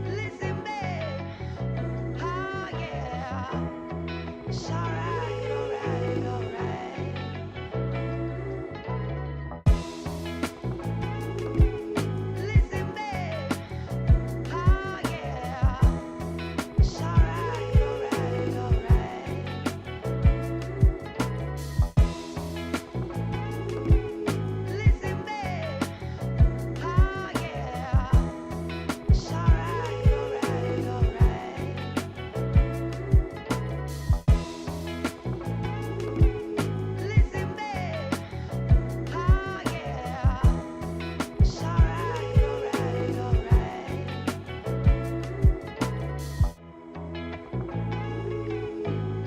Listen, babe. Oh, yeah. It's alright, alright, alright. Listen, babe. Oh, yeah. It's alright, alright, alright. Listen, babe. Oh, yeah. It's alright, alright, alright. Listen, babe. Oh, yeah. It's alright, alright, alright.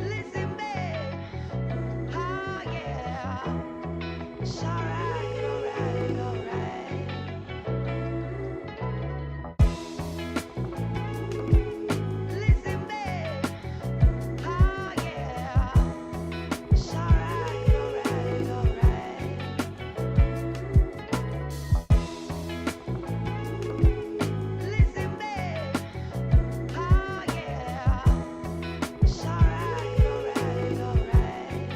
Listen, babe. Oh, yeah. It's alright, alright, alright. Listen, babe. Oh, yeah. It's alright, alright, alright. Listen, babe. Oh, yeah. It's alright, alright, alright.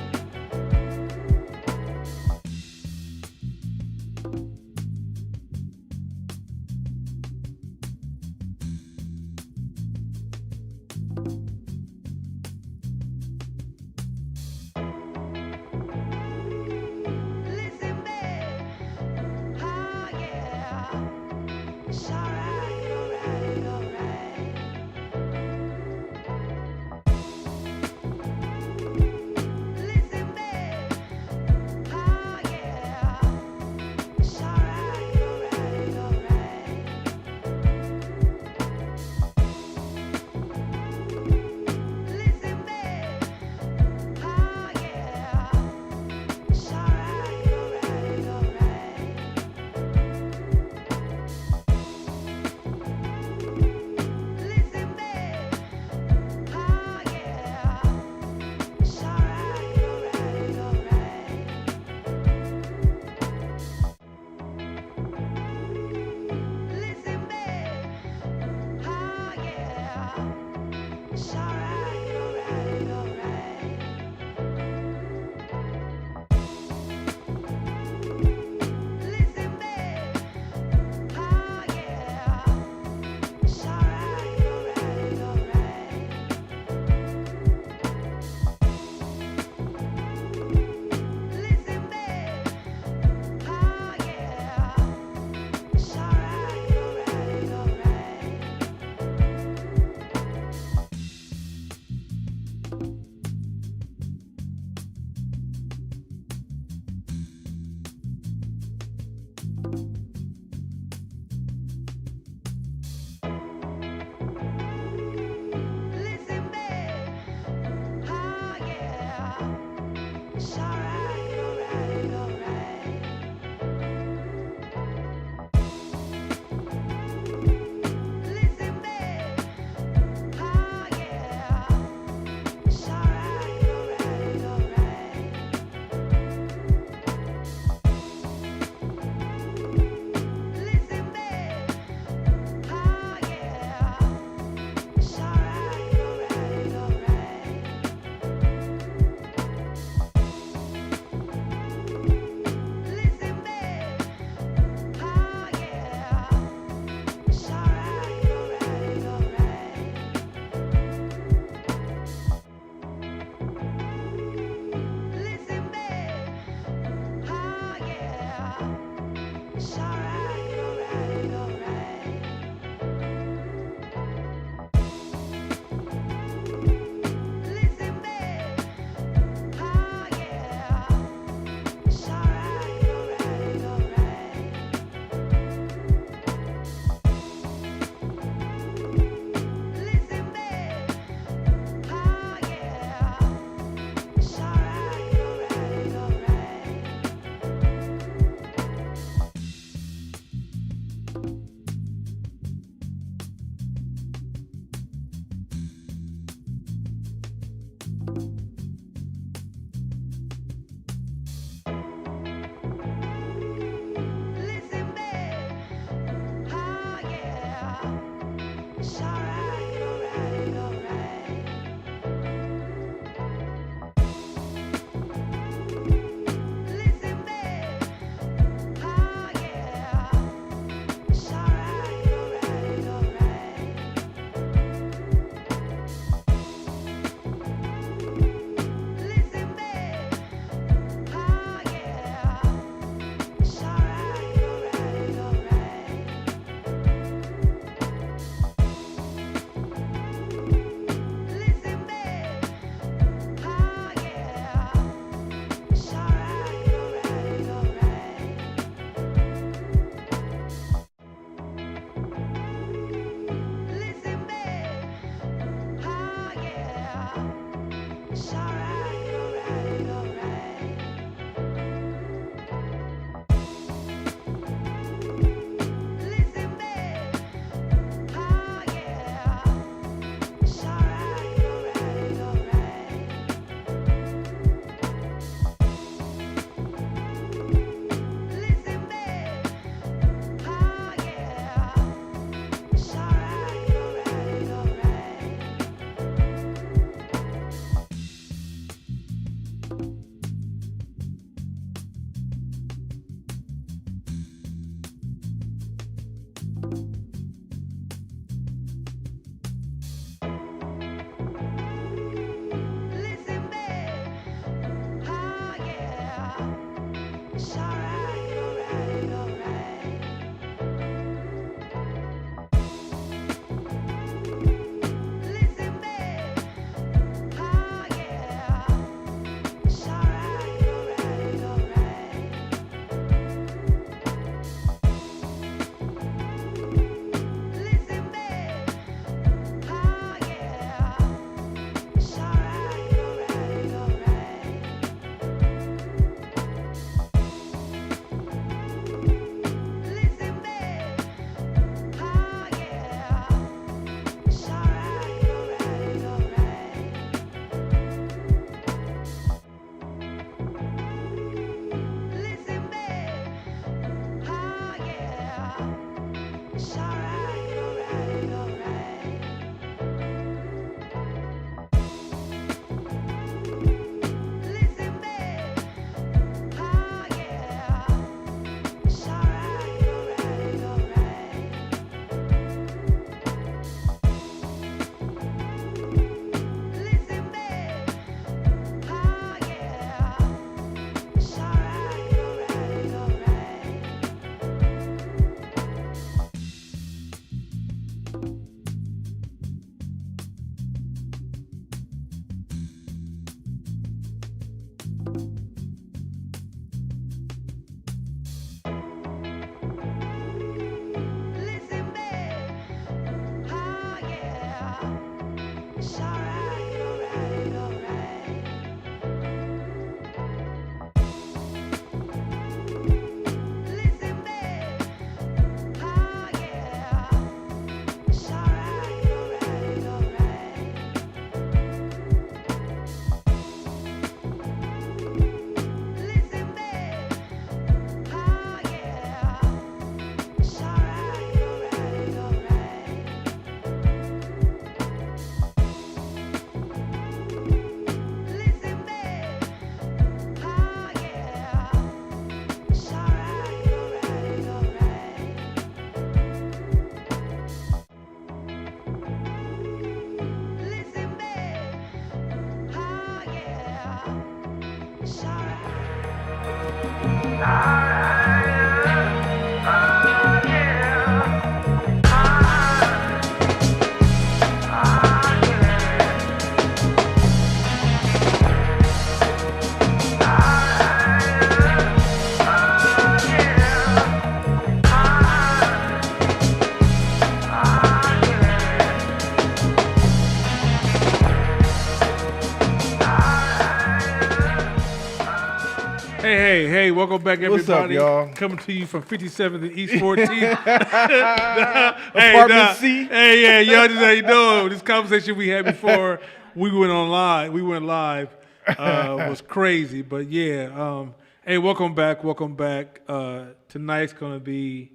It's alright, alright, alright. Listen, babe. Oh, yeah. It's alright, alright, alright. Listen, babe. Oh, yeah. It's alright, alright, alright. Listen, babe. Oh, yeah. It's alright, alright, alright. Listen, babe. Oh, yeah. It's alright, alright, alright. Listen, babe. Oh, yeah. It's alright, alright, alright. Listen, babe. Oh, yeah. It's alright, alright, alright. Listen, babe. Oh, yeah. It's alright, alright, alright. Listen, babe. Oh, yeah. It's alright, alright, alright. Listen, babe. Oh, yeah. It's alright, alright, alright. Listen, babe. Oh, yeah. It's alright, alright, alright. Listen, babe. Oh, yeah. It's alright. Hey, welcome back, What's up, everybody. y'all? Coming to you from 57th and East 14th. Apartment C. Hey, yeah, y'all just how you doing. This conversation we had before we went live was crazy. But yeah, hey, welcome back. Tonight's going to be,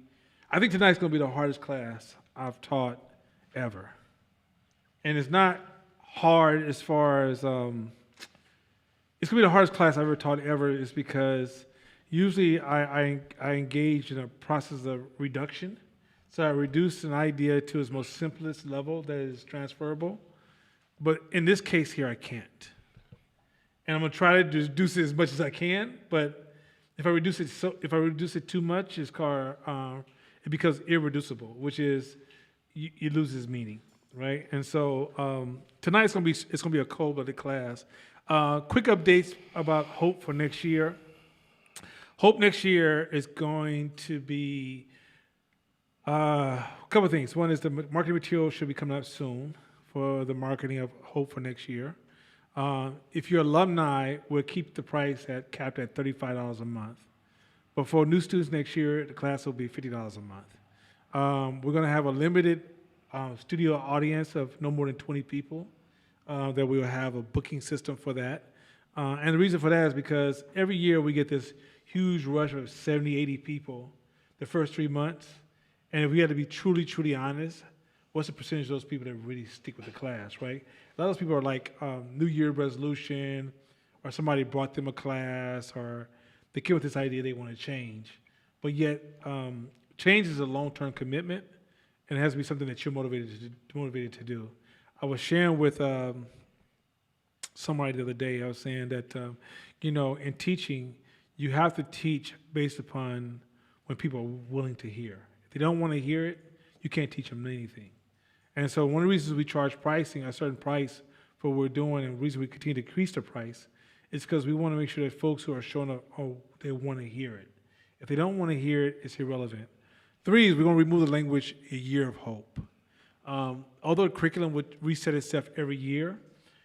I think tonight's going to be the hardest class I've taught ever. And it's not hard as far as, it's gonna be the hardest class I've ever taught ever, is because usually I engage in a process of reduction. So I reduce an idea to its most simplest level that is transferable. But in this case here, I can't. And I'm gonna try to reduce it as much as I can, but if I reduce it too much, it's called, it becomes irreducible, which is you lose its meaning, right? And so tonight it's gonna be a cold-blooded class. Quick updates about Hope for next year. Hope next year is going to be a couple of things. One is the marketing material should be coming out soon for the marketing of Hope for next year. If you're alumni, we'll keep the price capped at $35 a month. But for new students next year, the class will be $50 a month. We're going to have a limited studio audience of no more than 20 people. That we will have a booking system for that. And the reason for that is because every year we get this huge rush of 70, 80 people the first 3 months. And if we had to be truly, truly honest, what's the percentage of those people that really stick with the class, right? A lot of those people are like New Year resolution, or somebody brought them a class, or they came with this idea they want to change. But yet, change is a long-term commitment, and it has to be something that you're motivated to do. I was sharing with somebody the other day. I was saying that, in teaching, you have to teach based upon when people are willing to hear. If they don't want to hear it, you can't teach them anything. And so one of the reasons we charge pricing, a certain price for what we're doing, and the reason we continue to increase the price is because we want to make sure that folks who are showing up, they want to hear it. If they don't want to hear it, it's irrelevant. 3 is we're going to remove the language, a year of hope. Although the curriculum would reset itself every year,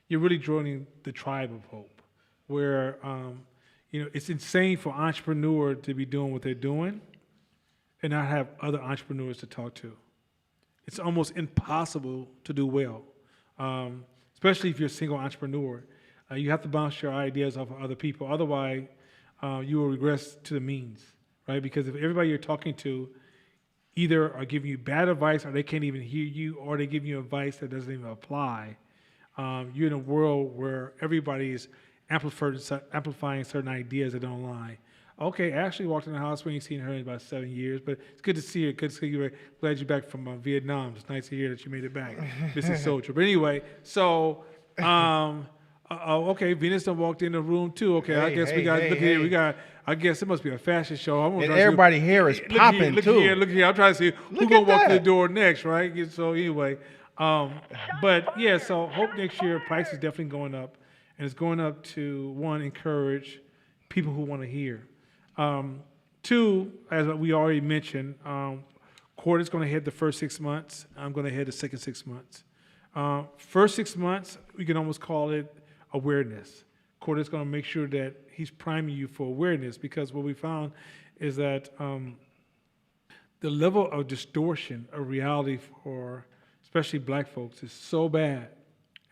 you're really joining the tribe of hope, where it's insane for an entrepreneur to be doing what they're doing and not have other entrepreneurs to talk to. It's almost impossible to do well, especially if you're a single entrepreneur. You have to bounce your ideas off of other people. Otherwise, you will regress to the means, right? Because if everybody you're talking to either are giving you bad advice or they can't even hear you or they give you advice that doesn't even apply, you're in a world where everybody is amplifying certain ideas that don't lie. Okay, Ashley walked in the house. We ain't seen her in about 7 years, but it's good to see her. Good to see you. Glad you're back from Vietnam. It's nice to hear that you made it back, Mrs. Soldier. But anyway, so okay, Venus done walked in the room too. Okay, I guess we got look here. We got. I guess it must be a fashion show. And everybody here is popping too. Look here. I'm trying to see who's gonna walk through the door next, right? So anyway, but yeah. So hope next year price is definitely going up, and it's going up to one, encourage people who want to hear. 2, as we already mentioned, court is going to hit the first 6 months. I'm going to hit the second 6 months. First 6 months, we can almost call it awareness. Court is going to make sure that he's priming you for awareness, because what we found is that the level of distortion of reality for especially black folks is so bad.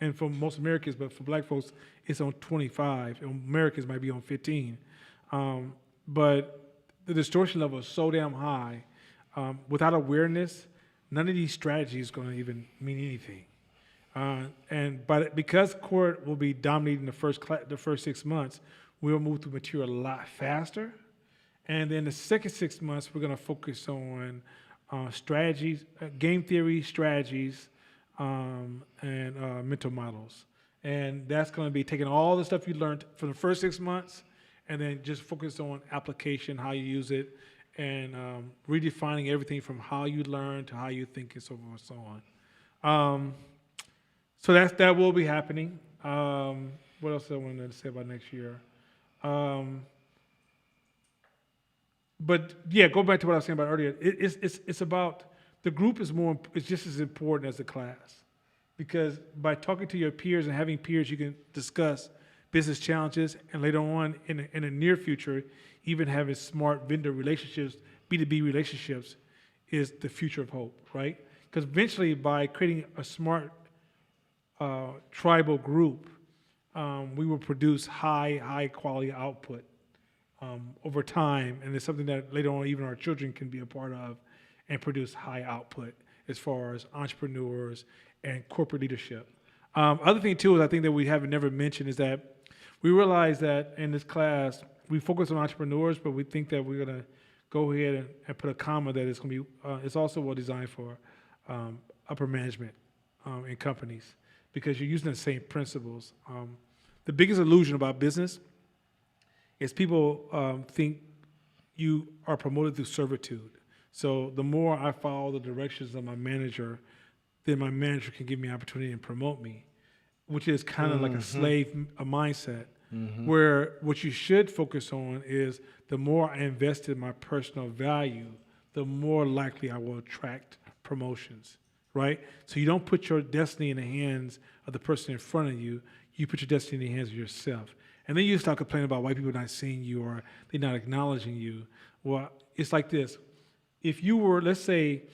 And for most Americans, but for black folks, it's on 25. And Americans might be on 15. But the distortion level is so damn high. Without awareness, none of these strategies is going to even mean anything. But because court will be dominating the first 6 months, we'll move through material a lot faster. And then the second 6 months, we're going to focus on strategies, game theory, strategies, and mental models. And that's going to be taking all the stuff you learned from the first 6 months and then just focus on application, how you use it, and redefining everything from how you learn to how you think and so forth and so on. So that will be happening. What else I wanted to say about next year? But yeah, go back to what I was saying about earlier. It's about the group is just as important as the class, because by talking to your peers and having peers, you can discuss business challenges, and later on in the near future, even having smart vendor relationships, B2B relationships, is the future of hope, right? Because eventually, by creating a smart tribal group, we will produce high quality output over time, and it's something that later on even our children can be a part of and produce high output as far as entrepreneurs and corporate leadership. Other thing too is I think that we haven't never mentioned is that we realize that in this class we focus on entrepreneurs, but we think that we're gonna go ahead and put a comma that it's gonna be it's also well designed for upper management in companies, because you're using the same principles. The biggest illusion about business is people think you are promoted through servitude. So the more I follow the directions of my manager, then my manager can give me opportunity and promote me, which is kind of like a slave mindset, where what you should focus on is the more I invest in my personal value, the more likely I will attract promotions, right? So you don't put your destiny in the hands of the person in front of you, you put your destiny in the hands of yourself. And then you start complaining about white people not seeing you or they're not acknowledging you. Well, it's like this. If you were, let's say,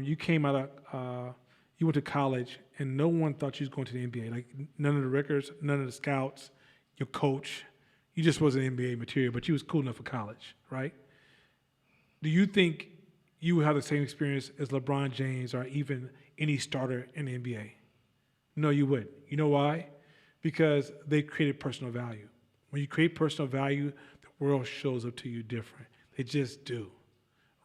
you came out of, you went to college and no one thought you was going to the NBA. Like none of the records, none of the scouts, your coach, you just wasn't NBA material, but you was cool enough for college, right? Do you think you would have the same experience as LeBron James or even any starter in the NBA? No, you wouldn't. You know why? Because they created personal value. When you create personal value, the world shows up to you different. They just do,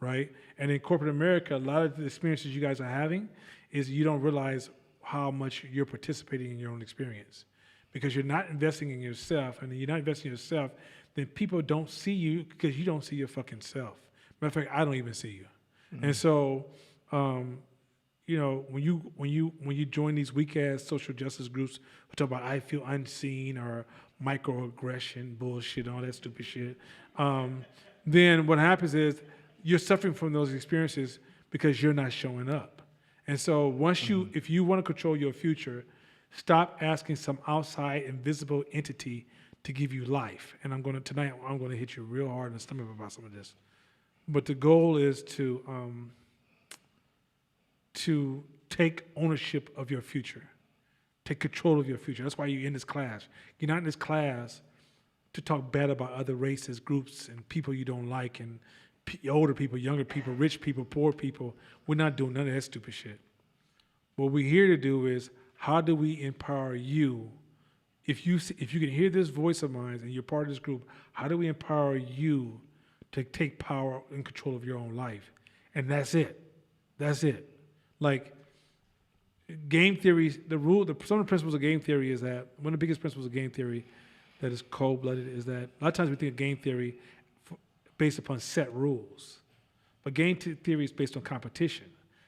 right? And in corporate America, a lot of the experiences you guys are having is you don't realize how much you're participating in your own experience, because you're not investing in yourself. And you're not investing in yourself, then people don't see you because you don't see your fucking self. Matter of fact, I don't even see you. And so, you know, when you join these weak ass social justice groups who talk about I feel unseen or microaggression bullshit, all that stupid shit, then what happens is you're suffering from those experiences because you're not showing up. And so once if you want to control your future, stop asking some outside invisible entity to give you life. And tonight I'm going to hit you real hard in the stomach about some of this. But the goal is to take ownership of your future, take control of your future. That's why you're in this class. You're not in this class to talk bad about other races, groups, and people you don't like, and older people, younger people, rich people, poor people. We're not doing none of that stupid shit. What we're here to do is, how do we empower you? If you can hear this voice of mine and you're part of this group, how do we empower you to take power and control of your own life? And that's it. That's it. Like, game theory, some of the principles of game theory is that, one of the biggest principles of game theory that is cold-blooded is that a lot of times we think of game theory based upon set rules. But game theory is based on competition.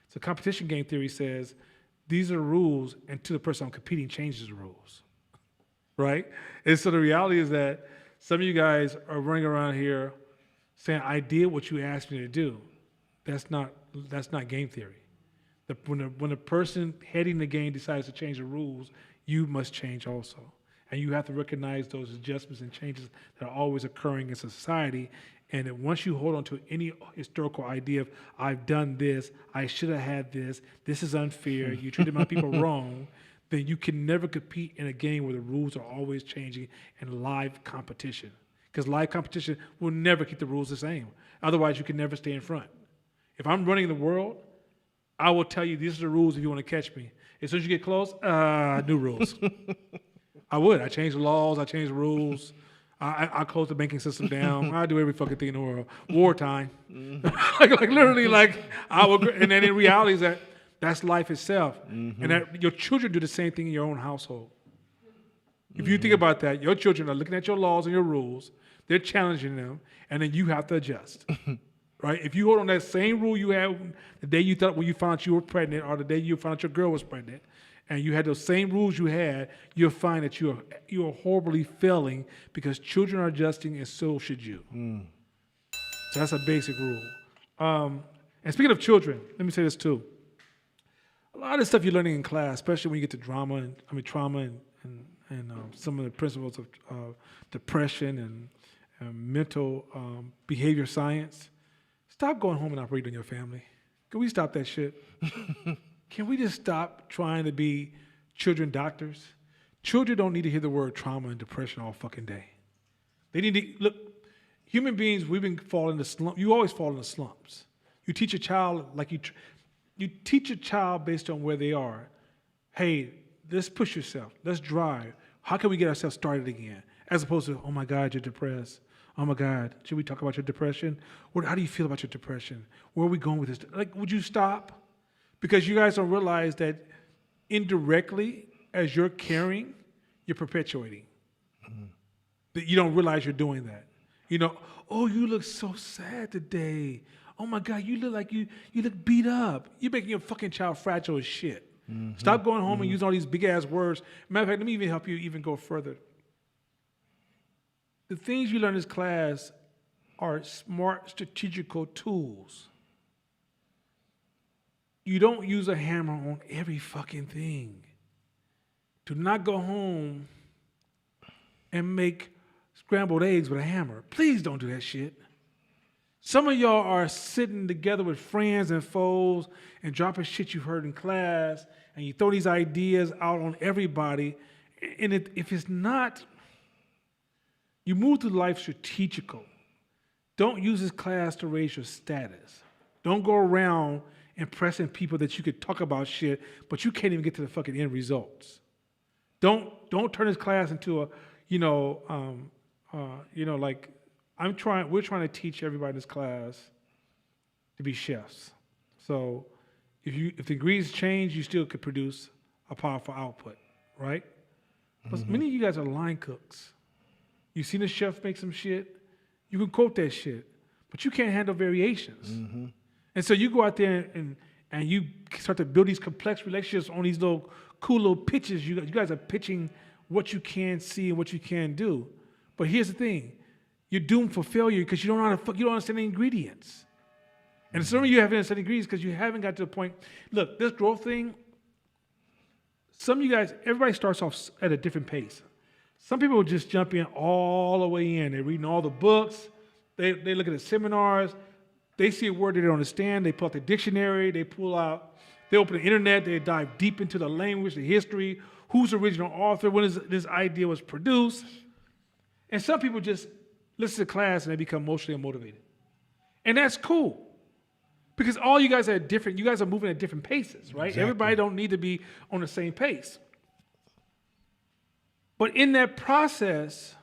So competition game theory says, these are rules, and to the person I'm competing changes the rules, right? And so the reality is that some of you guys are running around here saying, I did what you asked me to do. That's not game theory. When a person heading the game decides to change the rules, you must change also. And you have to recognize those adjustments and changes that are always occurring in society. And that once you hold on to any historical idea of, I've done this, I should have had this is unfair, you treated my people wrong, then you can never compete in a game where the rules are always changing in live competition. Because live competition will never keep the rules the same. Otherwise, you can never stay in front. If I'm running the world, I will tell you, these are the rules if you want to catch me. As soon as you get close, new rules. I would. I change the laws. I change the rules. I close the banking system down. I do every fucking thing in the world. Wartime. like literally, I would. And then in reality, that's life itself. And that your children do the same thing in your own household. If you think about that, your children are looking at your laws and your rules. They're challenging them, and then you have to adjust. Right? If you hold on that same rule you had the day you thought when you found out you were pregnant, or the day you found out your girl was pregnant, and you had those same rules you had, you'll find that you are horribly failing because children are adjusting, and so should you. So that's a basic rule. And speaking of children, let me say this too. A lot of the stuff you're learning in class, especially when you get to trauma and some of the principles of depression and mental behavior science. Stop going home and operating on your family. Can we stop that shit? Can we just stop trying to be children doctors? Children don't need to hear the word trauma and depression all fucking day. They need to, look, human beings, we've been falling into slumps. You always fall into slumps. You teach a child you teach a child based on where they are. Hey, let's push yourself. Let's drive. How can we get ourselves started again? As opposed to, oh my God, you're depressed. Oh my God, should we talk about your depression? How do you feel about your depression? Where are we going with this? Like, would you stop? Because you guys don't realize that indirectly, as you're caring, you're perpetuating. That you don't realize you're doing that. You know, oh, you look so sad today. Oh my God, you look like you look beat up. You're making your fucking child fragile as shit. Stop going home and using all these big ass words. Matter of fact, let me even help you even go further. The things you learn in this class are smart strategical tools. You don't use a hammer on every fucking thing. Do not go home and make scrambled eggs with a hammer. Please don't do that shit. Some of y'all are sitting together with friends and foes and dropping shit you've heard in class, and you throw these ideas out on everybody. And if it's not, you move through life strategical. Don't use this class to raise your status. Don't go around impressing people that you could talk about shit, but you can't even get to the fucking end results. Don't turn this class into a, like we're trying to teach everybody in this class to be chefs. So if the ingredients change, you still could produce a powerful output, right? But many of you guys are line cooks. You seen a chef make some shit, you can quote that shit, but you can't handle variations. And so you go out there and you start to build these complex relationships on these little cool little pitches. You guys are pitching what you can see and what you can do. But here's the thing: you're doomed for failure because you don't know how to you don't understand the ingredients. And some of you haven't understood the ingredients because you haven't got to the point. Look, this growth thing. Some of you guys, everybody starts off at a different pace. Some people just jump in all the way in. They're reading all the books. They look at the seminars. They see a word they don't understand. They pull out the dictionary. They open the internet. They dive deep into the language, the history, who's the original author, when this idea was produced. And some people just listen to class and they become emotionally unmotivated. And that's cool. Because all you guys are different. You guys are moving at different paces, right? Exactly. Everybody don't need to be on the same pace. But in that process,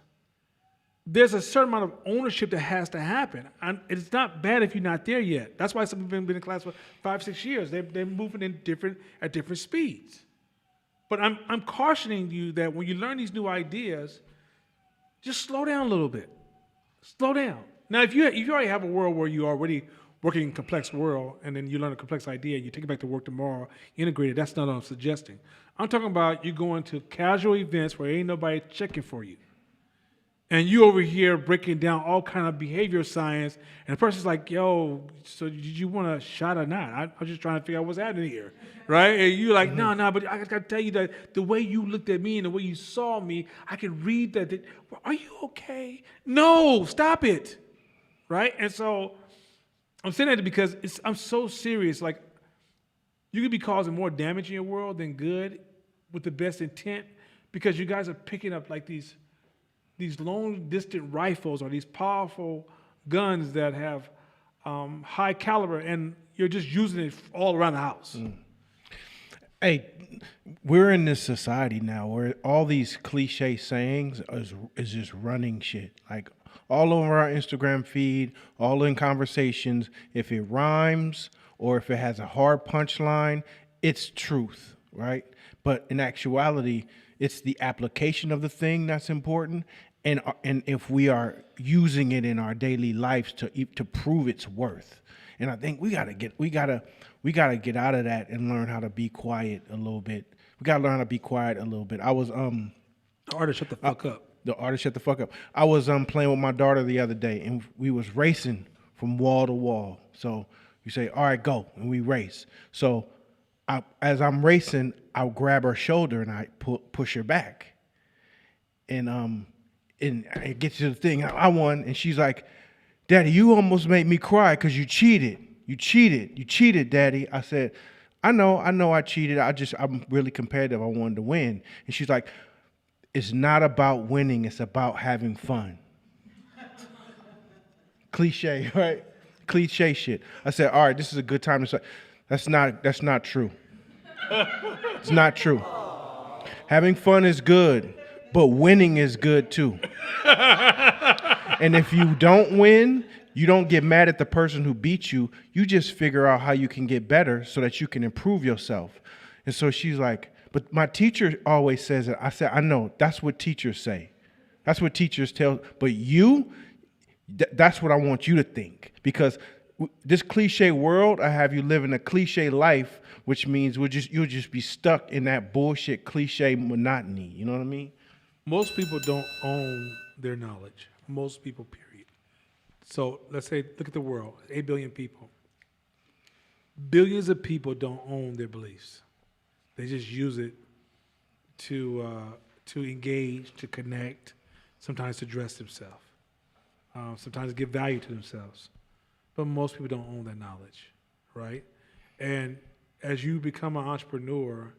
there's a certain amount of ownership that has to happen. And it's not bad if you're not there yet. That's why some people have been in class for 5-6 years. They're moving at different speeds. But I'm cautioning you that when you learn these new ideas, just slow down a little bit. Slow down. Now, if you already have a world where you are already working in a complex world, and then you learn a complex idea, you take it back to work tomorrow, integrate it, that's not what I'm suggesting. I'm talking about you going to casual events where ain't nobody checking for you. And you over here breaking down all kind of behavior science, and the person's like, yo, so did you want a shot or not? I'm just trying to figure out what's happening here, right? And you're like, no, but I got to tell you that the way you looked at me and the way you saw me, I can read that. Are you okay? No, stop it, right? And so I'm saying that because I'm so serious. Like, you could be causing more damage in your world than good with the best intent because you guys are picking up like these long distant rifles or these powerful guns that have high caliber, and you're just using it all around the house. Hey, we're in this society now where all these cliche sayings is just running shit. Like all over our Instagram feed, all in conversations, if it rhymes or if it has a hard punchline, it's truth, right? But in actuality, it's the application of the thing that's important. And if we are using it in our daily lives to prove its worth, and I think we gotta get out of that and learn how to be quiet a little bit. We gotta learn how to be quiet a little bit. I was The artist shut the fuck up. The artist shut the fuck up. I was playing with my daughter the other day, and we was racing from wall to wall. So you say, all right, go, and we race. So as I'm racing, I'll grab her shoulder and I push her back, and it gets to the thing. I won, and she's like, Daddy, you almost made me cry because you cheated. You cheated, Daddy. I said, I know I cheated. I'm really competitive. I wanted to win. And she's like, it's not about winning. It's about having fun. Cliche, right? Cliche shit. I said, all right, this is a good time to say. That's not true. It's not true. Having fun is good, but winning is good too. And if you don't win, you don't get mad at the person who beat you. You just figure out how you can get better so that you can improve yourself. And so she's like, but my teacher always says it. I said, I know. That's what teachers say. That's what teachers tell. But that's what I want you to think. Because this cliche world, I have you living a cliche life, which means you'll just be stuck in that bullshit cliche monotony. You know what I mean? Most people don't own their knowledge. Most people, period. So let's say, look at the world, 8 billion people. Billions of people don't own their beliefs. They just use it to engage, to connect, sometimes to dress themselves, sometimes to give value to themselves. But most people don't own that knowledge, right? And as you become an entrepreneur,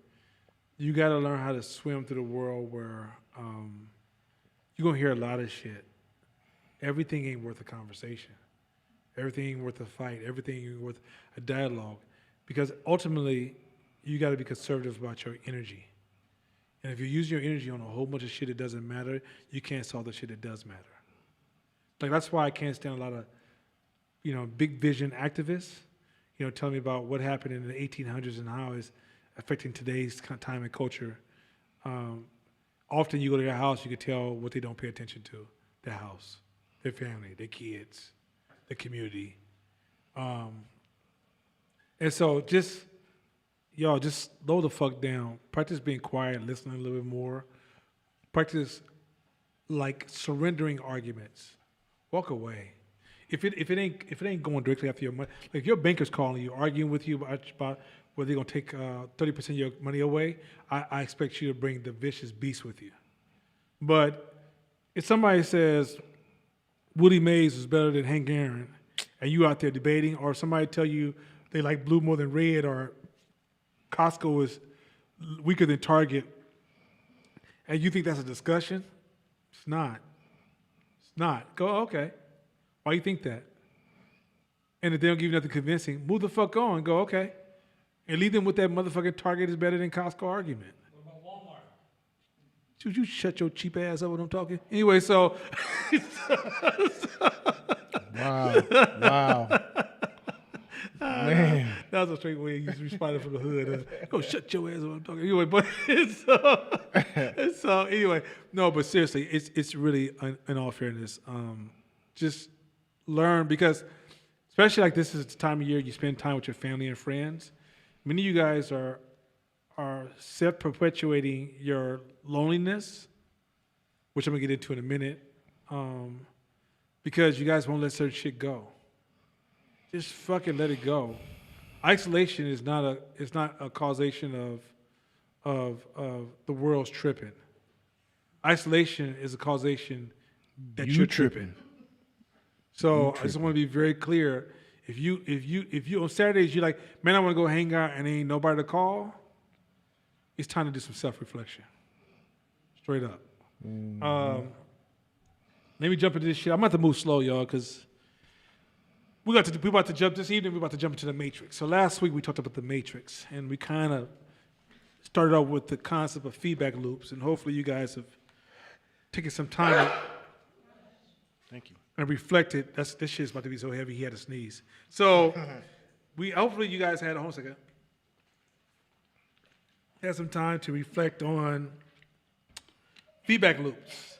you got to learn how to swim through the world where you're going to hear a lot of shit. Everything ain't worth a conversation. Everything ain't worth a fight. Everything ain't worth a dialogue. Because ultimately, you got to be conservative about your energy. And if you use your energy on a whole bunch of shit that doesn't matter, you can't solve the shit that does matter. Like, that's why I can't stand a lot of, big vision activists, telling me about what happened in the 1800s and how it's affecting today's time and culture. Often you go to their house, you can tell what they don't pay attention to. their house, their family, their kids, the community. And so y'all just slow the fuck down. Practice being quiet, listening a little bit more. Practice like surrendering arguments. Walk away. If it ain't going directly after your money, like if your banker's calling you, arguing with you about whether they're gonna take 30% of your money away, I expect you to bring the vicious beast with you. But if somebody says Willie Mays is better than Hank Aaron, and you out there debating, or somebody tell you they like blue more than red, or Costco is weaker than Target, and you think that's a discussion, it's not. It's not. Go, okay. Why you think that? And if they don't give you nothing convincing, move the fuck on. Go, okay. And leave them with that motherfucking Target is better than Costco argument. What about Walmart? Should you shut your cheap ass up when I'm talking? Anyway, so. Wow. Man. That was a straight way you responded from the hood. Go shut your ass up when I'm talking. Anyway, but so anyway, no, but seriously, it's really, in all fairness, just learn, because especially like this is the time of year you spend time with your family and friends. Many of you guys are self-perpetuating your loneliness, which I'm gonna get into in a minute, because you guys won't let certain shit go. Just fucking let it go. Isolation is not a causation of the world's tripping. Isolation is a causation that you're tripping. So I just want to be very clear. If you on Saturdays you're like, man, I want to go hang out and ain't nobody to call, it's time to do some self-reflection. Straight up. Let me jump into this shit. I'm about to move slow, y'all, because we about to jump this evening. We're about to jump into the Matrix. So last week we talked about the Matrix, and we kind of started off with the concept of feedback loops, and hopefully you guys have taken some time. Thank you. And reflected. This shit's about to be so heavy he had to sneeze. So hopefully you guys had, hold on a second, had some time to reflect on feedback loops.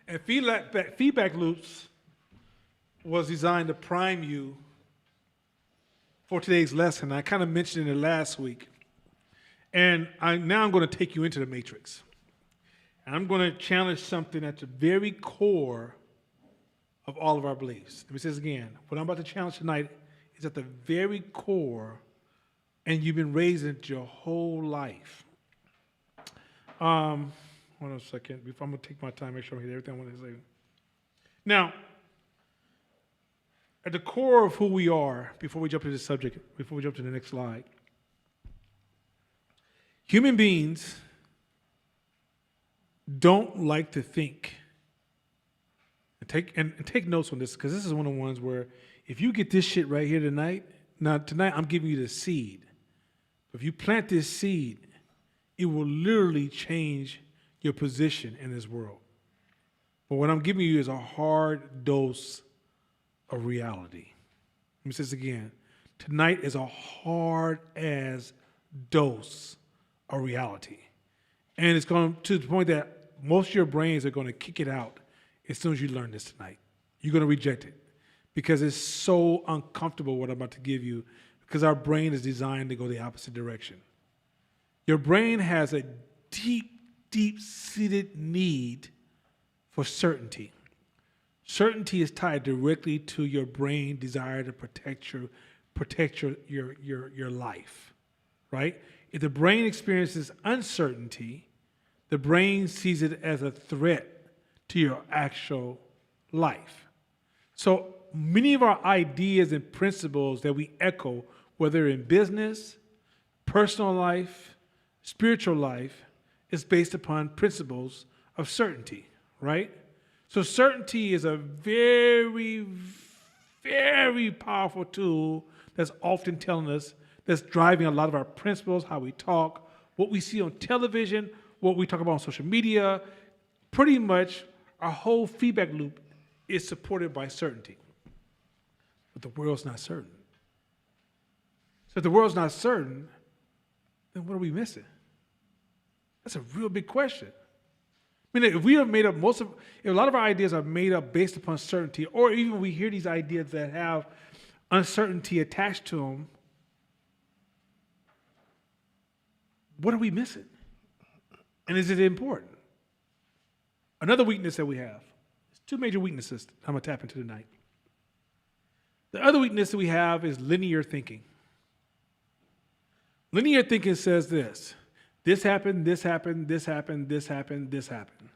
And feedback loops was designed to prime you for today's lesson. I kind of mentioned it last week. And now I'm going to take you into the Matrix. And I'm going to challenge something at the very core of all of our beliefs. Let me say this again. What I'm about to challenge tonight is at the very core, and you've been raised it your whole life. Hold on a second. I'm going to take my time, make sure I hit everything I want to say. Now, at the core of who we are, before we jump into the subject, before we jump to the next slide, human beings don't like to think. And take notes on this, because this is one of the ones where if you get this shit right here tonight, now tonight I'm giving you the seed. If you plant this seed, it will literally change your position in this world. But what I'm giving you is a hard dose of reality. Let me say this again. Tonight is a hard as dose of reality. And it's going to the point that most of your brains are going to kick it out as soon as you learn this tonight. You're going to reject it because it's so uncomfortable what I'm about to give you, because our brain is designed to go the opposite direction. Your brain has a deep, deep-seated need for certainty. Certainty is tied directly to your brain desire to protect your life, right? If the brain experiences uncertainty, the brain sees it as a threat to your actual life. So many of our ideas and principles that we echo, whether in business, personal life, spiritual life, is based upon principles of certainty, right? So certainty is a very, very powerful tool that's often telling us, that's driving a lot of our principles, how we talk, what we see on television, what we talk about on social media. Pretty much our whole feedback loop is supported by certainty. But the world's not certain. So if the world's not certain, then what are we missing? That's a real big question. I mean, if we have made up if a lot of our ideas are made up based upon certainty, or even we hear these ideas that have uncertainty attached to them, what are we missing? And is it important? Another weakness that we have, two major weaknesses I'm going to tap into tonight. The other weakness that we have is linear thinking. Linear thinking says this happened, this happened, this happened, this happened, this happened,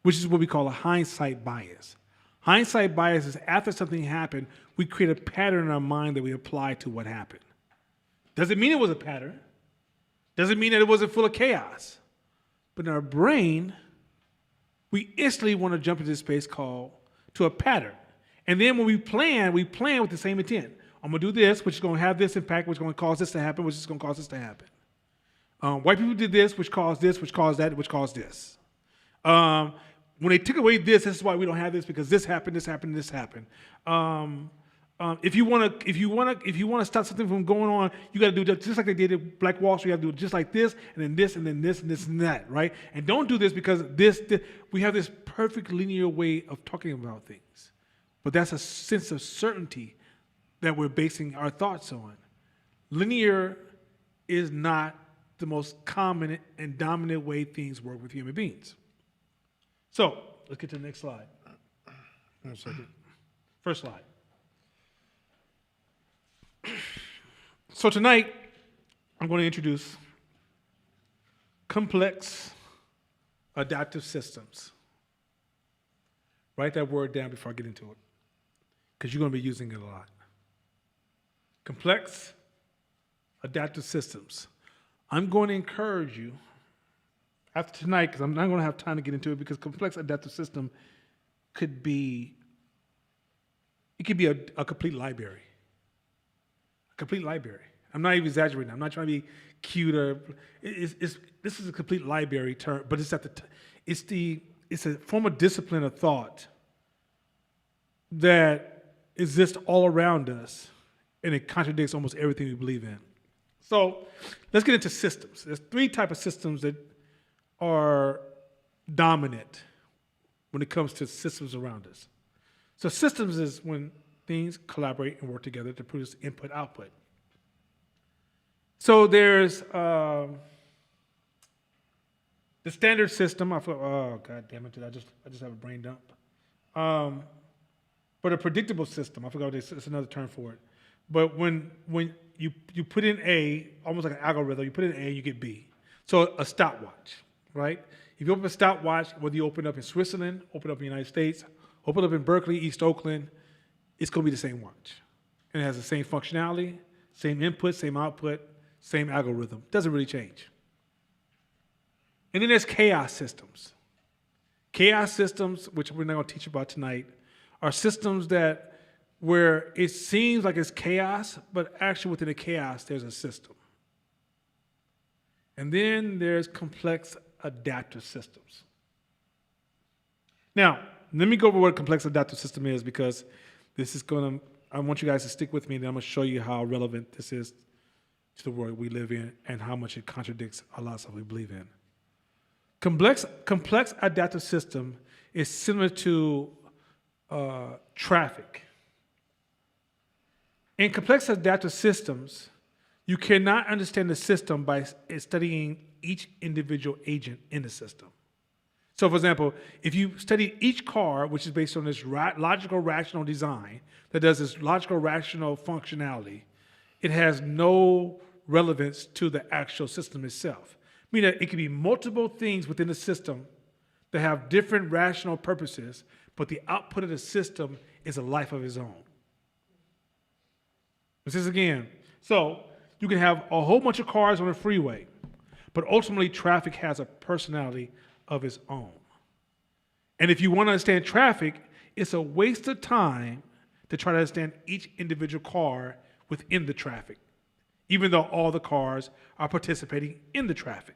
which is what we call a hindsight bias. Hindsight bias is after something happened, we create a pattern in our mind that we apply to what happened. Doesn't mean it was a pattern. Doesn't mean that it wasn't full of chaos. But in our brain, we instantly want to jump into this space called to a pattern. And then when we plan with the same intent. I'm going to do this, which is going to have this impact, which is going to cause this to happen, which is going to cause this to happen. White people did this, which caused this, which caused that, which caused this. When they took away this is why we don't have this, because this happened, this happened, this happened. If you want to stop something from going on, you got to do just like they did at Black Wall Street. You got to do it just like this, and then this, and then this, and this, and that, right? And don't do this because this. We have this perfect linear way of talking about things, but that's a sense of certainty that we're basing our thoughts on. Linear is not the most common and dominant way things work with human beings. So let's get to the next slide. 1 second. First slide. So tonight, I'm going to introduce complex adaptive systems. Write that word down before I get into it, because you're going to be using it a lot. Complex adaptive systems. I'm going to encourage you, after tonight, because I'm not going to have time to get into it, because complex adaptive system could be a complete library. A complete library. I'm not even exaggerating. I'm not trying to be cute or this is a complete library term, but it's a form of discipline of thought that exists all around us, and it contradicts almost everything we believe in. So let's get into systems. There's 3 types of systems that are dominant when it comes to systems around us. So systems is when things collaborate and work together to produce input-output. So there's the standard system. Oh, God damn it, I just have a brain dump. But a predictable system, I forgot it's another term for it. But when you put in A, almost like an algorithm, you put in A, you get B. So a stopwatch, right? If you open a stopwatch, whether you open up in Switzerland, open up in the United States, open up in Berkeley, East Oakland, it's going to be the same watch. And it has the same functionality, same input, same output, same algorithm. Doesn't really change. And then there's chaos systems. Chaos systems, which we're not going to teach about tonight, are systems where it seems like it's chaos, but actually within the chaos, there's a system. And then there's complex adaptive systems. Now, let me go over what a complex adaptive system is, because I want you guys to stick with me, and then I'm going to show you how relevant this is to the world we live in and how much it contradicts a lot of stuff we believe in. Complex adaptive system is similar to traffic. In complex adaptive systems, you cannot understand the system by studying each individual agent in the system. So, for example, if you study each car, which is based on this logical, rational design that does this logical, rational functionality, it has no relevance to the actual system itself. Meaning that it could be multiple things within the system that have different rational purposes, but the output of the system is a life of its own. This is again. So you can have a whole bunch of cars on a freeway, but ultimately traffic has a personality of its own. And if you want to understand traffic, it's a waste of time to try to understand each individual car within the traffic, even though all the cars are participating in the traffic.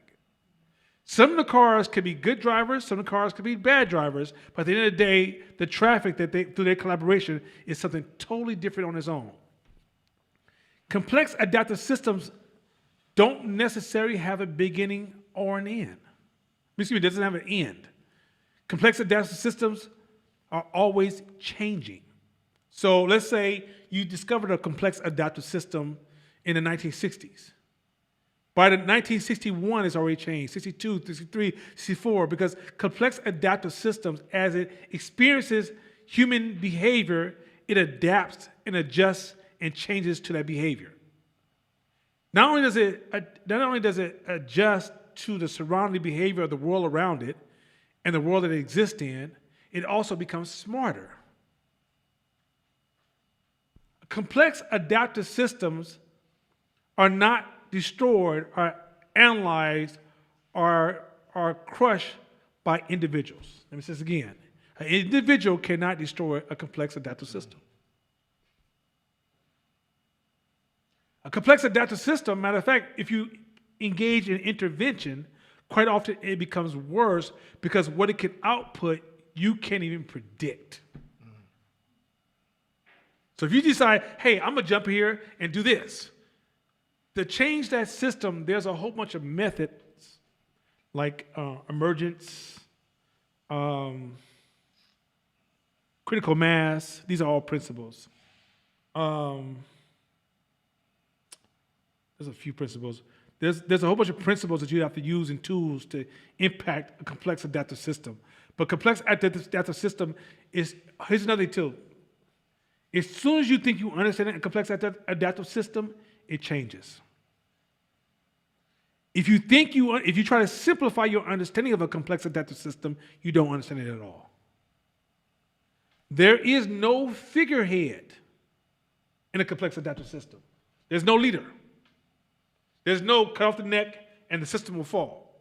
Some of the cars could be good drivers, some of the cars could be bad drivers, but at the end of the day, the traffic that through their collaboration is something totally different on its own. Complex adaptive systems don't necessarily have a beginning or an end. Excuse me, doesn't have an end. Complex adaptive systems are always changing. So let's say you discovered a complex adaptive system in the 1960s. By the 1961, it's already changed, 62, 63, 64, because complex adaptive systems, as it experiences human behavior, it adapts and adjusts and changes to that behavior. Not only does it adjust to the surrounding behavior of the world around it and the world that it exists in, it also becomes smarter. Complex adaptive systems are not destroyed or analyzed or crushed by individuals. Let me say this again. An individual cannot destroy a complex adaptive system. A complex adaptive system, matter of fact, if you engage in intervention, quite often it becomes worse because what it can output, you can't even predict. So if you decide, hey, I'm going to jump here and do this, to change that system, there's a whole bunch of methods like emergence, critical mass. These are all principles. There's a few principles. There's a whole bunch of principles that you have to use and tools to impact a complex adaptive system. But complex adaptive system is, here's another thing too. As soon as you think you understand a complex adaptive system, it changes. If you try to simplify your understanding of a complex adaptive system, you don't understand it at all. There is no figurehead in a complex adaptive system. There's no leader. There's no cut off the neck and the system will fall.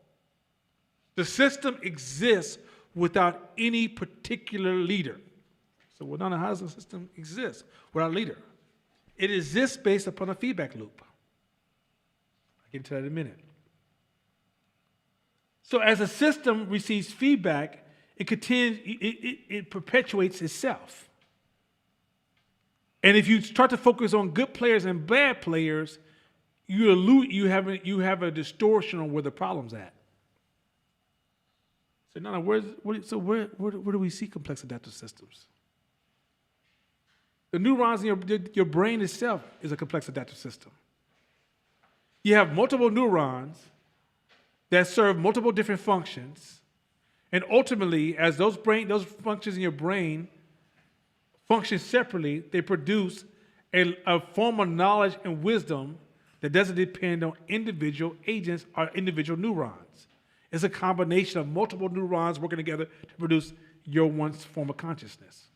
The system exists without any particular leader. So well, none of how does the system exist without a leader? It exists based upon a feedback loop. I'll get into that in a minute. So as a system receives feedback, it perpetuates itself. And if you start to focus on good players and bad players, you have a distortion on where the problem's at. So now, where do we see complex adaptive systems? The neurons in your brain itself is a complex adaptive system. You have multiple neurons that serve multiple different functions, and ultimately, as those functions in your brain function separately, they produce a form of knowledge and wisdom that doesn't depend on individual agents or individual neurons. It's a combination of multiple neurons working together to produce your one form of consciousness.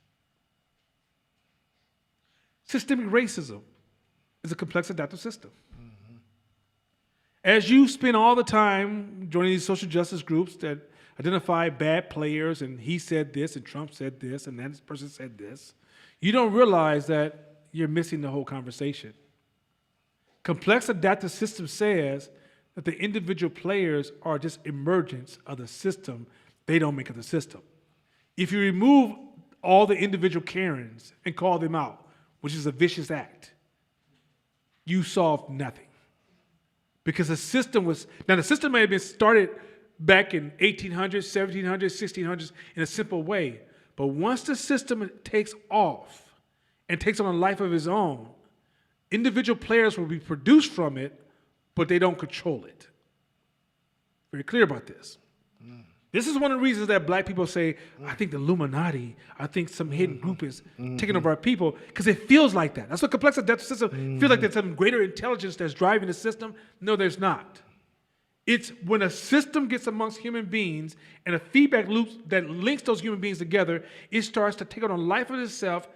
Systemic racism is a complex adaptive system. Mm-hmm. As you spend all the time joining these social justice groups that identify bad players, and he said this, and Trump said this, and that person said this, you don't realize that you're missing the whole conversation. Complex adaptive system says that the individual players are just emergence of the system. They don't make up the system. If you remove all the individual Karens and call them out, which is a vicious act, you solve nothing. Because the system the system may have been started back in 1800s, 1700s, 1600s in a simple way. But once the system takes off and takes on a life of its own, individual players will be produced from it, but they don't control it. Very clear about this. This is one of the reasons that black people say, I think the Illuminati, I think some hidden group is taking over our people, because it feels like that. That's what complex adaptive system feels like. There's some greater intelligence that's driving the system. No, there's not. It's when a system gets amongst human beings and a feedback loop that links those human beings together, it starts to take on a life of itself,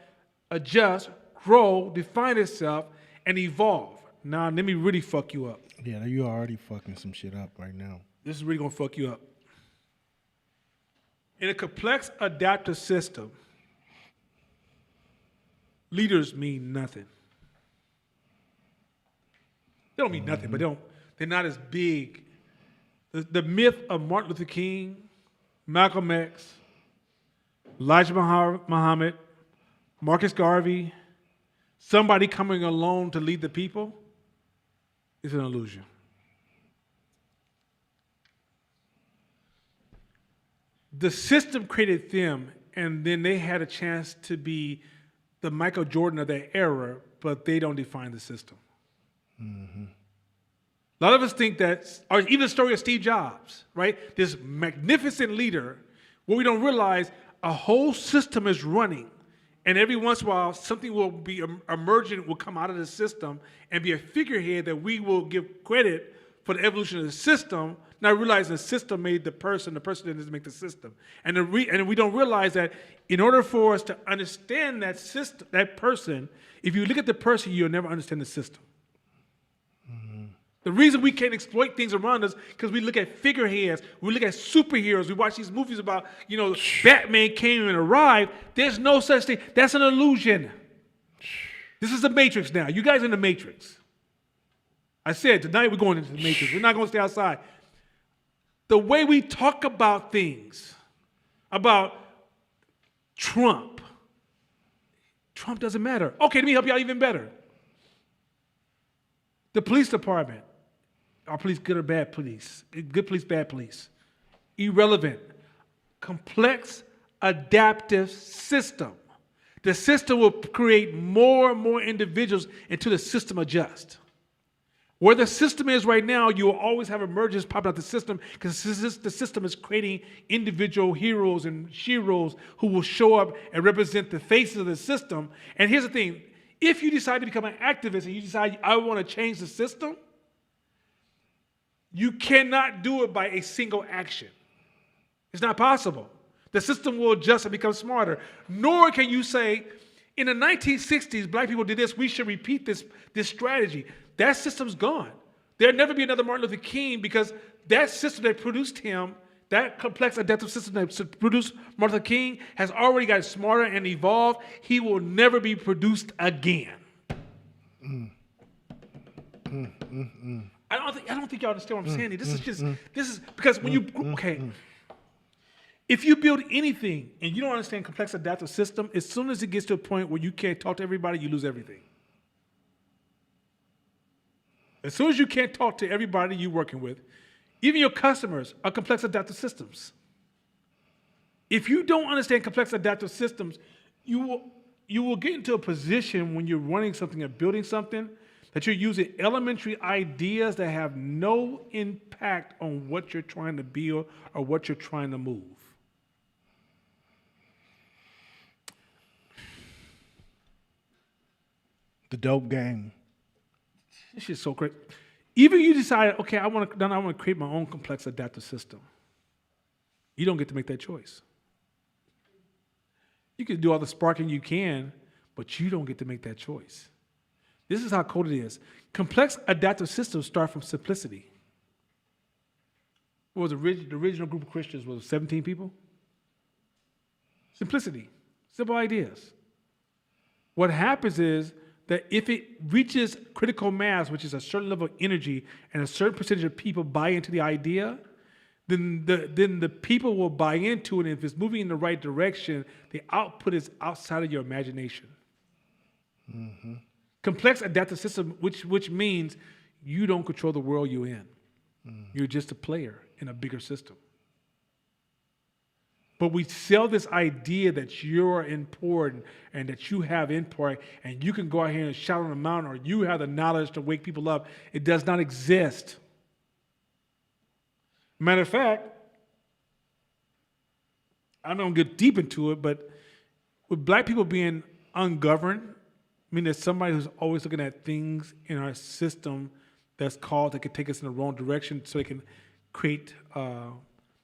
adjust, grow, define itself, and evolve. Now, let me really fuck you up. Yeah, you already fucking some shit up right now. This is really gonna fuck you up. In a complex adaptive system, leaders mean nothing. They don't mean nothing, but they're not as big. The myth of Martin Luther King, Malcolm X, Elijah Muhammad, Marcus Garvey, somebody coming alone to lead the people, is an illusion. The system created them, and then they had a chance to be the Michael Jordan of their era, but they don't define the system. A lot of us think that, or even the story of Steve Jobs, right? This magnificent leader, where we don't realize a whole system is running, and every once in a while, something will be emergent, will come out of the system and be a figurehead that we will give credit for the evolution of the system, not realizing the system made the person didn't make the system. And we don't realize that in order for us to understand that system, that person, if you look at the person, you'll never understand the system. The reason we can't exploit things around us because we look at figureheads, we look at superheroes, we watch these movies about, Batman came and arrived. There's no such thing. That's an illusion. This is the Matrix now. You guys are in the Matrix. I said tonight we're going into the Matrix. We're not going to stay outside. The way we talk about things, about Trump doesn't matter. Okay, let me help you out even better. The police department. Are police good or bad police? Good police, bad police. Irrelevant. Complex, adaptive system. The system will create more and more individuals until the system adjusts. Where the system is right now, you will always have emergence popping out the system because the system is creating individual heroes and sheroes who will show up and represent the faces of the system. And here's the thing. If you decide to become an activist and you decide, I want to change the system, you cannot do it by a single action. It's not possible. The system will adjust and become smarter. Nor can you say, in the 1960s, black people did this, we should repeat this strategy. That system's gone. There'll never be another Martin Luther King because that system that produced him, that complex adaptive system that produced Martin Luther King has already got smarter and evolved. He will never be produced again. I don't think y'all understand what I'm saying. This is because when if you build anything and you don't understand complex adaptive system, as soon as it gets to a point where you can't talk to everybody, you lose everything. As soon as you can't talk to everybody you're working with, even your customers are complex adaptive systems. If you don't understand complex adaptive systems, you will get into a position when you're running something or building something that you're using elementary ideas that have no impact on what you're trying to build or what you're trying to move. The dope game. This shit's so great. Even you decide, okay, I want to create my own complex adaptive system. You don't get to make that choice. You can do all the sparking you can, but you don't get to make that choice. This is how cold it is. Complex adaptive systems start from simplicity. What was the original group of Christians? Was it 17 people? Simplicity. Simple ideas. What happens is that if it reaches critical mass, which is a certain level of energy, and a certain percentage of people buy into the idea, then the people will buy into it. And if it's moving in the right direction, the output is outside of your imagination. Mm-hmm. Complex adaptive system, which means you don't control the world you're in. You're just a player in a bigger system. But we sell this idea that you're important and that you have input and you can go out here and shout on the mountain or you have the knowledge to wake people up. It does not exist. Matter of fact, I don't get deep into it, but with black people being ungoverned, I mean, there's somebody who's always looking at things in our system that's called that can take us in the wrong direction so they can create,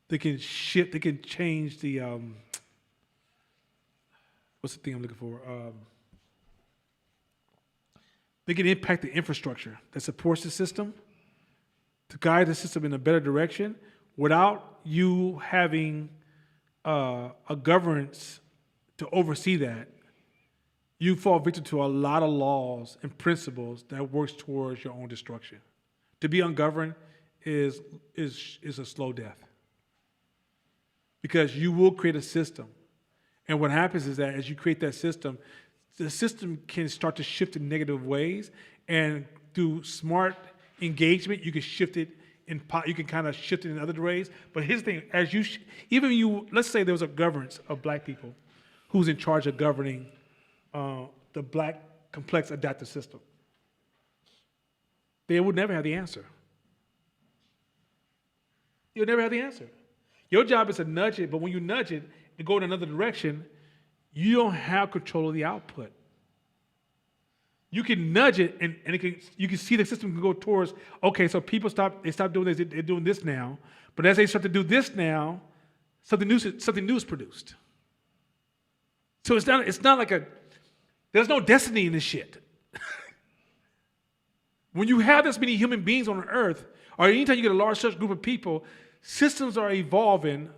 they can shift, they can change the, what's the thing I'm looking for? They can impact the infrastructure that supports the system to guide the system in a better direction without you having a governance to oversee that. You fall victim to a lot of laws and principles that works towards your own destruction. To be ungoverned is a slow death. Because you will create a system. And what happens is that as you create that system, the system can start to shift in negative ways. And through smart engagement, you can shift it you can kind of shift it in other ways. But here's the thing: as you, even you, let's say there was a governance of black people, who's in charge of governing the black complex adaptive system. They would never have the answer. You'll never have the answer. Your job is to nudge it, but when you nudge it and go in another direction, you don't have control of the output. You can nudge it, and you can see the system can go towards, okay, so people stop doing this, they're doing this now, but as they start to do this now, something new is produced. So it's not like there's no destiny in this shit. When you have this many human beings on earth, or anytime you get a large such group of people, systems are evolving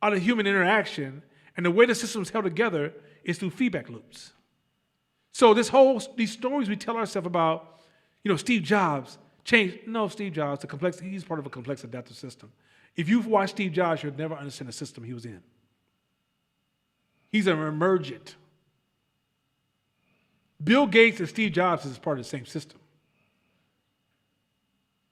out of human interaction, and the way the system is held together is through feedback loops. So these stories we tell ourselves about, Steve Jobs changed. No, Steve Jobs, he's part of a complex adaptive system. If you've watched Steve Jobs, you'll never understand the system he was in. He's an emergent. Bill Gates and Steve Jobs is part of the same system.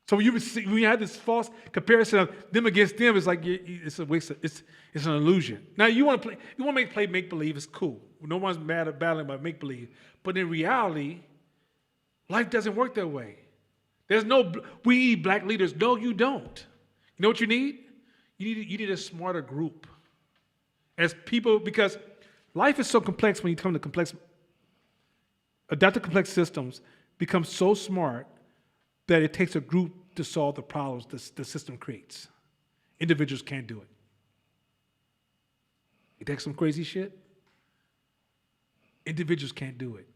So when you have this false comparison of them against them, it's like it's a waste. It's an illusion. Now you want to play make believe. It's cool. No one's mad at battling about make believe. But in reality, life doesn't work that way. There's no we need black leaders. No, you don't. You know what you need? You need a smarter group. As people, because life is so complex when you come to adaptive complex systems become so smart that it takes a group to solve the problems the system creates. Individuals can't do it. You take some crazy shit? Individuals can't do it.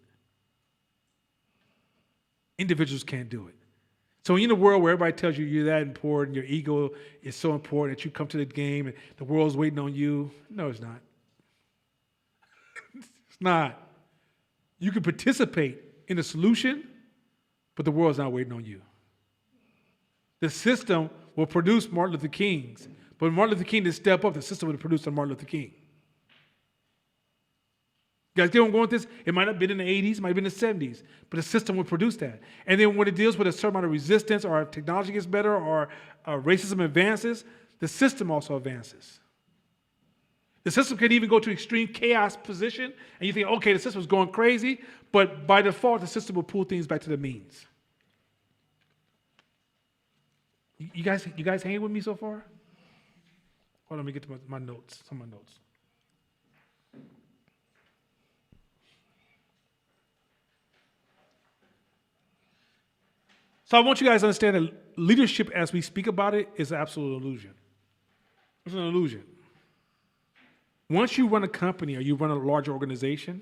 Individuals can't do it. So in a world where everybody tells you you're that important, your ego is so important that you come to the game and the world's waiting on you, no, it's not. It's not. You can participate in the solution, but the world's not waiting on you. The system will produce Martin Luther Kings, but when Martin Luther King didn't step up, the system would have produced a Martin Luther King. You guys get where I'm going with this? It might have been in the 80s, it might have been in the 70s, but the system would produce that. And then when it deals with a certain amount of resistance, or technology gets better, or racism advances, the system also advances. The system can even go to extreme chaos position, and you think, okay, the system's going crazy, but by default, the system will pull things back to the means. You guys hanging with me so far? Hold on, let me get to my notes, some of my notes. So I want you guys to understand that leadership, as we speak about it, is an absolute illusion. It's an illusion. Once you run a company or you run a large organization,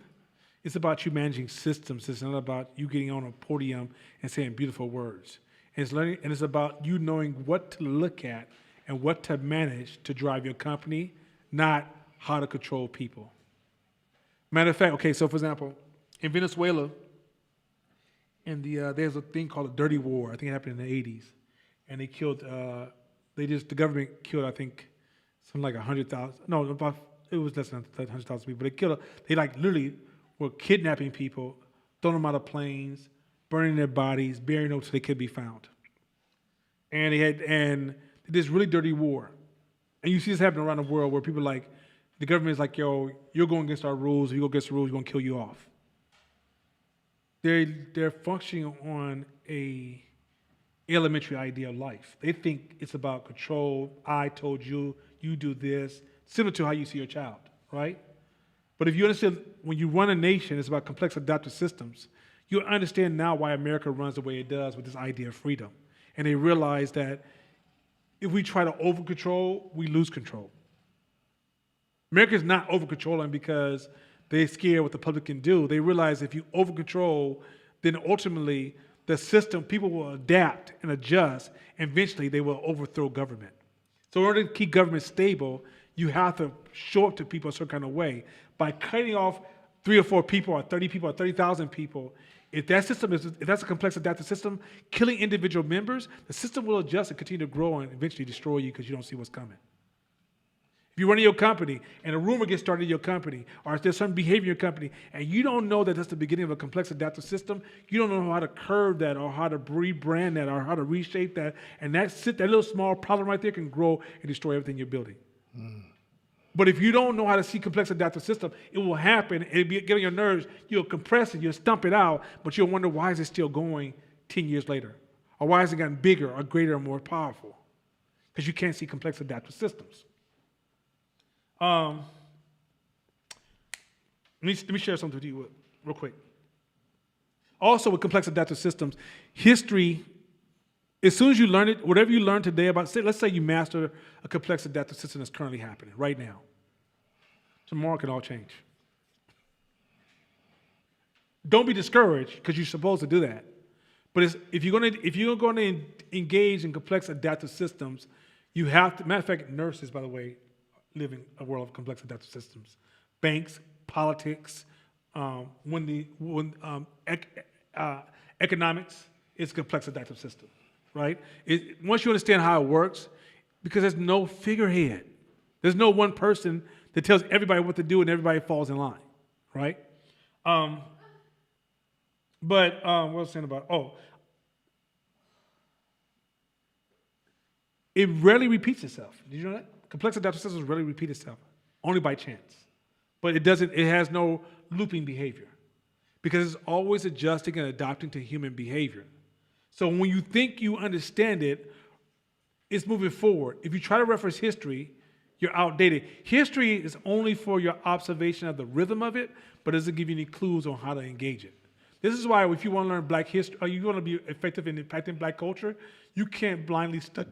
it's about you managing systems. It's not about you getting on a podium and saying beautiful words. And it's about you knowing what to look at and what to manage to drive your company, not how to control people. Matter of fact, okay, so for example, in Venezuela, there's a thing called a dirty war. I think it happened in the 80s. And they killed, the government killed, I think, something like 100,000. No, it was less than 100,000 people. They literally were kidnapping people, throwing them out of planes, burning their bodies, burying them so they could be found. And they did this really dirty war. And you see this happen around the world where people the government is like, yo, you're going against our rules. If you go against the rules, we're going to kill you off. They're functioning on a elementary idea of life. They think it's about control. I told you, you do this, similar to how you see your child, right? But if you understand, when you run a nation, it's about complex adaptive systems. You understand now why America runs the way it does with this idea of freedom. And they realize that if we try to over-control, we lose control. America's not over-controlling because they're scared what the public can do. They realize if you over-control, then ultimately the system, people will adapt and adjust, and eventually they will overthrow government. So in order to keep government stable, you have to show up to people a certain kind of way. By cutting off 3 or 4 people or 30 people or 30,000 people, if that's a complex adaptive system, killing individual members, the system will adjust and continue to grow and eventually destroy you because you don't see what's coming. If you're running your company and a rumor gets started in your company, or if there's some behavior in your company, and you don't know that that's the beginning of a complex adaptive system, you don't know how to curb that or how to rebrand that or how to reshape that, and that little small problem right there can grow and destroy everything you're building. But if you don't know how to see complex adaptive system, it will happen, it'll get on your nerves, you'll compress it, you'll stump it out, but you'll wonder why is it still going 10 years later? Or why has it gotten bigger or greater or more powerful? Because you can't see complex adaptive systems. Let me share something with you real quick. Also, with complex adaptive systems, history, as soon as you learn it, whatever you learn today about, let's say you master a complex adaptive system that's currently happening right now. Tomorrow it can all change. Don't be discouraged because you're supposed to do that. But if you're going to engage in complex adaptive systems, you have to. Matter of fact, nurses, by the way, live in a world of complex adaptive systems. Banks, politics, economics, it's a complex adaptive system, right? Once you understand how it works, because there's no figurehead. There's no one person that tells everybody what to do and everybody falls in line, right? What was I saying about, it rarely repeats itself. Did you know that? Complex adaptive systems rarely repeat itself, only by chance. But it has no looping behavior because it's always adjusting and adapting to human behavior. So when you think you understand it, it's moving forward. If you try to reference history, you're outdated. History is only for your observation of the rhythm of it, but doesn't give you any clues on how to engage it. This is why if you want to learn black history, or you want to be effective in impacting black culture, you can't blindly study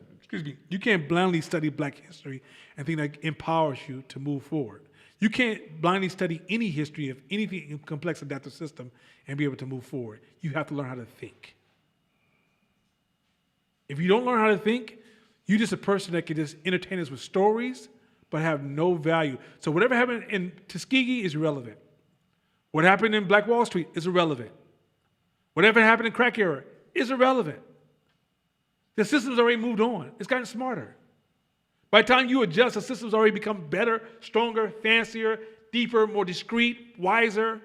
black history and think that empowers you to move forward. You can't blindly study any history of anything in complex adaptive system and be able to move forward. You have to learn how to think. If you don't learn how to think, you're just a person that can just entertain us with stories but have no value. So whatever happened in Tuskegee is irrelevant. What happened in Black Wall Street is irrelevant. Whatever happened in crack era is irrelevant. The system's already moved on. It's gotten smarter. By the time you adjust, the system's already become better, stronger, fancier, deeper, more discreet, wiser,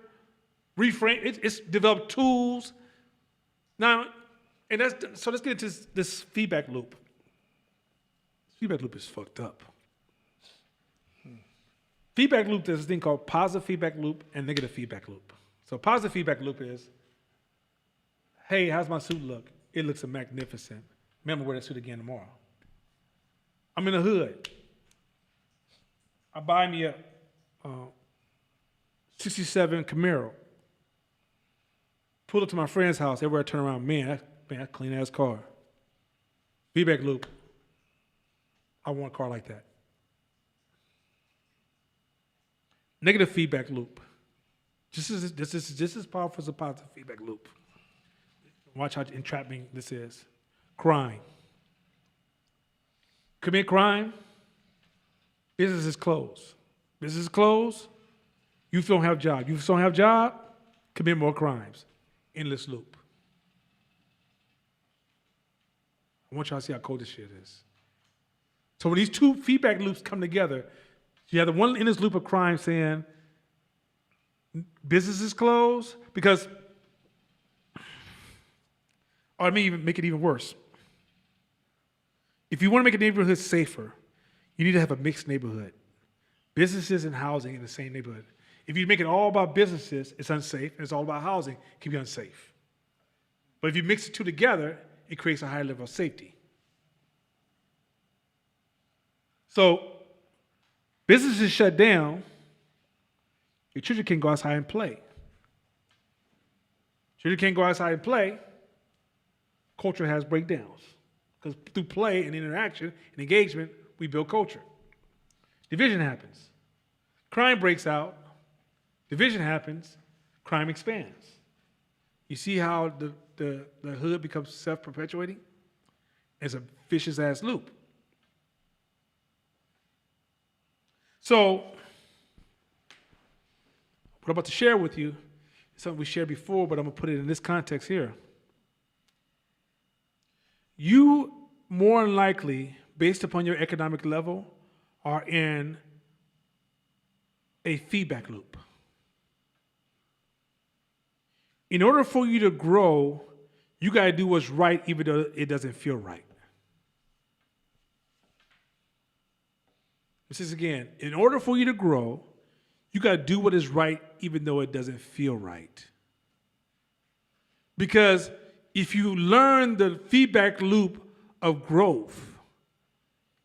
reframe. It's developed tools. Now, so let's get into this feedback loop. Feedback loop is fucked up. Feedback loop, there's this thing called positive feedback loop and negative feedback loop. So positive feedback loop is, hey, how's my suit look? It looks magnificent. Remember, wear that suit again tomorrow. I'm in the hood. I buy me a 67 Camaro. Pull up to my friend's house. Everywhere I turn around, man, that's a clean ass car. Feedback loop. I want a car like that. Negative feedback loop. This is as powerful as a positive feedback loop. Watch how entrapping this is. Crime. Commit crime. Business is closed. Business is closed. You don't have a job. You don't have a job. Commit more crimes. Endless loop. I want y'all to see how cold this shit is. So when these two feedback loops come together, you have the one endless loop of crime saying business is closed because, or it may even make it even worse. If you want to make a neighborhood safer, you need to have a mixed neighborhood. Businesses and housing in the same neighborhood. If you make it all about businesses, it's unsafe, and it's all about housing, it can be unsafe. But if you mix the two together, it creates a higher level of safety. So, businesses shut down, your children can't go outside and play. Children can't go outside and play, culture has breakdowns. Because through play and interaction and engagement, we build culture. Division happens. Crime breaks out. Division happens. Crime expands. You see how the hood becomes self-perpetuating? It's a vicious ass loop. So, what I'm about to share with you is something we shared before, but I'm going to put it in this context here. You, more than likely, based upon your economic level, are in a feedback loop. In order for you to grow, you got to do what's right even though it doesn't feel right. This is again, in order for you to grow, you got to do what is right even though it doesn't feel right. Because if you learn the feedback loop of growth,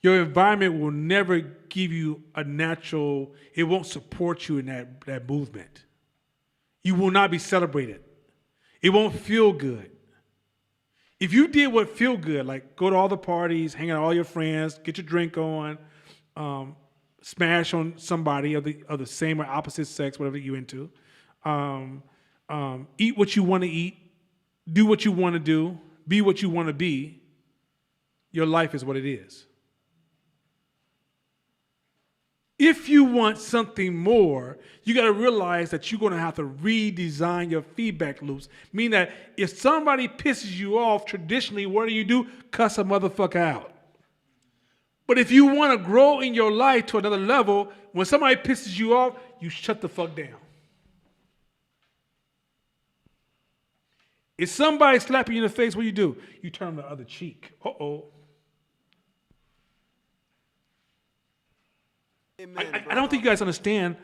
your environment will never give you a natural, it won't support you in that movement. You will not be celebrated. It won't feel good. If you did what feel good, like go to all the parties, hang out with all your friends, get your drink on, smash on somebody of the same or opposite sex, whatever you're into, eat what you want to eat, do what you want to do, be what you want to be, your life is what it is. If you want something more, you got to realize that you're going to have to redesign your feedback loops. Meaning that if somebody pisses you off traditionally, what do? Cuss a motherfucker out. But if you want to grow in your life to another level, when somebody pisses you off, you shut the fuck down. If somebody slaps you in the face, what do? You turn the other cheek. Uh-oh. Amen, I don't think you guys understand.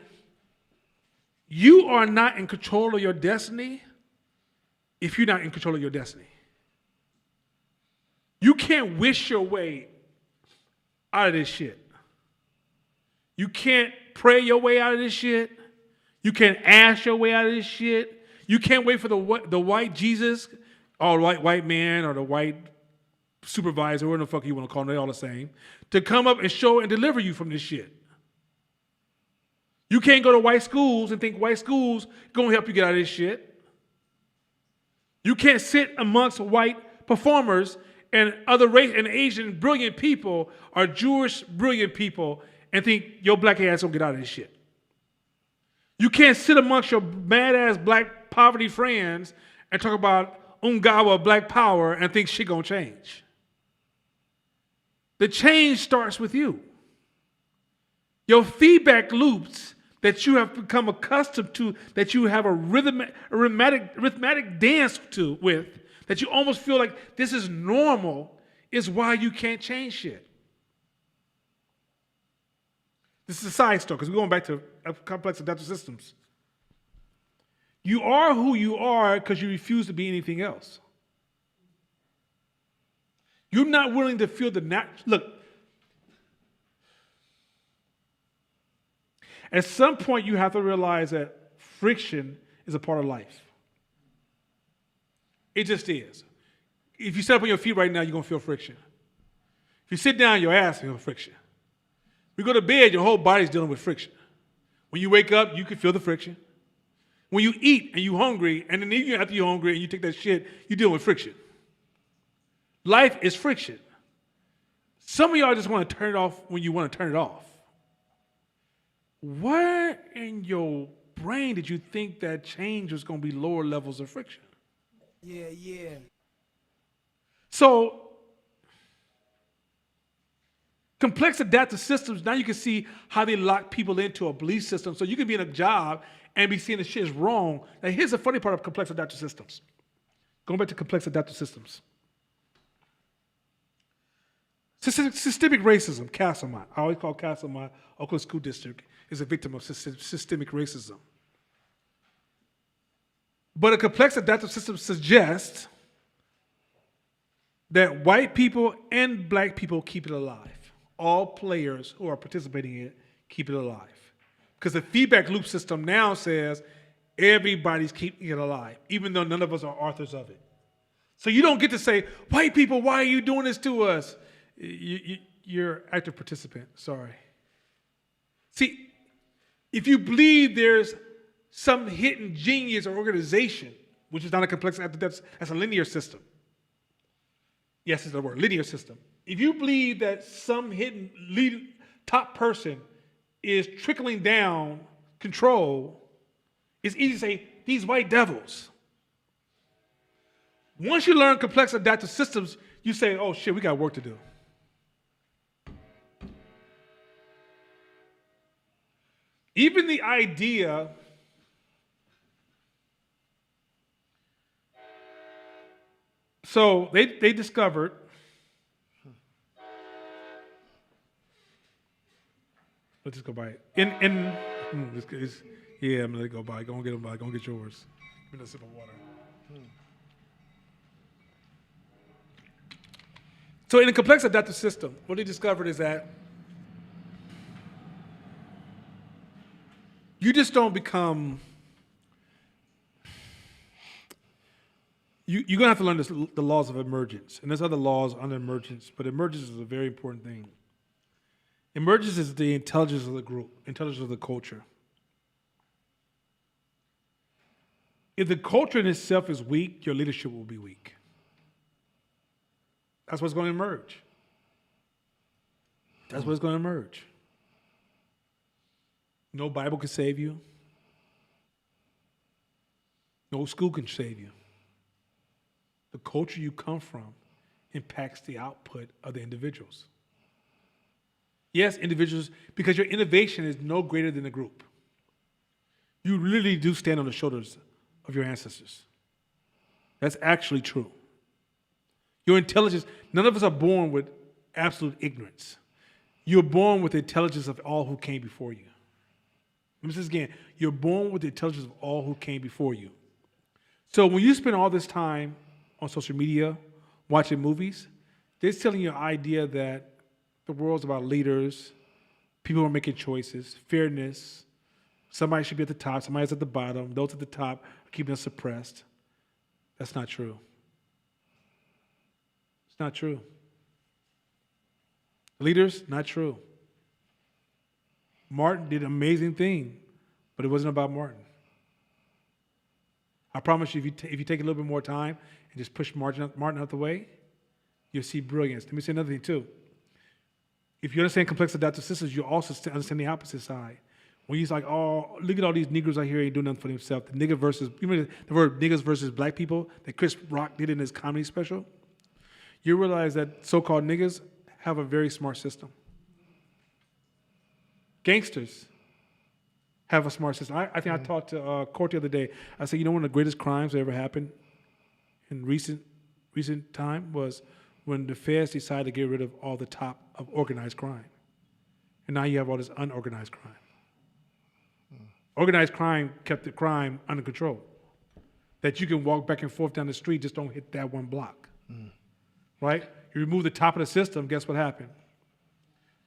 You are not in control of your destiny if you're not in control of your destiny. You can't wish your way out of this shit. You can't pray your way out of this shit. You can't ask your way out of this shit. You can't wait for the white Jesus or white man or the white supervisor, whatever the fuck you want to call them, they're all the same, to come up and show and deliver you from this shit. You can't go to white schools and think white schools going to help you get out of this shit. You can't sit amongst white performers and other race and Asian brilliant people or Jewish brilliant people and think your black ass gonna get out of this shit. You can't sit amongst your mad ass black poverty friends and talk about Ungawa black power and think shit gonna change. The change starts with you. Your feedback loops that you have become accustomed to, that you have a rhythmic dance to with, that you almost feel like this is normal, is why you can't change shit. This is a side story, because we're going back to complex adaptive systems. You are who you are because you refuse to be anything else. You're not willing to feel look, at some point you have to realize that friction is a part of life. It just is. If you sit up on your feet right now, you're going to feel friction. If you sit down, your ass will feel friction. When you go to bed, your whole body's dealing with friction. When you wake up, you can feel the friction. When you eat and you're hungry, and then even after you're hungry and you take that shit, you're dealing with friction. Life is friction. Some of y'all just want to turn it off when you want to turn it off. Where in your brain did you think that change was going to be lower levels of friction? Yeah. So, complex adaptive systems, now you can see how they lock people into a belief system. So you can be in a job and be seeing the shit is wrong. Now here's the funny part of complex adaptive systems. Going back to complex adaptive systems. Systemic racism, Castlemont. I always call Castlemont, Oakland School District, is a victim of systemic racism. But a complex adaptive system suggests that white people and black people keep it alive. All players who are participating in it keep it alive. Because the feedback loop system now says everybody's keeping it alive, even though none of us are authors of it. So you don't get to say, white people, why are you doing this to us? You're active participant, sorry. See, if you believe there's some hidden genius or organization, which is not a complex, that's a linear system. Yes, it's the word, linear system. If you believe that some hidden top person is trickling down control, it's easy to say, these white devils. Once you learn complex adaptive systems, you say, oh shit, we got work to do. Even the idea so they discovered let's just go by it. Yeah, I'm gonna let it go by. Go and get them by. Go and get yours. Give me a sip of water. So in the complex adaptive system, what they discovered is that you just don't become. You're gonna have to learn the laws of emergence, and there's other laws under emergence, but emergence is a very important thing. Emergence is the intelligence of the group, intelligence of the culture. If the culture in itself is weak, your leadership will be weak. That's what's going to emerge. That's what's going to emerge. No Bible can save you. No school can save you. The culture you come from impacts the output of the individuals. Yes, individuals, because your innovation is no greater than the group. You really do stand on the shoulders of your ancestors. That's actually true. Your intelligence, none of us are born with absolute ignorance. You're born with the intelligence of all who came before you. Let me say this again. You're born with the intelligence of all who came before you. So when you spend all this time on social media, watching movies, they're telling you an idea that the world's about leaders, people are making choices, fairness. Somebody should be at the top, somebody's at the bottom. Those at the top are keeping us suppressed. That's not true. It's not true. Leaders, not true. Martin did an amazing thing, but it wasn't about Martin. I promise you, if you take a little bit more time and just push Martin out the way, you'll see brilliance. Let me say another thing too. If you understand complex adaptive systems, you also understand the opposite side. When he's like, oh, look at all these Negroes out here ain't doing nothing for themselves. The nigger versus, you remember the word niggas versus black people that Chris Rock did in his comedy special? You realize that so-called niggas have a very smart system. Gangsters have a smart system. I think I talked to Court the other day. I said, you know, one of the greatest crimes that ever happened in recent time was when the feds decided to get rid of all the top of organized crime. And now you have all this unorganized crime. Organized crime kept the crime under control. That you can walk back and forth down the street, just don't hit that one block. Right? You remove the top of the system, guess what happened?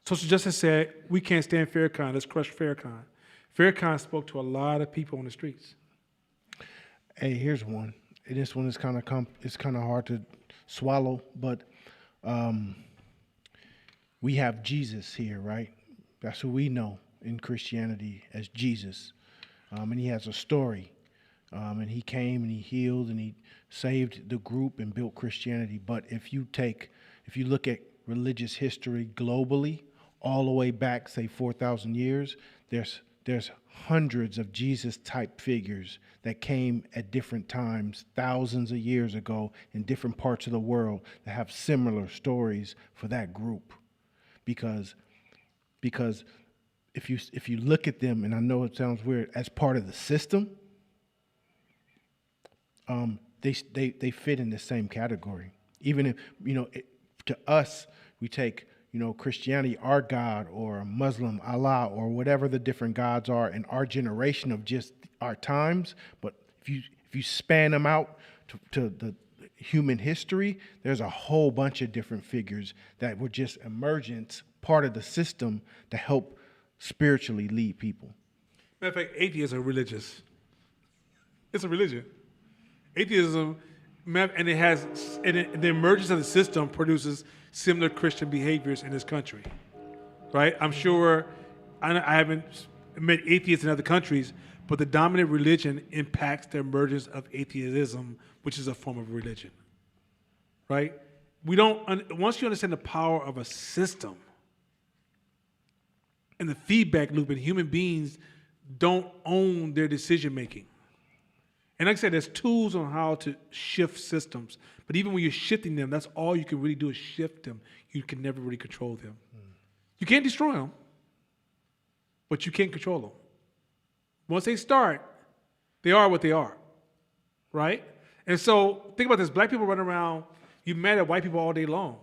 Social justice said, we can't stand Farrakhan, let's crush Farrakhan. Farrakhan spoke to a lot of people on the streets. Hey, here's one. And this one is kind of hard to swallow, but we have Jesus here, right? That's who we know in Christianity as Jesus. And he has a story. And he came and he healed and he saved the group and built Christianity. But if you look at religious history globally, all the way back, say 4,000 years, there's hundreds of Jesus-type figures that came at different times, thousands of years ago, in different parts of the world that have similar stories for that group. Because if you look at them, and I know it sounds weird, as part of the system, they fit in the same category. Even if, to us, we take, Christianity, our God, or Muslim, Allah, or whatever the different gods are in our generation of just our times. But if you span them out to the human history, there's a whole bunch of different figures that were just emergent, part of the system to help spiritually lead people. Matter of fact, atheism are religious. It's a religion. Atheism, and the emergence of the system produces similar Christian behaviors in this country, right? I'm sure, I haven't met atheists in other countries, but the dominant religion impacts the emergence of atheism, which is a form of religion, right? Once you understand the power of a system and the feedback loop, and human beings don't own their decision making. And like I said, there's tools on how to shift systems. But even when you're shifting them, that's all you can really do is shift them. You can never really control them. You can't destroy them, but you can control them. Once they start, they are what they are, right? And so think about this: black people run around, you mad at white people all day long.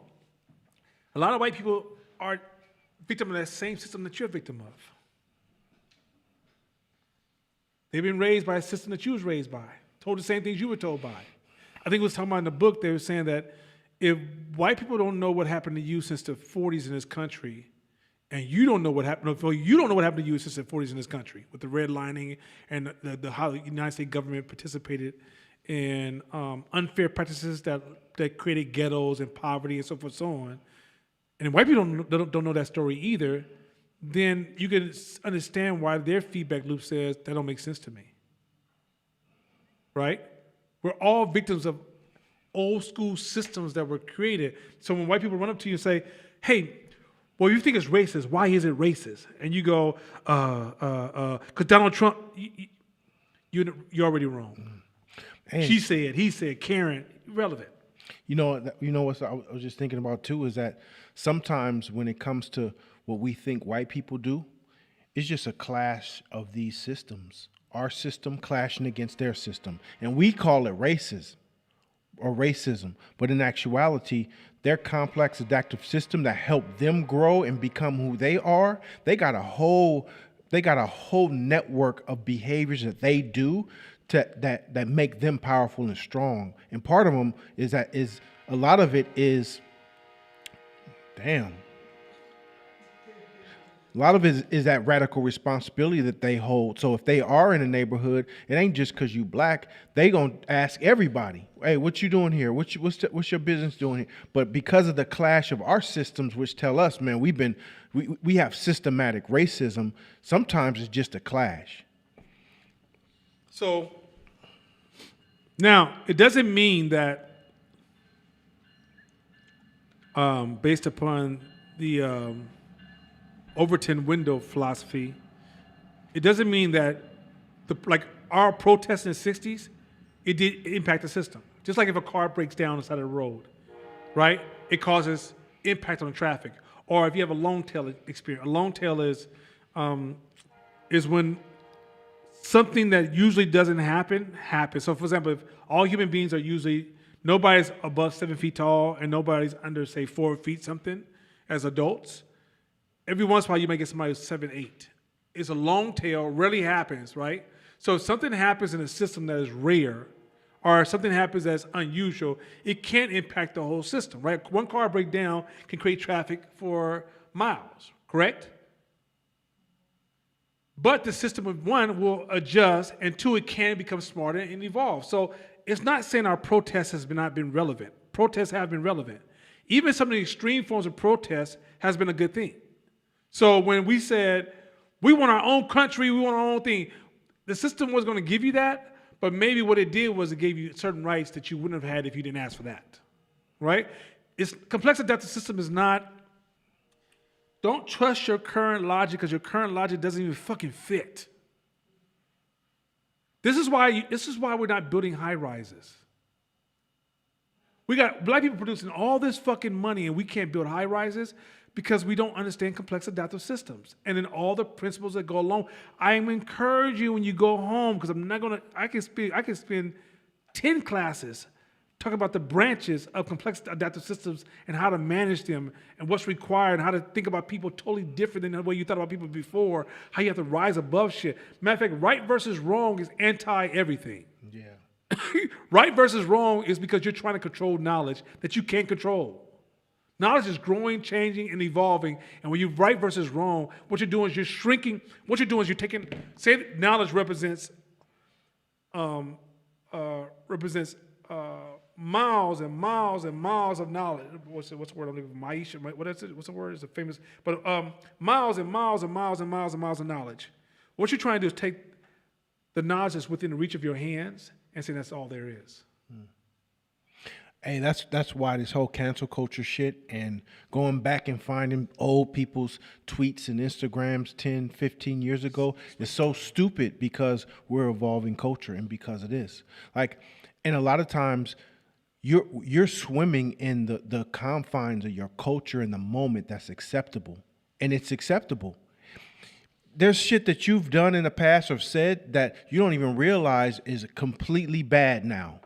A lot of white people are victim of that same system that you're a victim of. They've been raised by a system that you was raised by, told the same things you were told by. I think it was talking about in the book, they were saying that if white people don't know what happened to you since the 40s in this country, and you don't know what happened, or you don't know what happened to you since the 40s in this country, with the redlining and how the United States government participated in unfair practices that created ghettos and poverty and so forth and so on, and white people don't know that story either, then you can understand why their feedback loop says, that don't make sense to me. Right? We're all victims of old school systems that were created. So when white people run up to you and say, hey, well, you think it's racist, why is it racist? And you go, because Donald Trump, you're already wrong. And She said, he said, Karen, irrelevant. you know what I was just thinking about too is that sometimes when it comes to what we think white people do, it's just a clash of these systems. Our system clashing against their system. And we call it racism or racism. But in actuality, their complex adaptive system that helped them grow and become who they are, they got a whole network of behaviors that they do that make them powerful and strong. And part of them is a lot of it is, damn. A lot of it is that radical responsibility that they hold. So if they are in a neighborhood, it ain't just because you black. They gonna ask everybody, "Hey, what you doing here? What's your business doing here?" But because of the clash of our systems, which tell us, man, we have systematic racism. Sometimes it's just a clash. So now it doesn't mean that based upon the Overton window philosophy, it doesn't mean that our protests in the 60s, it did impact the system. Just like if a car breaks down on the side of the road, right? It causes impact on the traffic. Or if you have a long tail experience, a long tail is when something that usually doesn't happen happens. So for example, if all human beings are usually, nobody's above 7 feet tall and nobody's under, say, 4 feet something as adults, every once in a while you might get somebody who's 7'8". It's a long tail, rarely happens, right? So if something happens in a system that is rare, or something happens that's unusual, it can impact the whole system, right? One car breakdown can create traffic for miles, correct? But the system of one will adjust, and two, it can become smarter and evolve. So it's not saying our protest has not been relevant. Protests have been relevant. Even some of the extreme forms of protest has been a good thing. So when we said, we want our own country, we want our own thing, the system was going to give you that, but maybe what it did was it gave you certain rights that you wouldn't have had if you didn't ask for that, right? Complex adaptive system is not, don't trust your current logic because your current logic doesn't even fucking fit. This is why we're not building high rises. We got black people producing all this fucking money and we can't build high rises because we don't understand complex adaptive systems. And then all the principles that go along. I encourage you when you go home, because I can spend 10 classes talking about the branches of complex adaptive systems and how to manage them and what's required and how to think about people totally different than the way you thought about people before, how you have to rise above shit. Matter of fact, right versus wrong is anti-everything. Yeah. Right versus wrong is because you're trying to control knowledge that you can't control. Knowledge is growing, changing, and evolving. And when you right versus wrong, what you're doing is you're shrinking. What you're doing is you're taking, say that knowledge represents miles and miles and miles of knowledge. What's the word I'm looking for? Maisha, what is it? What's the word? It's a famous, but miles and miles and miles and miles and miles of knowledge. What you're trying to do is take the knowledge that's within the reach of your hands and say that's all there is. Hey, that's why this whole cancel culture shit and going back and finding old people's tweets and Instagrams 10, 15 years ago is so stupid, because we're evolving culture and because it is. And a lot of times you're swimming in the confines of your culture in the moment that's acceptable. And it's acceptable. there's shit that you've done in the past or said that you don't even realize is completely bad now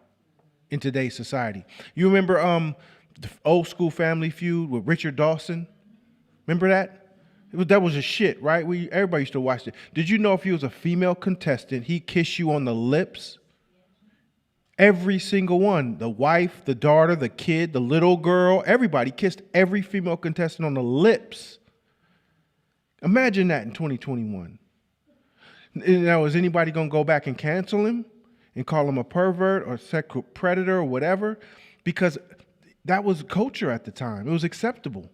in today's society. You remember the old school Family Feud with Richard Dawson? Remember that? That was a shit, right? Everybody used to watch it. Did you know if he was a female contestant, he'd kiss you on the lips? Every single one. The wife, the daughter, the kid, the little girl, everybody kissed every female contestant on the lips. Imagine that in 2021. Now, is anybody going to go back and cancel him and call him a pervert or sexual predator or whatever? Because that was culture at the time. It was acceptable.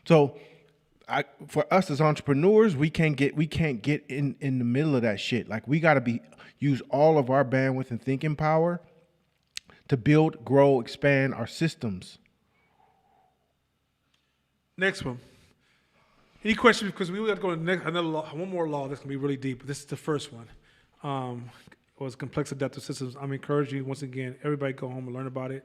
So for us as entrepreneurs, we can't get in the middle of that shit. Like, we got to use all of our bandwidth and thinking power to build, grow, expand our systems. Next one. Any questions? Because we got to go to another law, one more law that's going to be really deep. This is the first one. Was complex adaptive systems. I'm encouraging you, once again, everybody go home and learn about it,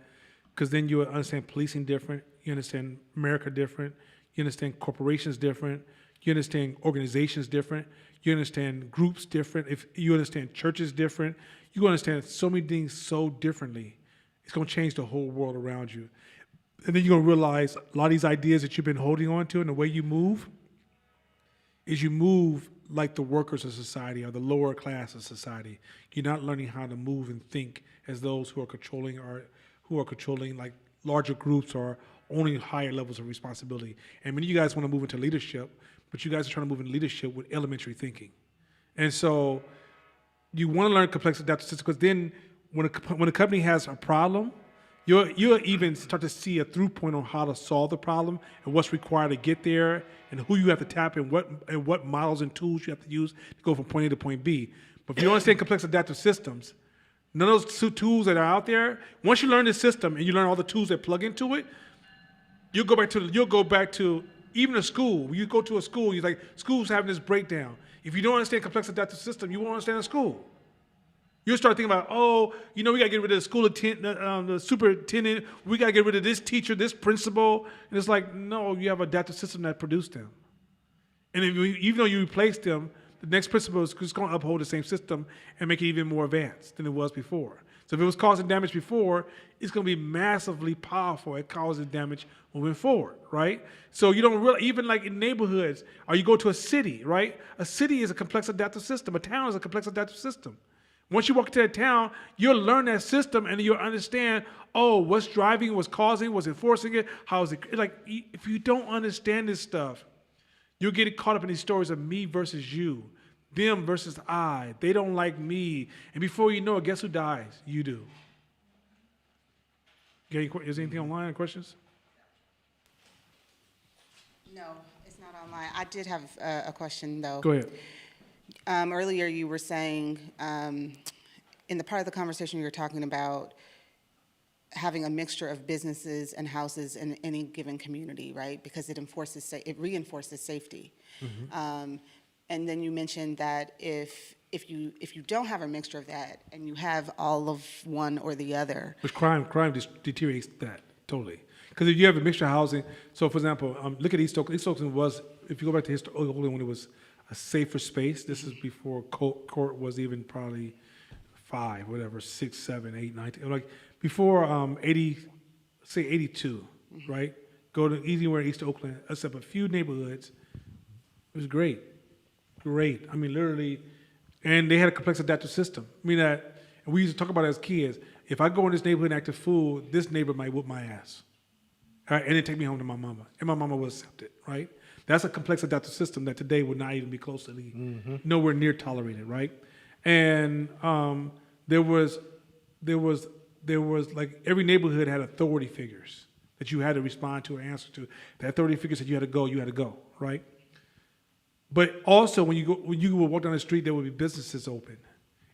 because then you understand policing different. You understand America different. You understand corporations different. You understand organizations different. You understand groups different. If you understand churches different, you understand so many things so differently. It's going to change the whole world around you. And then you're going to realize a lot of these ideas that you've been holding on to and the way you move is you move like the workers of society or the lower class of society. You're not learning how to move and think as those who are controlling like larger groups or owning higher levels of responsibility. And many of you guys want to move into leadership, but you guys are trying to move into leadership with elementary thinking. And so you want to learn complex adaptive systems, because then when a company has a problem, you'll even start to see a through point on how to solve the problem and what's required to get there and who you have to tap and what models and tools you have to use to go from point A to point B. But if you understand complex adaptive systems, none of those tools that are out there, once you learn the system and you learn all the tools that plug into it, you'll go back to even a school. When you go to a school, you're like, school's having this breakdown. If you don't understand complex adaptive system, you won't understand a school. You'll start thinking about, we got to get rid of the school attendant, the superintendent. We got to get rid of this teacher, this principal. And it's like, no, you have an adaptive system that produced them. And even though you replace them, the next principal is just going to uphold the same system and make it even more advanced than it was before. So if it was causing damage before, it's going to be massively powerful at causing damage moving forward, right? So you don't really, even like in neighborhoods, or you go to a city, right? A city is a complex adaptive system. A town is a complex adaptive system. Once you walk into a town, you'll learn that system and you'll understand, what's driving, what's causing, what's enforcing it, how is it, like, if you don't understand this stuff, you'll get caught up in these stories of me versus you, them versus I. They don't like me. And before you know it, guess who dies? You do. Is anything online? Questions? No, it's not online. I did have a question, though. Go ahead. Earlier, you were saying, in the part of the conversation, you were talking about having a mixture of businesses and houses in any given community, right? Because it reinforces safety. Mm-hmm. And then you mentioned that if you don't have a mixture of that and you have all of one or the other, Which crime deteriorates that totally. Because if you have a mixture of housing, so for example, look at East Oakland. East Oakland was, if you go back to East Oakland when it was a safer space. This is before court was even probably 5, whatever, 6, 7, 8, 9, 10. Like before 82, mm-hmm. right? Go to anywhere East Oakland, except a few neighborhoods. It was great. Great. I mean, literally, and they had a complex adaptive system. I mean, and we used to talk about it as kids. If I go in this neighborhood and act a fool, this neighbor might whoop my ass. All right, and then take me home to my mama. And my mama will accept it, right? That's a complex adaptive system that today would not even be close to nowhere near tolerated, right? And there was like every neighborhood had authority figures that you had to respond to or answer to. The authority figures said you had to go, right? But also when you would walk down the street, there would be businesses open.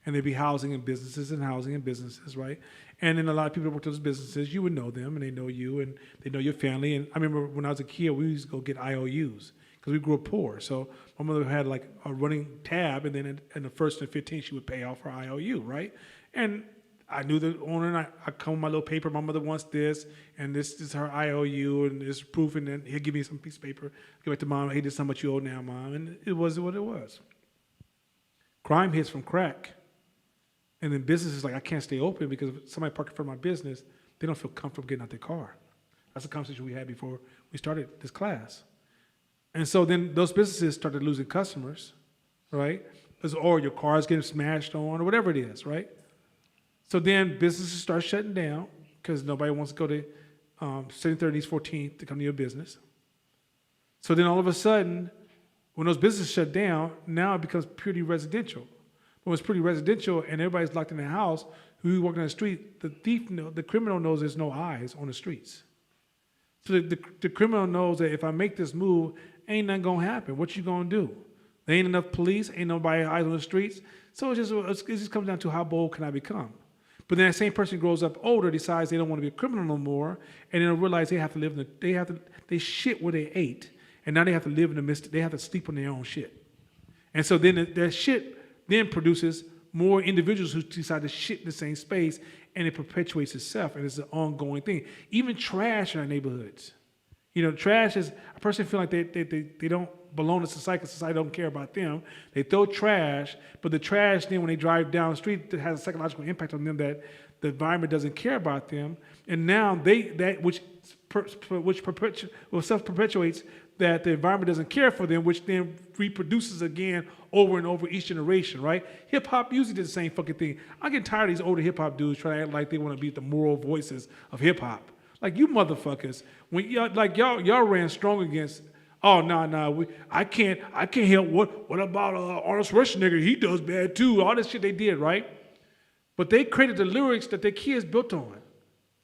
And there'd be housing and businesses, right? And then a lot of people that worked at those businesses, you would know them, and they know you, and they know your family. And I remember when I was a kid, we used to go get IOUs because we grew up poor. So my mother had like a running tab, and then in the first and 15, she would pay off her IOU, right? And I knew the owner, and I come with my little paper. My mother wants this, and this is her IOU, and this proof, and then he'll give me some piece of paper. Give it to mom. Hey, this is how much you owe now, mom, and it was what it was. Crime hits from crack, and then business is like, I can't stay open because if somebody parked in front of my business, they don't feel comfortable getting out their car. That's the conversation we had before we started this class. And so then those businesses started losing customers, right? Or your car's getting smashed on, or whatever it is, right? So then businesses start shutting down because nobody wants to go to 73rd East 14th to come to your business. So then all of a sudden, when those businesses shut down, now it becomes purely residential. When it's purely residential and everybody's locked in their house, who's walking on the street, the criminal knows there's no eyes on the streets. So the criminal knows that if I make this move, ain't nothing gonna happen. What you gonna do? There ain't enough police, ain't nobody eyes on the streets. So it just comes down to how bold can I become? But then that same person grows up older, decides they don't want to be a criminal no more, and then realize they have to live they shit where they ate, and now they have to live in the midst, they have to sleep on their own shit. And so then that shit then produces more individuals who decide to shit in the same space, and it perpetuates itself, and it's an ongoing thing. Even trash in our neighborhoods. You know, trash is a person feeling like they don't belong to society because society don't care about them. They throw trash, but the trash then when they drive down the street, it has a psychological impact on them that the environment doesn't care about them. And now which self-perpetuates that the environment doesn't care for them, which then reproduces again over and over each generation, right? Hip-hop music did the same fucking thing. I'm getting tired of these older hip-hop dudes trying to act like they want to be the moral voices of hip-hop. Like, you motherfuckers, when y'all ran strong against, I can't help what about Arnold Schwarzenegger? He does bad too. All this shit they did, right? But they created the lyrics that their kids built on,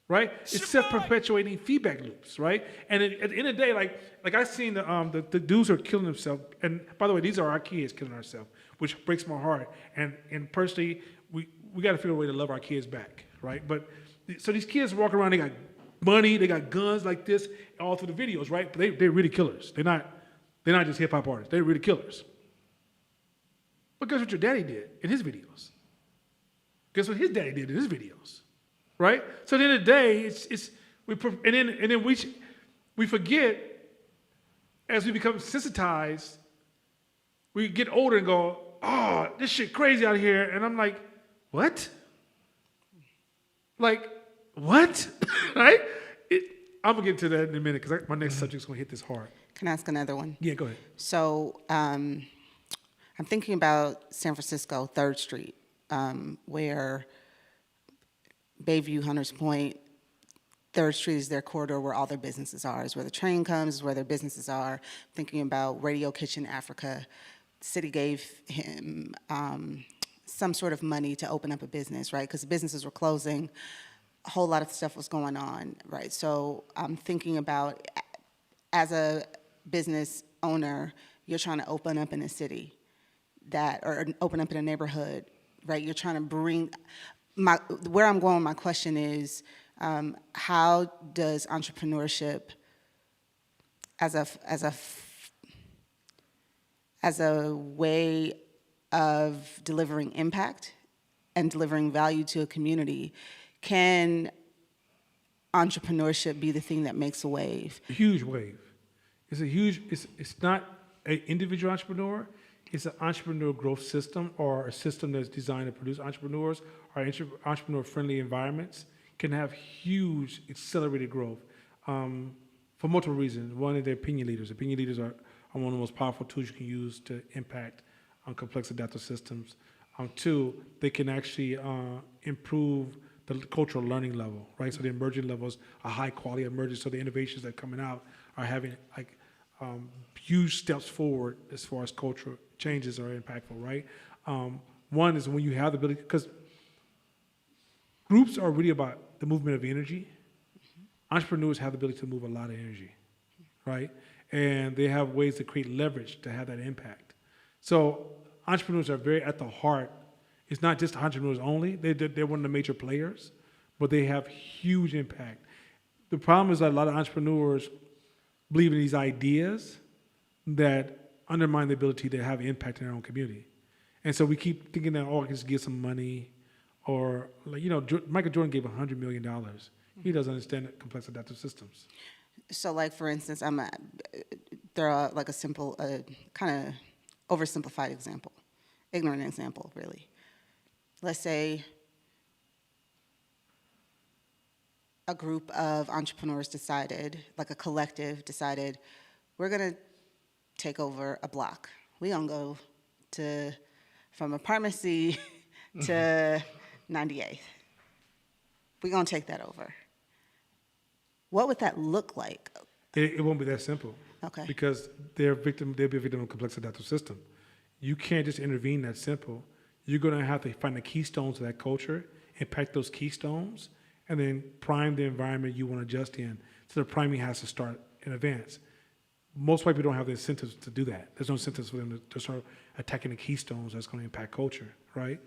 right? It's self-perpetuating feedback loops, right? And at the end of the day, like I seen the dudes who are killing themselves. And by the way, these are our kids killing ourselves, which breaks my heart. And personally, we got to figure a way to love our kids back, right? But so these kids walk around, they got money, they got guns like this all through the videos, right? But they're really killers. They're not just hip hop artists. They're really killers. But guess what your daddy did in his videos? Guess what his daddy did in his videos, right? So at the end of the day, we forget as we become sensitized. We get older and go, oh, this shit crazy out here, and I'm like, what? Like, what? Right? I'm gonna get to that in a minute because my next subject's gonna hit this hard. Can I ask another one? Yeah, go ahead. So I'm thinking about San Francisco, 3rd Street, where Bayview, Hunters Point, 3rd Street is their corridor where all their businesses are, is where the train comes, is where their businesses are. Thinking about Radio Kitchen Africa, the city gave him some sort of money to open up a business, right? Because the businesses were closing. A whole lot of stuff was going on, right? So I'm thinking about, as a business owner, you're trying to open up in a city or open up in a neighborhood, right? You're trying to bring, where I'm going with my question is, how does entrepreneurship as a way of delivering impact and delivering value to a community, can entrepreneurship be the thing that makes a wave? A huge wave. It's not an individual entrepreneur, it's an entrepreneur growth system or a system that's designed to produce entrepreneurs or entrepreneur-friendly environments can have huge accelerated growth for multiple reasons. One is their opinion leaders. Opinion leaders are one of the most powerful tools you can use to impact complex adaptive systems. Two, they can actually improve the cultural learning level, right? So the emerging levels are high quality emerging, so the innovations that are coming out are having huge steps forward as far as cultural changes are impactful, right? One is when you have the ability, because groups are really about the movement of energy. Entrepreneurs have the ability to move a lot of energy, right? And they have ways to create leverage to have that impact. So entrepreneurs are very at the heart. It's not just entrepreneurs only. They're one of the major players, but they have huge impact. The problem is that a lot of entrepreneurs believe in these ideas that undermine the ability to have impact in their own community. And so we keep thinking that, oh, I can just give some money, or like, you know, Michael Jordan gave $100 million. He doesn't understand complex adaptive systems. So, like for instance, throw out like a simple, kind of oversimplified example, ignorant example, really. Let's say a group of entrepreneurs decided, like a collective decided, we're gonna take over a block. We gonna go from Apartment C to 98th. We gonna take that over. What would that look like? It won't be that simple. Okay. Because they'll be a victim of a complex adaptive system. You can't just intervene that simple. You're going to have to find the keystones of that culture, impact those keystones, and then prime the environment you want to adjust in. So the priming has to start in advance. Most white people don't have the incentives to do that. There's no incentives for them to start attacking the keystones that's going to impact culture, right?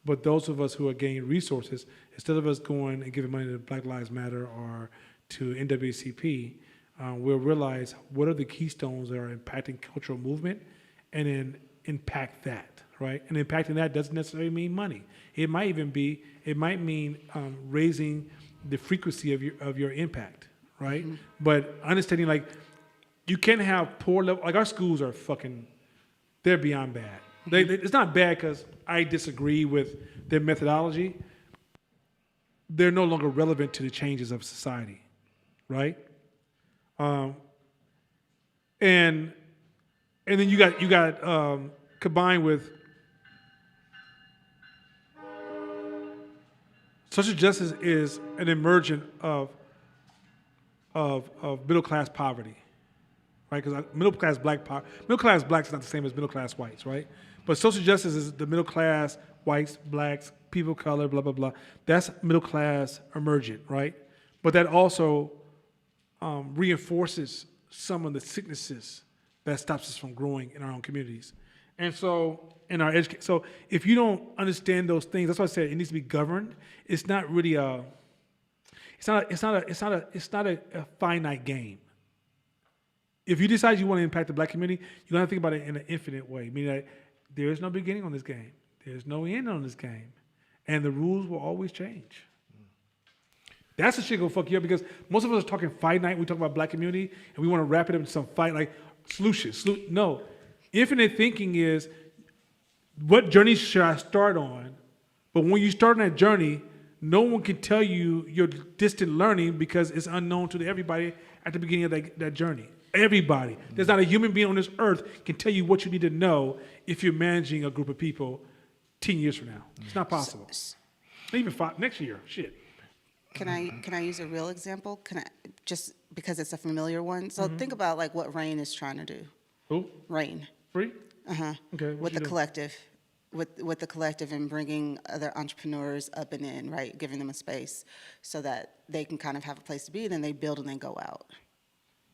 But those of us who are gaining resources, instead of us going and giving money to Black Lives Matter or to NAACP, we'll realize what are the keystones that are impacting cultural movement, and then impact that, right? And impacting that doesn't necessarily mean money. It might mean raising the frequency of your impact, right? Mm-hmm. But understanding, like, you can't have poor level, like our schools are they're beyond bad. It's not bad because I disagree with their methodology. They're no longer relevant to the changes of society, right? And then you got combined with social justice is an emergent of middle class poverty, right? Because middle class blacks is not the same as middle class whites, right? But social justice is the middle class whites, blacks, people of color, blah blah blah. That's middle class emergent, right? But that also reinforces some of the sicknesses that stops us from growing in our own communities. And so in our education, so if you don't understand those things, that's why I said it needs to be governed. It's not really it's not a finite game. If you decide you want to impact the black community, you're gonna have to think about it in an infinite way. Meaning that there is no beginning on this game. There's no end on this game. And the rules will always change. That's the shit gonna fuck you up, because most of us are talking fight night. We talk about black community and we want to wrap it up into some fight like solutions. No, infinite thinking is what journey should I start on? But when you start on that journey, no one can tell you your distant learning because it's unknown to everybody at the beginning of that journey. Everybody. There's not a human being on this earth can tell you what you need to know if you're managing a group of people 10 years from now. It's not possible. Even next year. Shit. Can I use a real example? Just because it's a familiar one? So think about like what RAIN is trying to do. Who? RAIN. Free? Uh-huh. Okay. With the collective. With the collective and bringing other entrepreneurs up and in, right? Giving them a space so that they can kind of have a place to be, and then they build and they go out.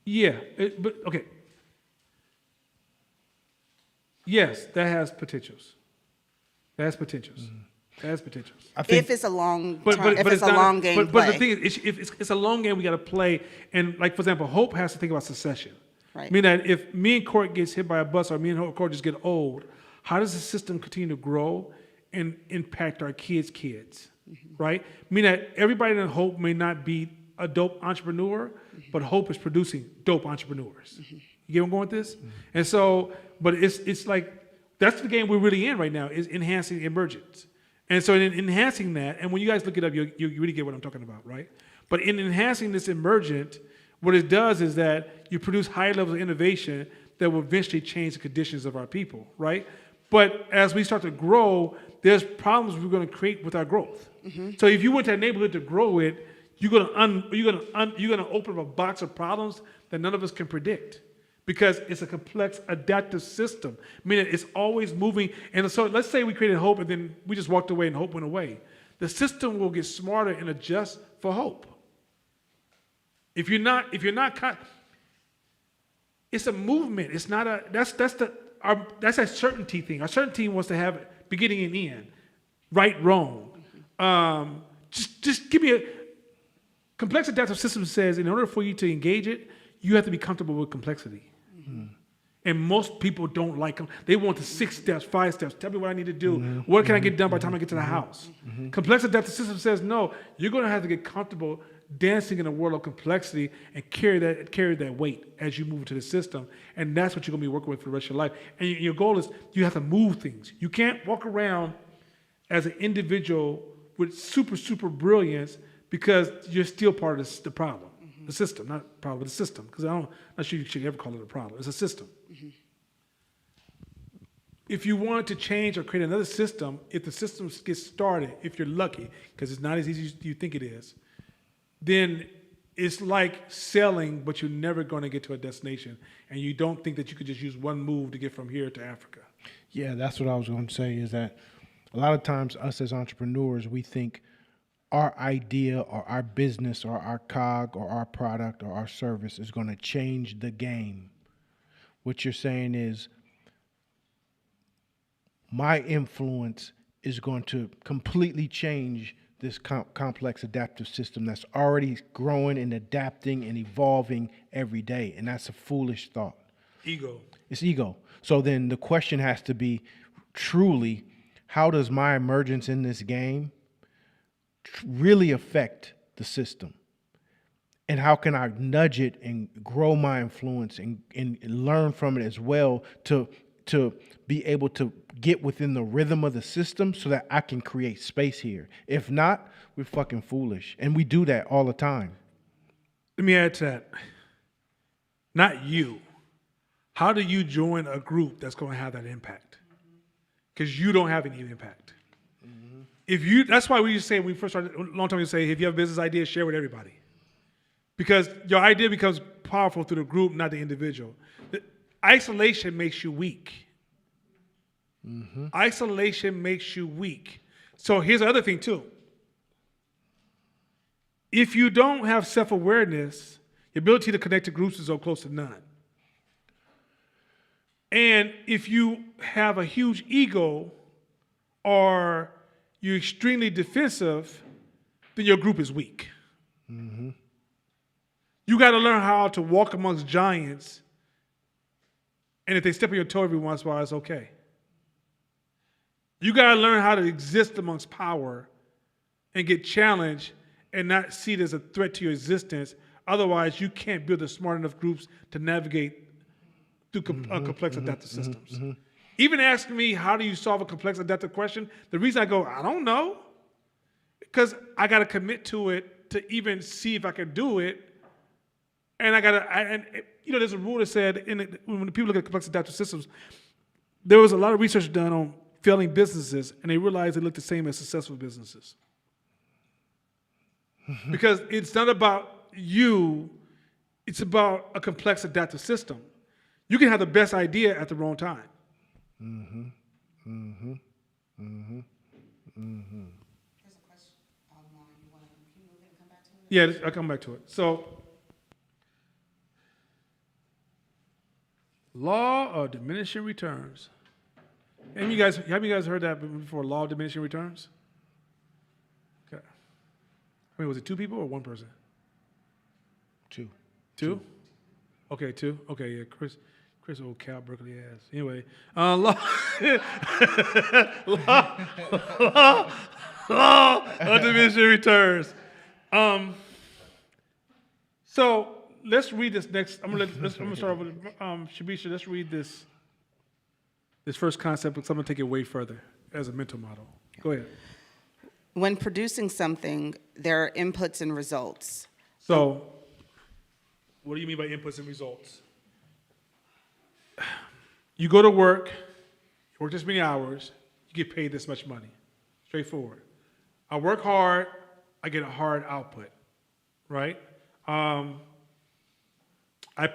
Yeah, but okay. Yes, that has potentials. That has potentials. That has potentials. I think, If it's a long But term, if it's a long game but play. the thing is, if it's a long game we got to play. And like, for example, Hope has to think about succession. Right. Meaning that if me and Court gets hit by a bus, or me and Court just get old, how does the system continue to grow and impact our kids' kids, right? Meaning that everybody in Hope may not be a dope entrepreneur, but Hope is producing dope entrepreneurs. You get where I'm going with this? And so, but it's like, that's the game we're really in right now, is enhancing emergence. And so in enhancing that, and when you guys look it up, you really get what I'm talking about, right? But in enhancing this emergent, what it does is that you produce higher levels of innovation that will eventually change the conditions of our people, right? But as we start to grow, there's problems we're going to create with our growth. So if you went to a neighborhood to grow it, you're gonna open up a box of problems that none of us can predict, because it's a complex adaptive system, meaning it's always moving. And so let's say we created Hope and then we just walked away and Hope went away. The system will get smarter and adjust for Hope. If you're not, it's a movement. It's not that's a certainty thing. Our certainty wants to have beginning and end, right, wrong. Just give me complex adaptive system says in order for you to engage it, you have to be comfortable with complexity. And most people don't like them. They want the 6 steps, 5 steps. Tell me what I need to do. What can I get done by the time I get to the house? Complex adaptive system says, no, you're going to have to get comfortable dancing in a world of complexity and carry that weight as you move into the system. And that's what you're going to be working with for the rest of your life. And your goal is you have to move things. You can't walk around as an individual with super, super brilliance because you're still part of the problem. The system, not problem, but the system. Because I'm not sure you should ever call it a problem. It's a system. If you want to change or create another system, if the system gets started, if you're lucky, because it's not as easy as you think it is, then it's like sailing, but you're never going to get to a destination. And you don't think that you could just use one move to get from here to Africa. Yeah, that's what I was going to say, is that a lot of times us as entrepreneurs, we think our idea or our business or our cog or our product or our service is going to change the game. What you're saying is my influence is going to completely change this complex adaptive system that's already growing and adapting and evolving every day. And that's a foolish thought. Ego. It's ego. So then the question has to be, truly, how does my emergence in this game really affect the system? And how can I nudge it and grow my influence and learn from it as well to be able to get within the rhythm of the system so that I can create space here? If not, we're fucking foolish. And we do that all the time. Let me add to that. Not you. How do you join a group that's going to have that impact? Because you don't have any impact. That's why we used to say when we first started, a long time ago, say, if you have a business idea, share with everybody. Because your idea becomes powerful through the group, not the individual. Isolation makes you weak. Isolation makes you weak. So here's the other thing too. If you don't have self-awareness, your ability to connect to groups is so close to none. And if you have a huge ego or you're extremely defensive, then your group is weak. You got to learn how to walk amongst giants, and if they step on your toe every once in a while, it's okay. You got to learn how to exist amongst power and get challenged and not see it as a threat to your existence. Otherwise, you can't build the smart enough groups to navigate through complex adaptive systems. Even asking me, how do you solve a complex adaptive question? The reason I go, I don't know, because I got to commit to it to even see if I can do it. And there's a rule that said when people look at complex adaptive systems, there was a lot of research done on failing businesses, and they realized they look the same as successful businesses. Because it's not about you, it's about a complex adaptive system. You can have the best idea at the wrong time. There's a question online. Can you move it and come back to it? Yeah, I'll come back to it. So, law of diminishing returns. Have you guys heard that before? Law of diminishing returns? Okay. I mean, was it 2 people or 1 person? 2. 2? Okay, 2. Okay, yeah. Chris old Cal Berkeley ass. Anyway, law of diminishing returns. So let's read this next. I'm gonna start with Shabisha. Let's read this first concept because I'm gonna take it way further as a mental model. Go ahead. When producing something, there are inputs and results. So, what do you mean by inputs and results? You go to work, you work this many hours, you get paid this much money. Straightforward. I work hard, I get a hard output, right? I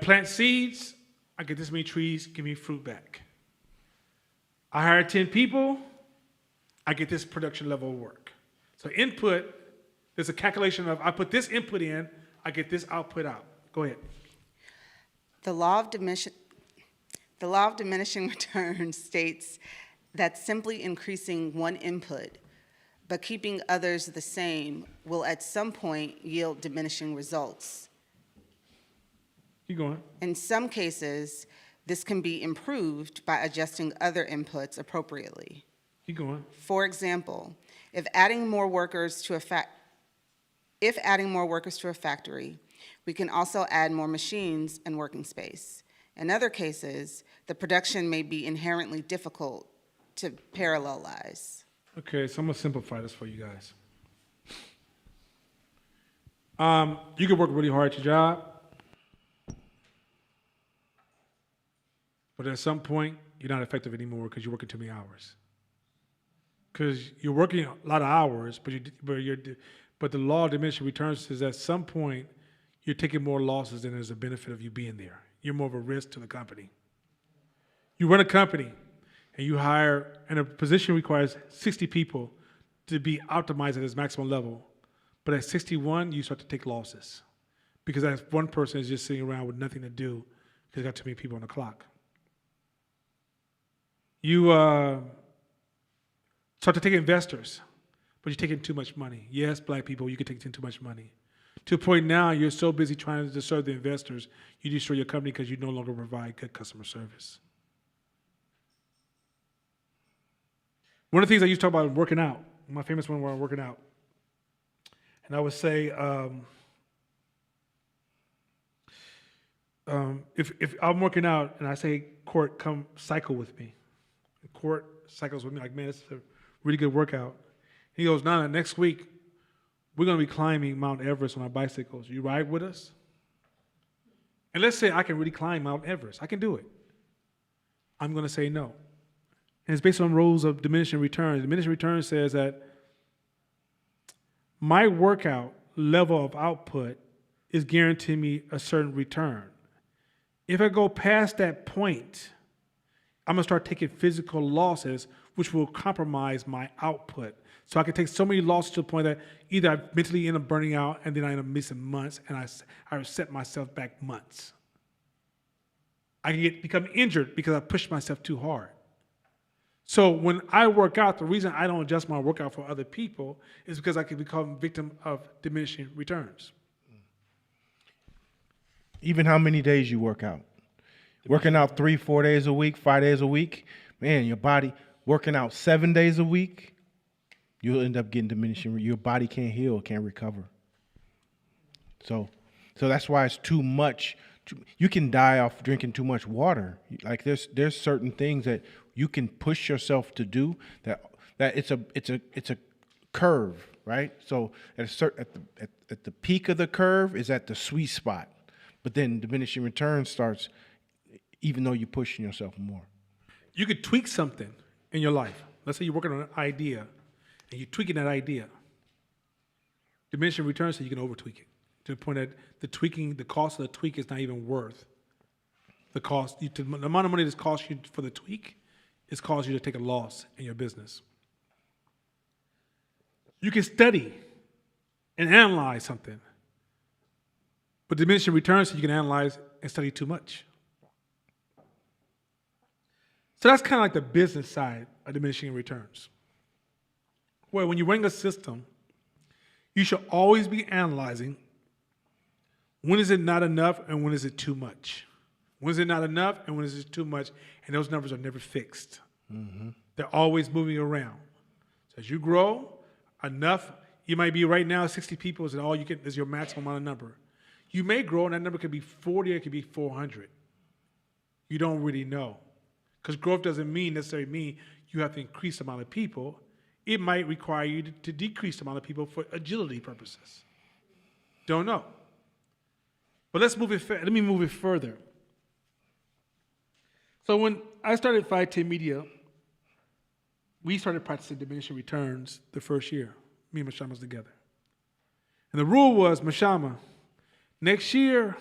plant seeds, I get this many trees, give me fruit back. I hire 10 people, I get this production level of work. So input, there's a calculation of I put this input in, I get this output out. Go ahead. The law of diminishing returns states that simply increasing one input but keeping others the same will at some point yield diminishing results. Keep going. In some cases, This can be improved by adjusting other inputs appropriately. Keep going. For example, if adding more workers to a factory, we can also add more machines and working space. In other cases, the production may be inherently difficult to parallelize. Okay, so I'm gonna simplify this for you guys. You can work really hard at your job, but at some point, you're not effective anymore because you're working too many hours. Because you're working a lot of hours, but the law of diminishing returns says at some point, you're taking more losses than there's a benefit of you being there. You're more of a risk to the company. You run a company, and you hire, and a position requires 60 people to be optimized at its maximum level. But at 61, you start to take losses because that one person is just sitting around with nothing to do because they got too many people on the clock. You start to take investors, but you're taking too much money. Yes, black people, you can take in too much money. To a point now, you're so busy trying to serve the investors, you destroy your company because you no longer provide good customer service. One of the things I used to talk about working out, my famous one where I'm working out, and I would say, if I'm working out and I say, Court, come cycle with me. And Court cycles with me, like, man, this is a really good workout. He goes, Nana, next week, we're going to be climbing Mount Everest on our bicycles. You ride with us? And let's say I can really climb Mount Everest. I can do it. I'm going to say no. And it's based on rules of diminishing returns. Diminishing returns says that my workout level of output is guaranteeing me a certain return. If I go past that point, I'm going to start taking physical losses, which will compromise my output. So I can take so many losses to the point that either I mentally end up burning out and then I end up missing months and I set myself back months. I can become injured because I pushed myself too hard. So when I work out, the reason I don't adjust my workout for other people is because I can become victim of diminishing returns. Even how many days you work out. Working out 3-4 days a week, 5 days a week, man, your body working out 7 days a week, you'll end up getting diminishing. Your body can't heal, can't recover. So that's why it's too much. You can die off drinking too much water. Like there's certain things that you can push yourself to do that it's a curve, right? So at the peak of the curve is at the sweet spot, but then diminishing return starts even though you're pushing yourself more. You could tweak something in your life. Let's say you're working on an idea and you're tweaking that idea. Diminishing returns so you can over tweak it to the point that the cost of the tweak is not even worth the cost. The amount of money this costs you for the tweak is causing you to take a loss in your business. You can study and analyze something, but diminishing returns so you can analyze and study too much. So that's kind of like the business side of diminishing returns. Where when you're running a system, you should always be analyzing when is it not enough and when is it too much. When is it not enough and when is it too much? And those numbers are never fixed. Mm-hmm. They're always moving around. So as you grow, enough, you might be right now 60 people is all you get is your maximum amount of number. You may grow and that number could be 40 or it could be 400. You don't really know. Because growth doesn't necessarily mean you have to increase the amount of people. It might require you to decrease the amount of people for agility purposes. Don't know. But let me move it further. So when I started 510 Media, we started practicing diminishing returns the first year. Me and Mashama was together. And the rule was, Mashama, next year,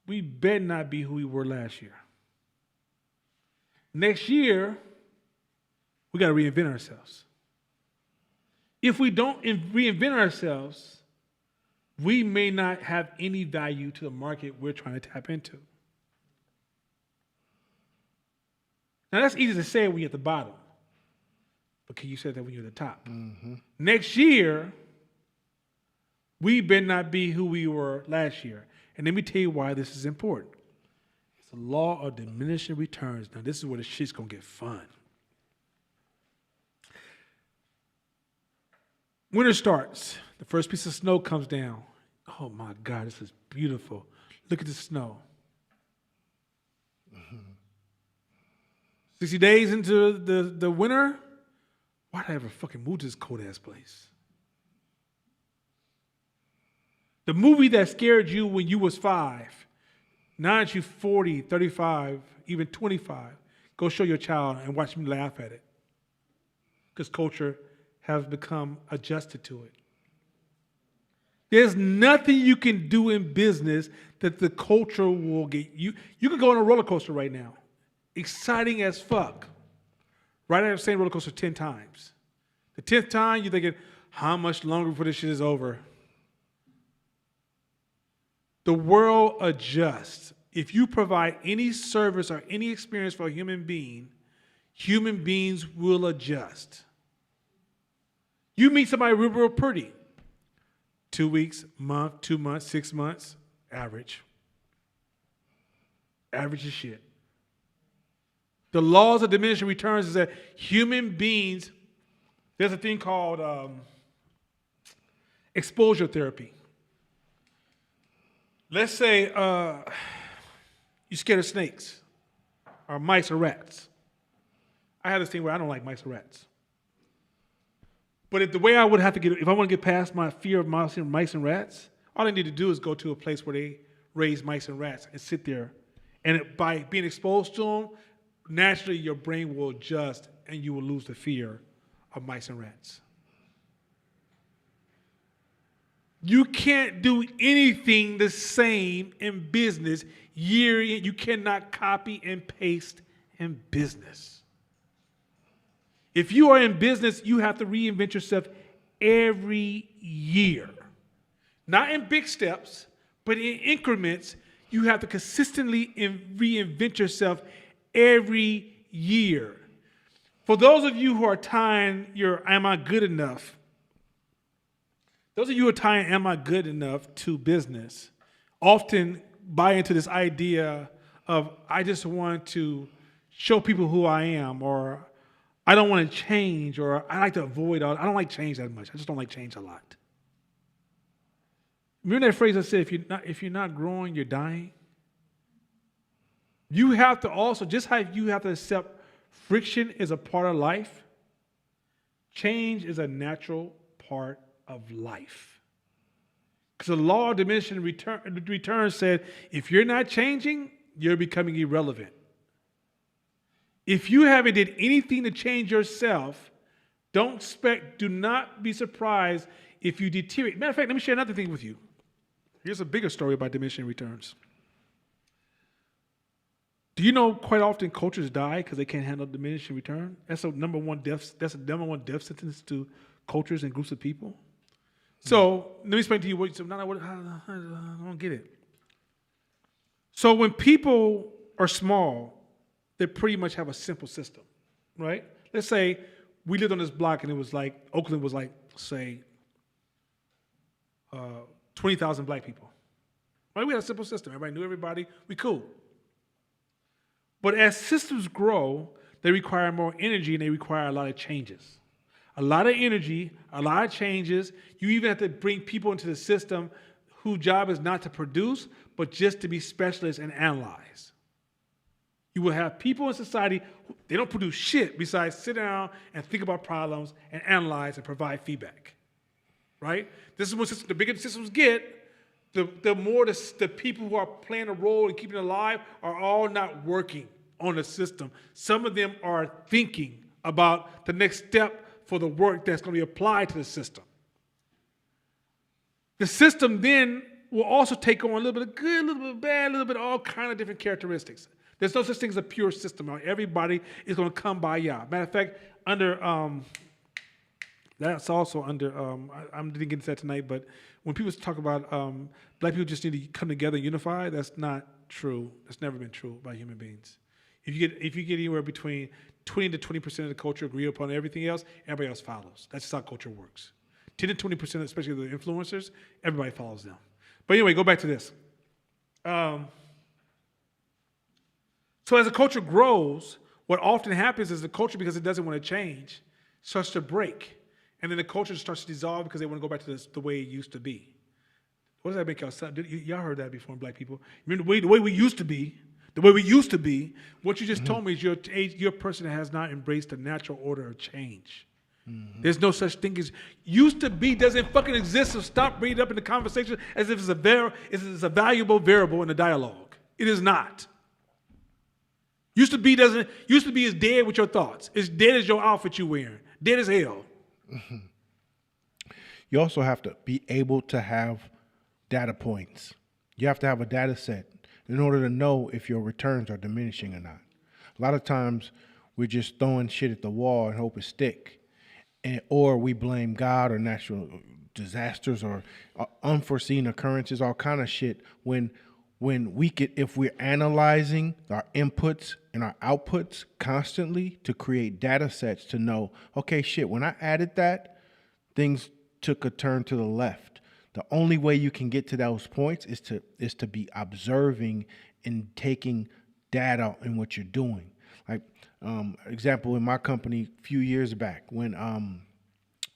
we better not be who we were last year. Next year, we got to reinvent ourselves. If we don't reinvent ourselves, we may not have any value to the market we're trying to tap into. Now, that's easy to say when you're at the bottom. But can you say that when you're at the top? Mm-hmm. Next year, we better not be who we were last year. And let me tell you why this is important. It's the law of diminishing returns. Now, this is where the shit's going to get fun. Winter starts. The first piece of snow comes down. Oh, my God, this is beautiful. Look at the snow. 60 days into the winter, why did I ever fucking move to this cold-ass place? The movie that scared you when you was 5, now that you're 40, 35, even 25, go show your child and watch me laugh at it. Because culture has become adjusted to it. There's nothing you can do in business that the culture will get you. You can go on a roller coaster right now. Exciting as fuck. Right at the same roller coaster 10 times. The 10th time, you're thinking, how much longer before this shit is over? The world adjusts. If you provide any service or any experience for a human being, human beings will adjust. You meet somebody real pretty. 2 weeks, month, 2 months, 6 months, average. Average is shit. The laws of diminishing returns is that human beings, there's a thing called exposure therapy. Let's say you're scared of snakes or mice or rats. I have this thing where I don't like mice or rats. But if the way I would have to get, if I want to get past my fear of mice and rats, all I need to do is go to a place where they raise mice and rats and sit there. And by being exposed to them, naturally your brain will adjust and you will lose the fear of mice and rats. You can't do anything the same in business year in. You cannot copy and paste in business. If you are in business, you have to reinvent yourself every year. Not in big steps, but in increments. You have to consistently reinvent yourself every year. For those of you who are tying your am I good enough, those of you who are tying am I good enough to business, often buy into this idea of I just want to show people who I am, or I don't want to change, or I like to avoid all. I don't like change that much. I just don't like change a lot. Remember that phrase I said, if you're not growing, you're dying? You have to also, just how you have to accept friction is a part of life, change is a natural part of life. Because the law of diminishing return said, if you're not changing, you're becoming irrelevant. If you haven't did anything to change yourself, do not be surprised if you deteriorate. Matter of fact, let me share another thing with you. Here's a bigger story about diminishing returns. Do you know quite often cultures die because they can't handle diminishing return? That's a number one death sentence to cultures and groups of people. So let me explain to you what you said. I don't get it. So when people are small, they pretty much have a simple system, right? Let's say we lived on this block and it was like, Oakland was like, say, 20,000 black people. Right? We had a simple system. Everybody knew everybody. We cool. But as systems grow, they require more energy and they require a lot of changes. A lot of energy, a lot of changes. You even have to bring people into the system whose job is not to produce, but just to be specialists and analyze. You will have people in society, they don't produce shit besides sit down and think about problems and analyze and provide feedback, right? This is what the bigger the systems get, the more the people who are playing a role and keeping it alive are all not working on the system. Some of them are thinking about the next step for the work that's going to be applied to the system. The system then will also take on a little bit of good, a little bit of bad, a little bit of all kind of different characteristics. There's no such thing as a pure system. Everybody is going to come by y'all. Matter of fact, that's also under, I didn't get into that tonight, but when people talk about black people just need to come together and unify, that's not true. That's never been true by human beings. If you get anywhere between 20 to 20% of the culture agree upon everything else, everybody else follows. That's just how culture works. 10 to 20%, especially the influencers, everybody follows them. But anyway, go back to this. So as a culture grows, what often happens is the culture, because it doesn't want to change, starts to break. And then the culture starts to dissolve because they want to go back to the way it used to be. What does that make y'all sound? Y'all heard that before, black people? Remember the way we used to be, the way we used to be, what you just told me is you're a person that has not embraced the natural order of change. There's no such thing as used to be doesn't fucking exist, so stop bringing it up in the conversation as if it's a valuable variable in the dialogue. It is not. Used to be is dead with your thoughts. It's dead as your outfit you wearing. Dead as hell. You also have to be able to have data points. You have to have a data set in order to know if your returns are diminishing or not. A lot of times we're just throwing shit at the wall and hope it stick. Or we blame God or natural disasters or unforeseen occurrences, all kind of shit. When if we're analyzing our inputs and our outputs constantly to create data sets to know, okay, shit, when I added that, things took a turn to the left. The only way you can get to those points is to be observing and taking data in what you're doing. Like example in my company a few years back when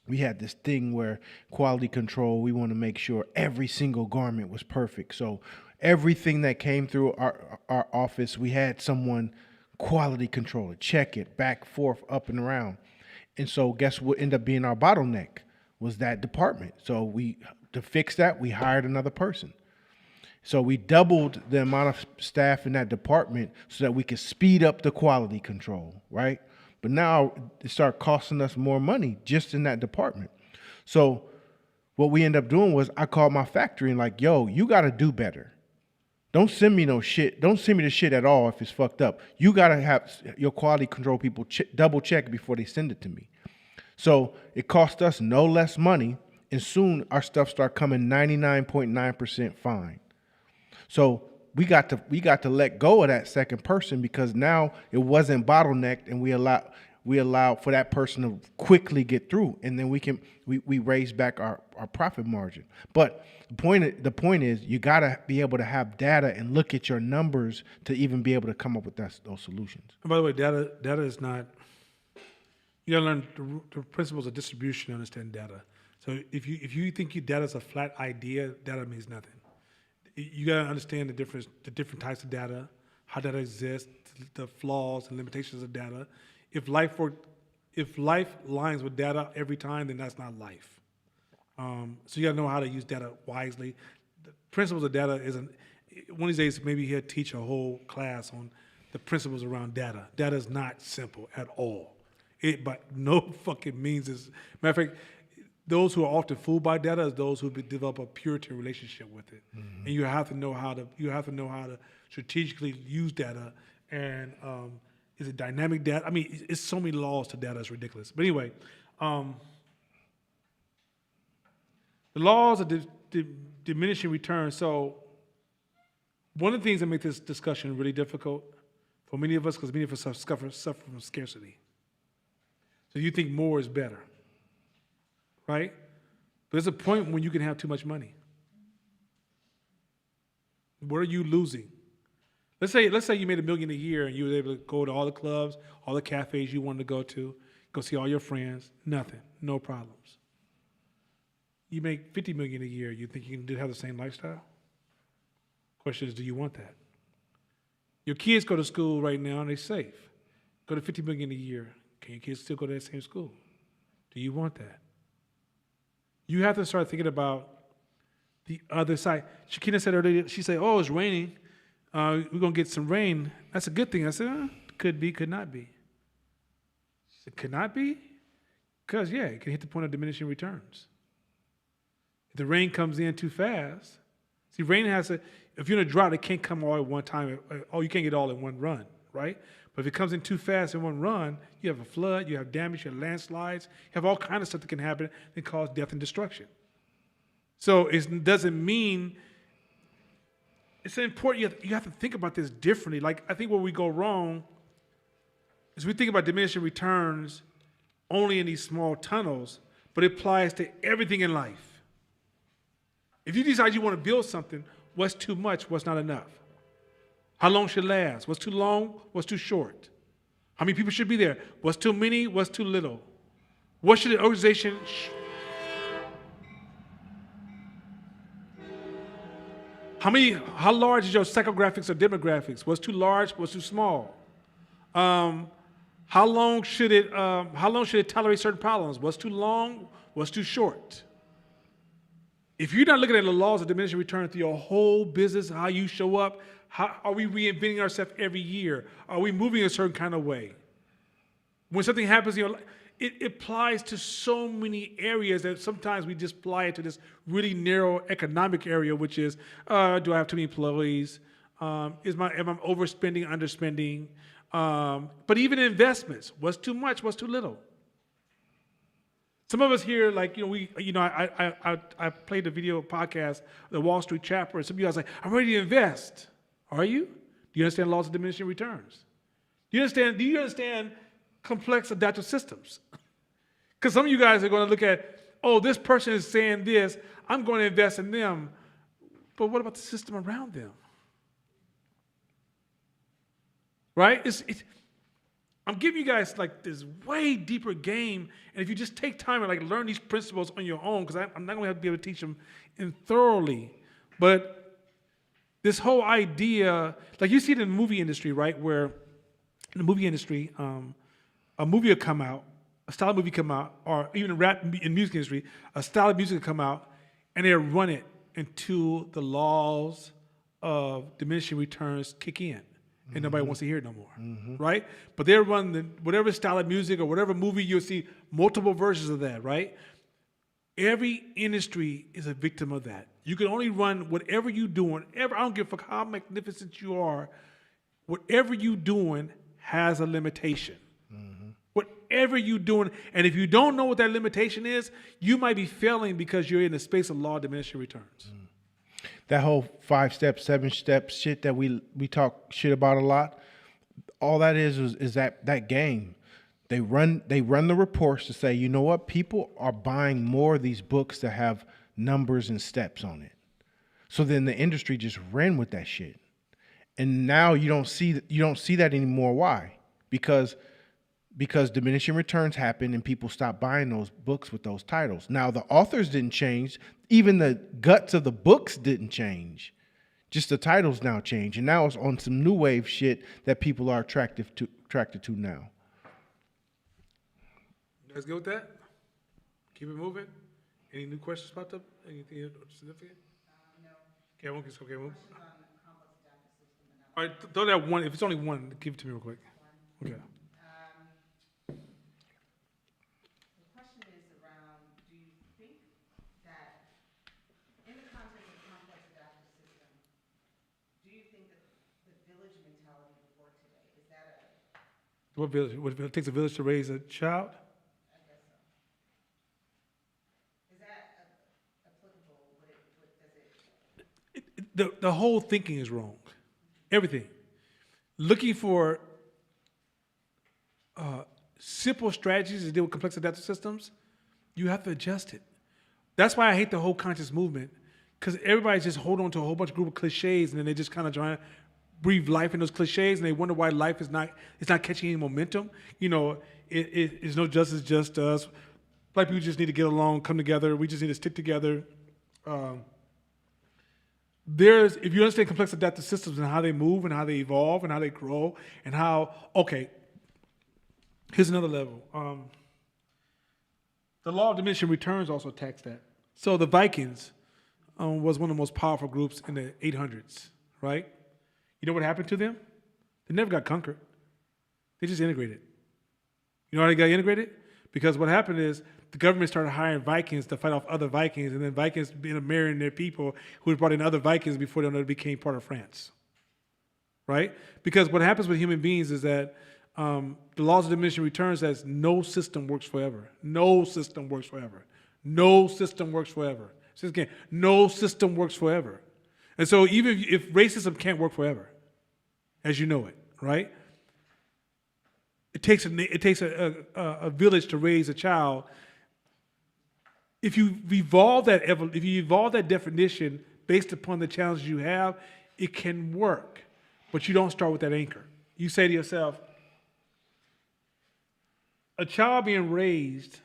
we had this thing where quality control, we want to make sure every single garment was perfect. So everything that came through our office, we had someone quality control it, check it back, forth, up and around. And so guess what ended up being our bottleneck was that department. So to fix that, we hired another person. So we doubled the amount of staff in that department so that we could speed up the quality control, right? But now it started costing us more money just in that department. So what we ended up doing was I called my factory and like, yo, you got to do better. Don't send me no shit. Don't send me the shit at all if it's fucked up. You got to have your quality control people double check before they send it to me. So it cost us no less money, and soon our stuff started coming 99.9% fine. So we got to let go of that second person because now it wasn't bottlenecked, and we allowed for that person to quickly get through, and then we raise back our profit margin. But the point is you got to be able to have data and look at your numbers to even be able to come up with those solutions. And by the way, data is not. You got to learn the principles of distribution to understand data. So if you think your data is a flat idea, data means nothing. You got to understand the different types of data, how data exists, the flaws and limitations of data. If life lines with data every time, then that's not life. So you got to know how to use data wisely. The principles of data isn't. One of these days, maybe he'll teach a whole class on the principles around data. Data is not simple at all. It by no fucking means is. Matter of fact, those who are often fooled by data is those who develop a Puritan relationship with it. Mm-hmm. And you have to know how to strategically use data. And is it dynamic data? I mean, it's so many laws to data, it's ridiculous. But anyway, the laws of diminishing returns. So one of the things that make this discussion really difficult for many of us, because many of us suffer from scarcity. So you think more is better. Right? But there's a point when you can have too much money. What are you losing? Let's say you made $1 million a year and you were able to go to all the clubs, all the cafes you wanted to go see all your friends. Nothing, no problems. You make $50 million a year. You think you can have the same lifestyle? Question is, do you want that? Your kids go to school right now and they're safe. Go to $50 million a year. Can your kids still go to that same school? Do you want that? You have to start thinking about the other side. Shakina said earlier, she said, oh, it's raining. We're going to get some rain. That's a good thing. I said, could be, could not be. She said, could not be? Because, yeah, it can hit the point of diminishing returns. If the rain comes in too fast, see, rain if you're in a drought, it can't come all at one time. Oh, you can't get all in one run, right? But if it comes in too fast in one run, you have a flood, you have damage, you have landslides, you have all kinds of stuff that can happen and cause death and destruction. So it doesn't mean, it's important, you have to think about this differently. Like, I think where we go wrong is we think about diminishing returns only in these small tunnels, but it applies to everything in life. If you decide you want to build something, what's too much, what's not enough? How long should it last? What's too long? What's too short? How many people should be there? What's too many? What's too little? What should the organization? How large is your psychographics or demographics? What's too large? What's too small? How long should it tolerate certain problems? What's too long? What's too short? If you're not looking at the laws of diminishing return through your whole business, how you show up, how are we reinventing ourselves every year? Are we moving a certain kind of way? When something happens in your life, it applies to so many areas that sometimes we just apply it to this really narrow economic area, which is, do I have too many employees? Am I overspending, underspending? But even in investments, what's too much, what's too little? Some of us here, like, I played a video podcast, the Wall Street Chapter, and some of you guys are like, I'm ready to invest. Are you? Do you understand laws of diminishing returns? Do you understand complex adaptive systems? Because some of you guys are going to look at, oh, this person is saying this, I'm going to invest in them. But what about the system around them? Right? I'm giving you guys like this way deeper game, and if you just take time and like learn these principles on your own, because I'm not going to have to be able to teach them in thoroughly, but this whole idea, like you see it in the movie industry, right? Where in the movie industry, a movie will come out, a style of movie come out, or even in rap in music industry, a style of music will come out, and they'll run it until the laws of diminishing returns kick in. And nobody wants to hear it no more, right? But they're running whatever style of music or whatever movie, you'll see multiple versions of that, right? Every industry is a victim of that. You can only run whatever you're doing. I don't give a fuck how magnificent you are. Whatever you're doing has a limitation. Whatever you're doing, and if you don't know what that limitation is, you might be failing because you're in the space of law of diminishing returns. That whole 5-step, 7-step shit that we talk shit about a lot, all that is that game. They run the reports to say, you know what, people are buying more of these books that have numbers and steps on it. So then the industry just ran with that shit, and now you don't see that anymore. Why? Because diminishing returns happen and people stop buying those books with those titles. Now, the authors didn't change. Even the guts of the books didn't change. Just the titles now change. And now it's on some new wave shit that people are attracted to now. You guys good with that? Keep it moving? Any new questions popped up? Anything significant? No. Okay, okay, move. All right, throw that one. If it's only one, give it to me real quick. Okay. What village? What it takes a village to raise a child? I guess so. Is that applicable? Does it? The whole thinking is wrong. Everything. Looking for simple strategies to deal with complex adaptive systems, you have to adjust it. That's why I hate the whole conscious movement, because everybody's just holding on to a whole bunch of group of cliches, and then they just kind of try to breathe life in those cliches, and they wonder why life is not catching any momentum. It's no justice, just us. Black people just need to get along, come together. We just need to stick together. If you understand complex adaptive systems and how they move and how they evolve and how they grow and here's another level. The law of diminishing returns also attacks that. So the Vikings was one of the most powerful groups in the 800s, right? You know what happened to them? They never got conquered. They just integrated. You know how they got integrated? Because what happened is the government started hiring Vikings to fight off other Vikings, and then Vikings ended up marrying their people who had brought in other Vikings before they became part of France. Right? Because what happens with human beings is that the laws of diminishing returns says no system works forever. No system works forever. No system works forever. Say this again. No system works forever. And so even if racism can't work forever, as you know it, right? It takes a village to raise a child. If you evolve that definition based upon the challenges you have, it can work. but you don't start with that anchor. You say to yourself, a child being raised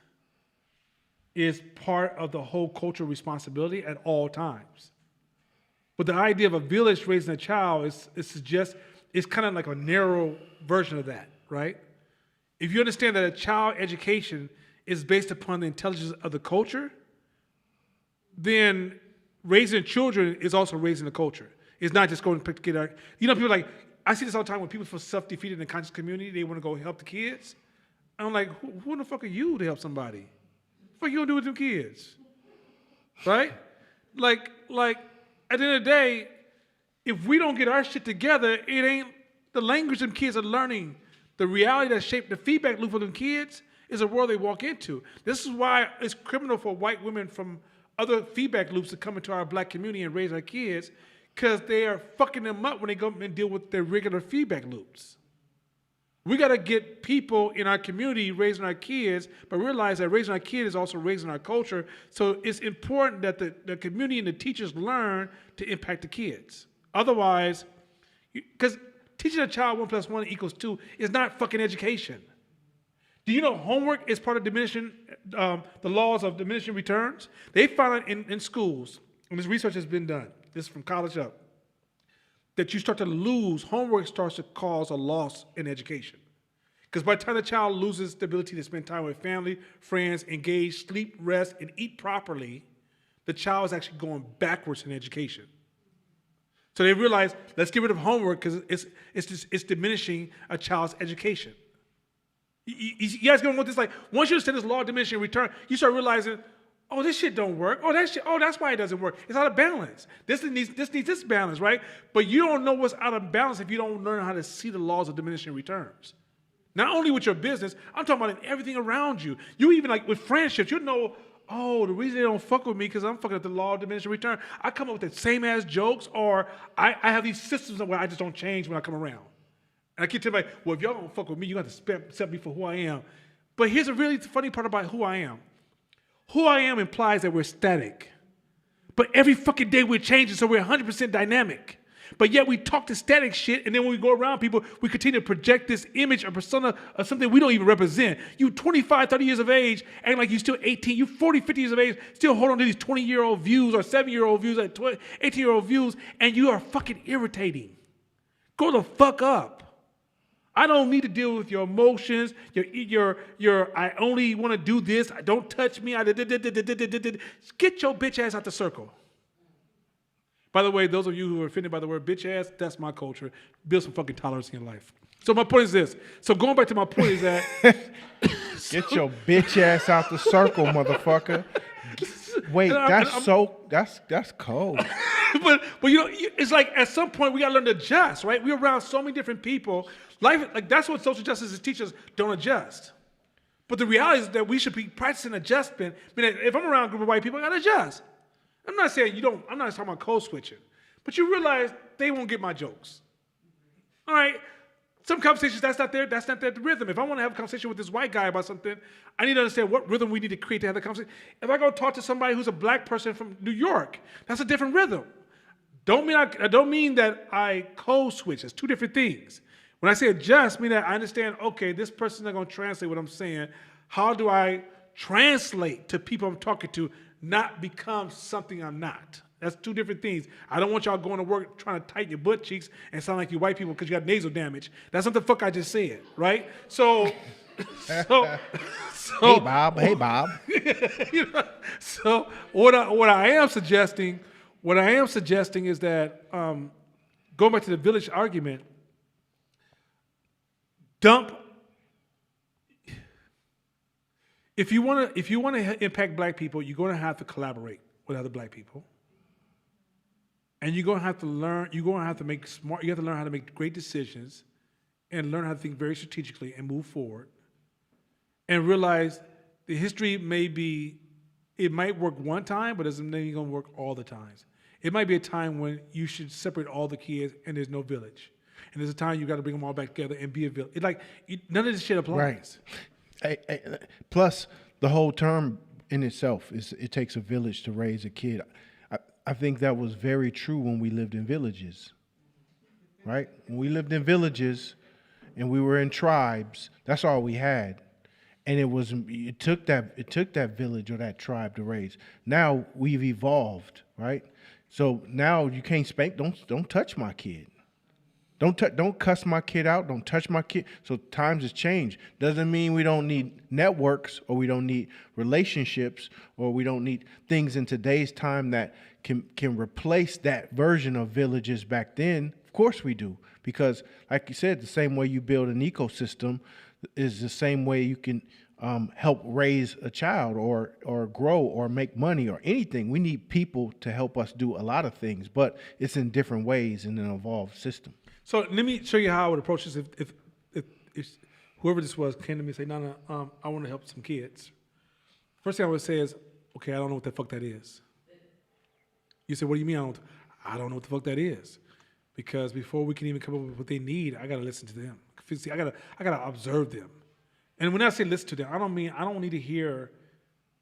is part of the whole cultural responsibility at all times. But the idea of a village raising a child is kind of like a narrow version of that, right? If you understand that a child education is based upon the intelligence of the culture, then raising children is also raising the culture. It's not just going to get our, people like, I see this all the time when people feel self-defeated in the conscious community, they want to go help the kids. I'm like, who the fuck are you to help somebody? What you gonna do with them kids? Right? Like, at the end of the day, if we don't get our shit together, it ain't the language them kids are learning. The reality that shaped the feedback loop for them kids is a world they walk into. This is why it's criminal for white women from other feedback loops to come into our black community and raise our kids, because they are fucking them up when they go and deal with their regular feedback loops. We got to get people in our community raising our kids, but realize that raising our kids is also raising our culture. So it's important that the community and the teachers learn to impact the kids. Otherwise, because teaching a child 1 + 1 = 2 is not fucking education. Do you know homework is part of diminishing, the laws of diminishing returns? They found it in schools, and this research has been done, this is from college up, that you start to lose, homework starts to cause a loss in education. Because by the time the child loses the ability to spend time with family, friends, engage, sleep, rest, and eat properly, the child is actually going backwards in education. So they realize, let's get rid of homework because it's diminishing a child's education. You guys gonna want this, like, once you understand this law of diminishing return, you start realizing, oh, this shit don't work. Oh, that's why it doesn't work. It's out of balance. This needs this balance, right? But you don't know what's out of balance if you don't learn how to see the laws of diminishing returns. Not only with your business, I'm talking about in everything around you. You even, like, with friendships, you know, oh, the reason they don't fuck with me because I'm fucking at the law of diminishing return. I come up with the same ass jokes, or I have these systems where I just don't change when I come around. And I keep telling them, like, well, if y'all don't fuck with me, you have to accept me for who I am. But here's a really funny part about who I am. Who I am implies that we're static. But every fucking day we're changing, so we're 100% dynamic. But yet we talk to static shit, and then when we go around people, we continue to project this image or persona of something we don't even represent. You 25, 30 years of age, acting like you're still 18. You 40, 50 years of age, still hold on to these 20-year-old views or 7-year-old views or 18-year-old views, and you are fucking irritating. Grow the fuck up. I don't need to deal with your emotions, your I only want to do this, don't touch me, get your bitch ass out the circle. By the way, those of you who are offended by the word bitch ass, that's my culture. Build some fucking tolerance in your life. So my point is this. So going back to my point is that... Get your bitch ass out the circle, motherfucker. Wait, that's cold. but you know, it's like at some point we gotta learn to adjust, right? We're around so many different people. Life, like, that's what social justice teaches, don't adjust. But the reality is that we should be practicing adjustment. I mean, if I'm around a group of white people, I gotta adjust. I'm not saying I'm not talking about code switching. But you realize they won't get my jokes. All right? Some conversations, that's not their rhythm. If I want to have a conversation with this white guy about something, I need to understand what rhythm we need to create to have the conversation. If I go talk to somebody who's a black person from New York, that's a different rhythm. I don't mean that I code switch. It's two different things. When I say adjust, I mean that I understand, okay, this person's not going to translate what I'm saying. How do I translate to people I'm talking to, not become something I'm not? That's two different things. I don't want y'all going to work trying to tighten your butt cheeks and sound like you white people because you got nasal damage. That's not the fuck I just said, right? So Hey, Bob. Hey, Bob. You know, so what I am suggesting is that going back to the village argument, if you want to impact black people, you're going to have to collaborate with other black people. And you're going to have to learn, you have to learn how to make great decisions and learn how to think very strategically and move forward. And realize the history it might work one time, but it doesn't mean it's going to work all the times. It might be a time when you should separate all the kids and there's no village. And there's a time you got to bring them all back together and be a village. None of this shit applies. Right. Plus, the whole term in itself is it takes a village to raise a kid. I think that was very true when we lived in villages. right? When we lived in villages and we were in tribes, that's all we had. And it took that village or that tribe to raise. Now we've evolved, right? So now you can't spank, don't touch my kid. Don't cuss my kid out. Don't touch my kid. So times has changed. Doesn't mean we don't need networks or we don't need relationships or we don't need things in today's time that can replace that version of villages back then. Of course we do, because like you said, the same way you build an ecosystem is the same way you can help raise a child or grow or make money or anything. We need people to help us do a lot of things, but it's in different ways in an evolved system. So let me show you how I would approach this. If whoever this was came to me and say, "No, I want to help some kids." First thing I would say is, "Okay, I don't know what the fuck that is." You say, "What do you mean I don't know what the fuck that is?" Because before we can even come up with what they need, I gotta listen to them. See, I gotta observe them. And when I say listen to them, I don't need to hear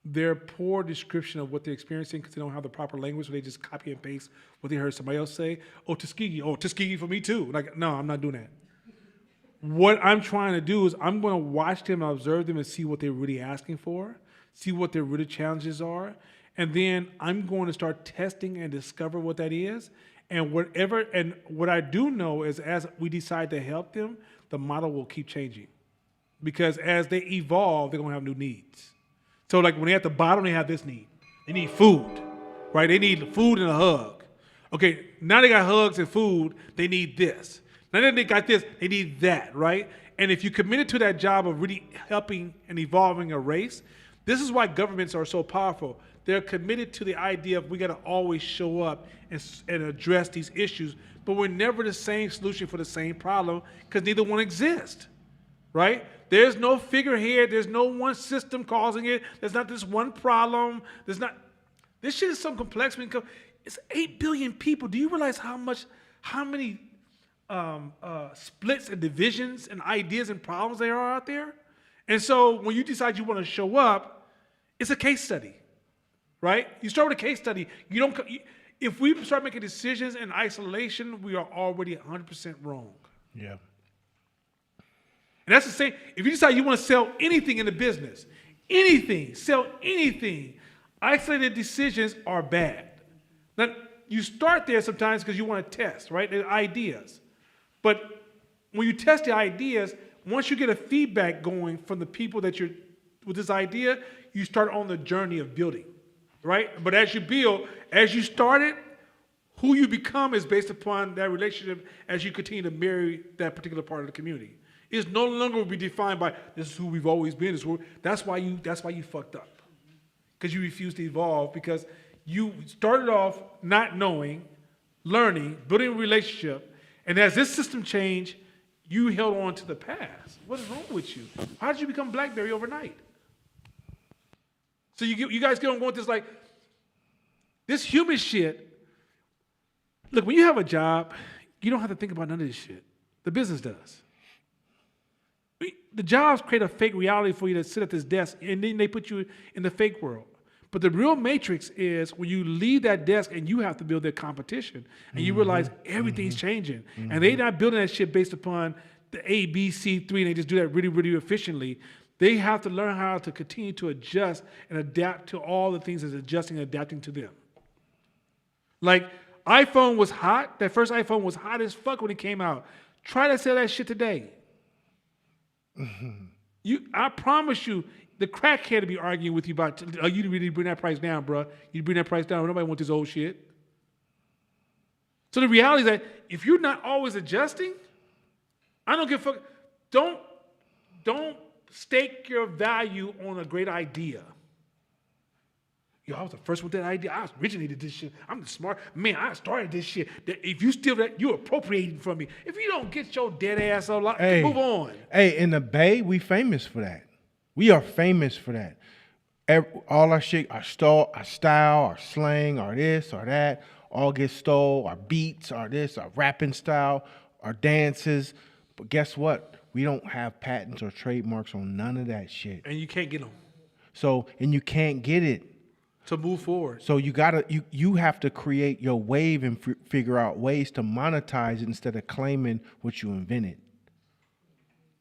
their poor description of what they're experiencing because they don't have the proper language, so they just copy and paste what they heard somebody else say. Oh, Tuskegee for me too. Like, no, I'm not doing that. What I'm trying to do is I'm going to watch them and observe them and see what they're really asking for, see what their really challenges are, and then I'm going to start testing and discover what that is. And what I do know is as we decide to help them, the model will keep changing. Because as they evolve, they're going to have new needs. So like when they're at the bottom, they have this need. They need food, right? They need food and a hug. Okay, now they got hugs and food, they need this. Now that they got this, they need that, right? And if you committed to that job of really helping and evolving a race, this is why governments are so powerful. They're committed to the idea of we got to always show up and address these issues, but we're never the same solution for the same problem because neither one exists, right? There's no figurehead. There's no one system causing it. There's not this one problem. This shit is so complex. It's 8 billion people. Do you realize how many splits and divisions and ideas and problems there are out there? And so when you decide you want to show up, it's a case study, right? You start with a case study. If we start making decisions in isolation, we are already 100% wrong. Yeah. And that's the same. If you decide you want to sell anything in the business, sell anything, isolated decisions are bad. Now, you start there sometimes because you want to test, right? They're ideas. But when you test the ideas, once you get a feedback going from the people that you're with this idea, you start on the journey of building, right? But as you build, as you start it, who you become is based upon that relationship as you continue to marry that particular part of the community. It's no longer will be defined by this is who we've always been. That's why you fucked up. Because you refused to evolve, because you started off not knowing, learning, building a relationship, and as this system changed, you held on to the past. What is wrong with you? How did you become BlackBerry overnight? So you guys get on going with this like, this human shit. Look, when you have a job, you don't have to think about none of this shit. The business does. The jobs create a fake reality for you to sit at this desk, and then they put you in the fake world. But the real matrix is when you leave that desk and you have to build their competition, and you realize everything's changing. And they're not building that shit based upon the A, B, C, 3, and they just do that really, really efficiently. They have to learn how to continue to adjust and adapt to all the things that's adjusting and adapting to them. Like, iPhone was hot. That first iPhone was hot as fuck when it came out. Try to sell that shit today. I promise you, the crackhead will be arguing with you about, you really bring that price down, bro. You bring that price down. Nobody wants this old shit. So the reality is that if you're not always adjusting, I don't give a fuck. Don't stake your value on a great idea. Yo, I was the first with that idea. I originated this shit. I'm the smart man. I started this shit. If you steal that, you're appropriating from me. If you don't get your dead ass up, move on. Hey, in the Bay, we famous for that. We are famous for that. All our shit, our style, our slang, our this, our that, all get stole. Our beats, our this, our rapping style, our dances. But guess what? We don't have patents or trademarks on none of that shit. And you can't get them. So, and you can't get it. to move forward. So you have to create your wave and figure out ways to monetize it instead of claiming what you invented.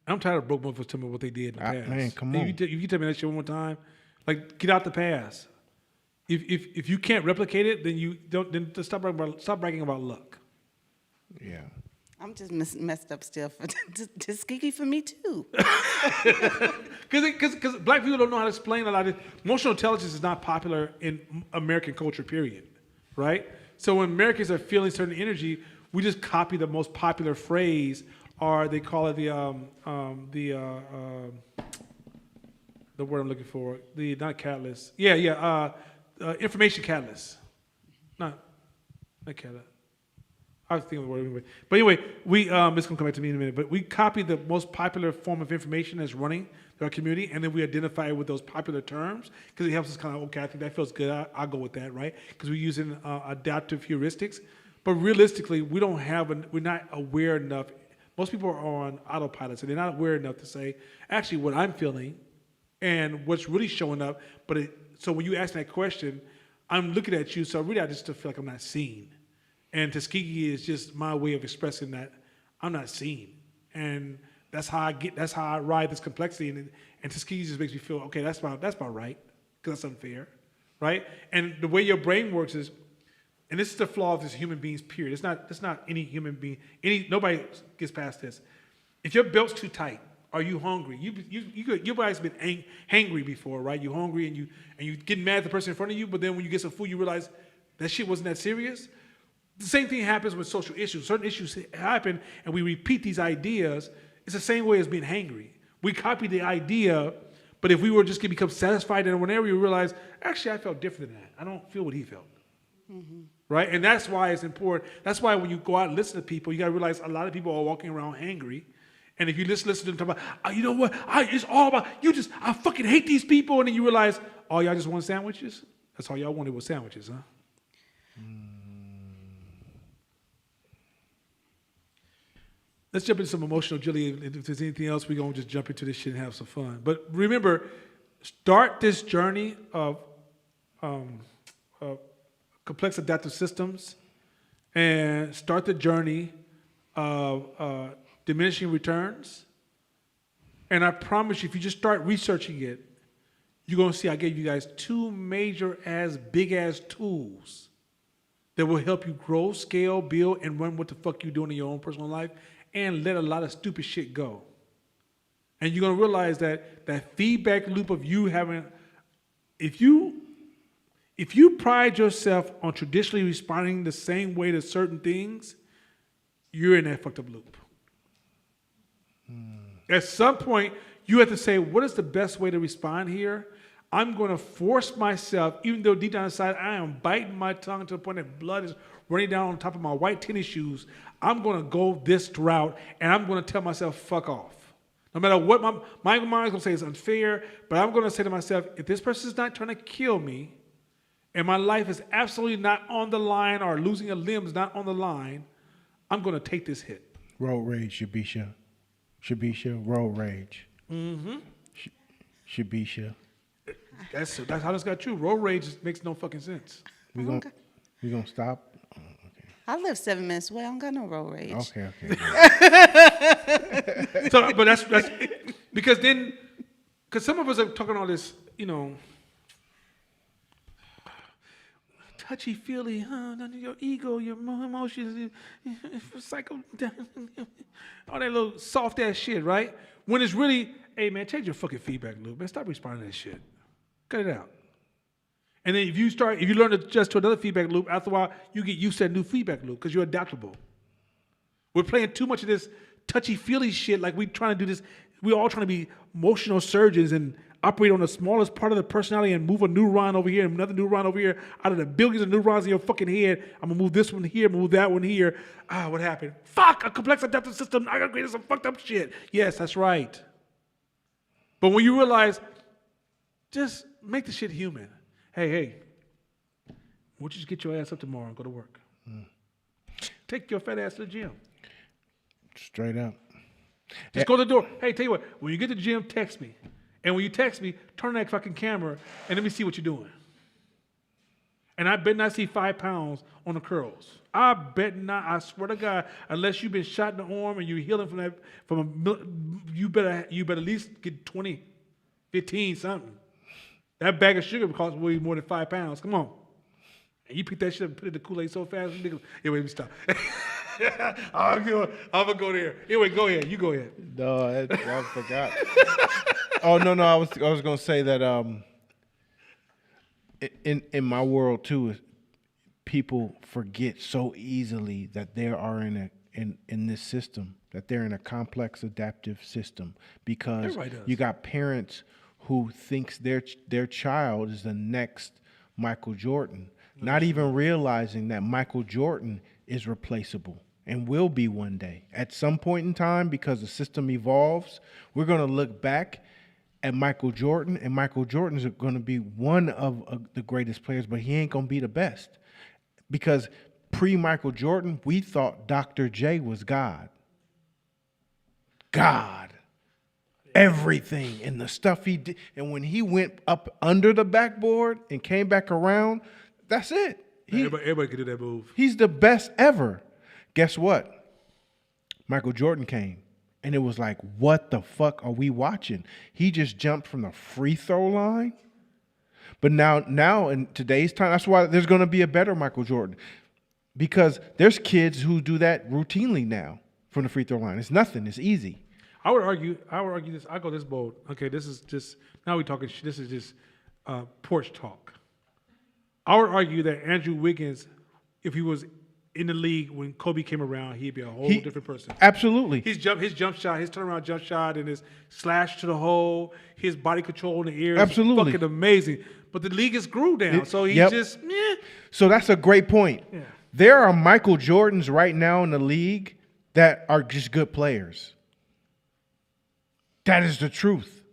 I'm tired of broke motherfuckers telling me what they did in the past. Man, come If on. you tell me that shit one more time, like get out the past. If you can't replicate it, then you don't. Then just stop bragging about luck. Yeah. I'm just messed up still for Tuskegee for me too. Because black people don't know how to explain a lot of emotional intelligence is not popular in American culture, period. Right? So when Americans are feeling certain energy, we just copy the most popular phrase, or they call it the word I'm looking for, not catalyst. Information catalyst. Not catalyst. I was thinking of the word anyway. But anyway, it's going to come back to me in a minute. But we copy the most popular form of information that's running through our community, and then we identify it with those popular terms because it helps us kind of, okay, I think that feels good. I'll go with that, right? Because we're using adaptive heuristics. But realistically, we're not aware enough. Most people are on autopilot, so they're not aware enough to say, actually, what I'm feeling and what's really showing up. So when you ask that question, I'm looking at you, so really I just still feel like I'm not seen. And Tuskegee is just my way of expressing that I'm not seen. And that's how I ride this complexity. And Tuskegee just makes me feel, okay, that's about right, because that's unfair, right? And the way your brain works is, and this is the flaw of this human beings, period. It's not any human being, nobody gets past this. If your belt's too tight, are you hungry? Your body's been hangry before, right? You're hungry and you get mad at the person in front of you, but then when you get some food, you realize that shit wasn't that serious. The same thing happens with social issues. Certain issues happen, and we repeat these ideas. It's the same way as being hangry. We copy the idea, but if we were just going to become satisfied in one area, we realize, actually, I felt different than that. I don't feel what he felt. Mm-hmm. Right? And that's why it's important. That's why when you go out and listen to people, you got to realize a lot of people are walking around hangry. And if you listen to them talk about, you know what? It's all about, I fucking hate these people. And then you realize, oh, y'all just want sandwiches? That's all y'all wanted was sandwiches, huh? Let's jump into some emotional jelly. If there's anything else, we're going to just jump into this shit and have some fun. But remember, start this journey of complex adaptive systems and start the journey of diminishing returns. And I promise you, if you just start researching it, you're going to see I gave you guys two major big-ass tools that will help you grow, scale, build, and run what the fuck you're doing in your own personal life, and let a lot of stupid shit go. And you're going to realize that feedback loop of you having, if you pride yourself on traditionally responding the same way to certain things, you're in that fucked up loop. At some point, you have to say, what is the best way to respond here? I'm going to force myself, even though deep down inside I am biting my tongue to the point that blood is running down on top of my white tennis shoes. I'm going to go this route, and I'm going to tell myself, fuck off. No matter what my mind is going to say is unfair, but I'm going to say to myself, if this person is not trying to kill me, and my life is absolutely not on the line, or losing a limb is not on the line, I'm going to take this hit. Road rage, Shabisha. Shabisha, road rage. Mm-hmm. Shabisha. That's how this got true. Road rage makes no fucking sense. We gonna stop? Oh, okay. I live 7 minutes away. I don't got no road rage. Okay. So, but that's because some of us are talking all this, touchy-feely, your ego, your emotions, psycho, all that little soft-ass shit, right? When it's really, hey, man, change your fucking feedback loop, man. Stop responding to that shit. Cut it out. And then if you learn to adjust to another feedback loop, after a while, you get used to that new feedback loop because you're adaptable. We're playing too much of this touchy-feely shit like we're trying to do this. We're all trying to be emotional surgeons and operate on the smallest part of the personality and move a neuron over here and another neuron over here out of the billions of neurons in your fucking head. I'm going to move this one here, move that one here. What happened? Fuck, a complex adaptive system. I got to create some fucked up shit. Yes, that's right. But when you realize, just make the shit human. Hey, why don't you just get your ass up tomorrow and go to work? Take your fat ass to the gym. Straight up. Just go to the door. Hey, tell you what, when you get to the gym, text me. And when you text me, turn on that fucking camera and let me see what you're doing. and I bet not see 5 pounds on the curls. I bet not. I swear to God, unless you've been shot in the arm and you're healing from that, you better at least get 20, 15 something. That bag of sugar costs way more than 5 pounds. Come on. And you pick that shit up and put it in the Kool-Aid so fast, nigga. Anyway, let me stop. I'm gonna go there. Anyway, go ahead. You go ahead. No, I forgot. Oh no, I was gonna say that in my world too, people forget so easily that they are in this system, that they're in a complex adaptive system, because Everybody does. you got parents who thinks their child is the next Michael Jordan, not even realizing that Michael Jordan is replaceable and will be one day. At some point in time, because the system evolves, we're going to look back at Michael Jordan, and Michael Jordan is going to be one of the greatest players, but he ain't going to be the best. Because pre-Michael Jordan, we thought Dr. J was God. God. Everything and the stuff he did. And when he went up under the backboard and came back around, that's it. Everybody could do that move. He's the best ever. Guess what? Michael Jordan came, and it was like, what the fuck are we watching? He just jumped from the free throw line. But now in today's time, that's why there's going to be a better Michael Jordan, because there's kids who do that routinely now from the free throw line. It's nothing. It's easy. I would argue this. I go this bold. Okay, this is just now we talking. This is just porch talk. I would argue that Andrew Wiggins, if he was in the league when Kobe came around, he'd be a whole different person. Absolutely. His jump shot, his turnaround jump shot, and his slash to the hole, his body control in the air, Absolutely. is fucking amazing. But the league is screwed down, so he's Yep. just So that's a great point. Yeah. There are Michael Jordans right now in the league that are just good players. That is the truth.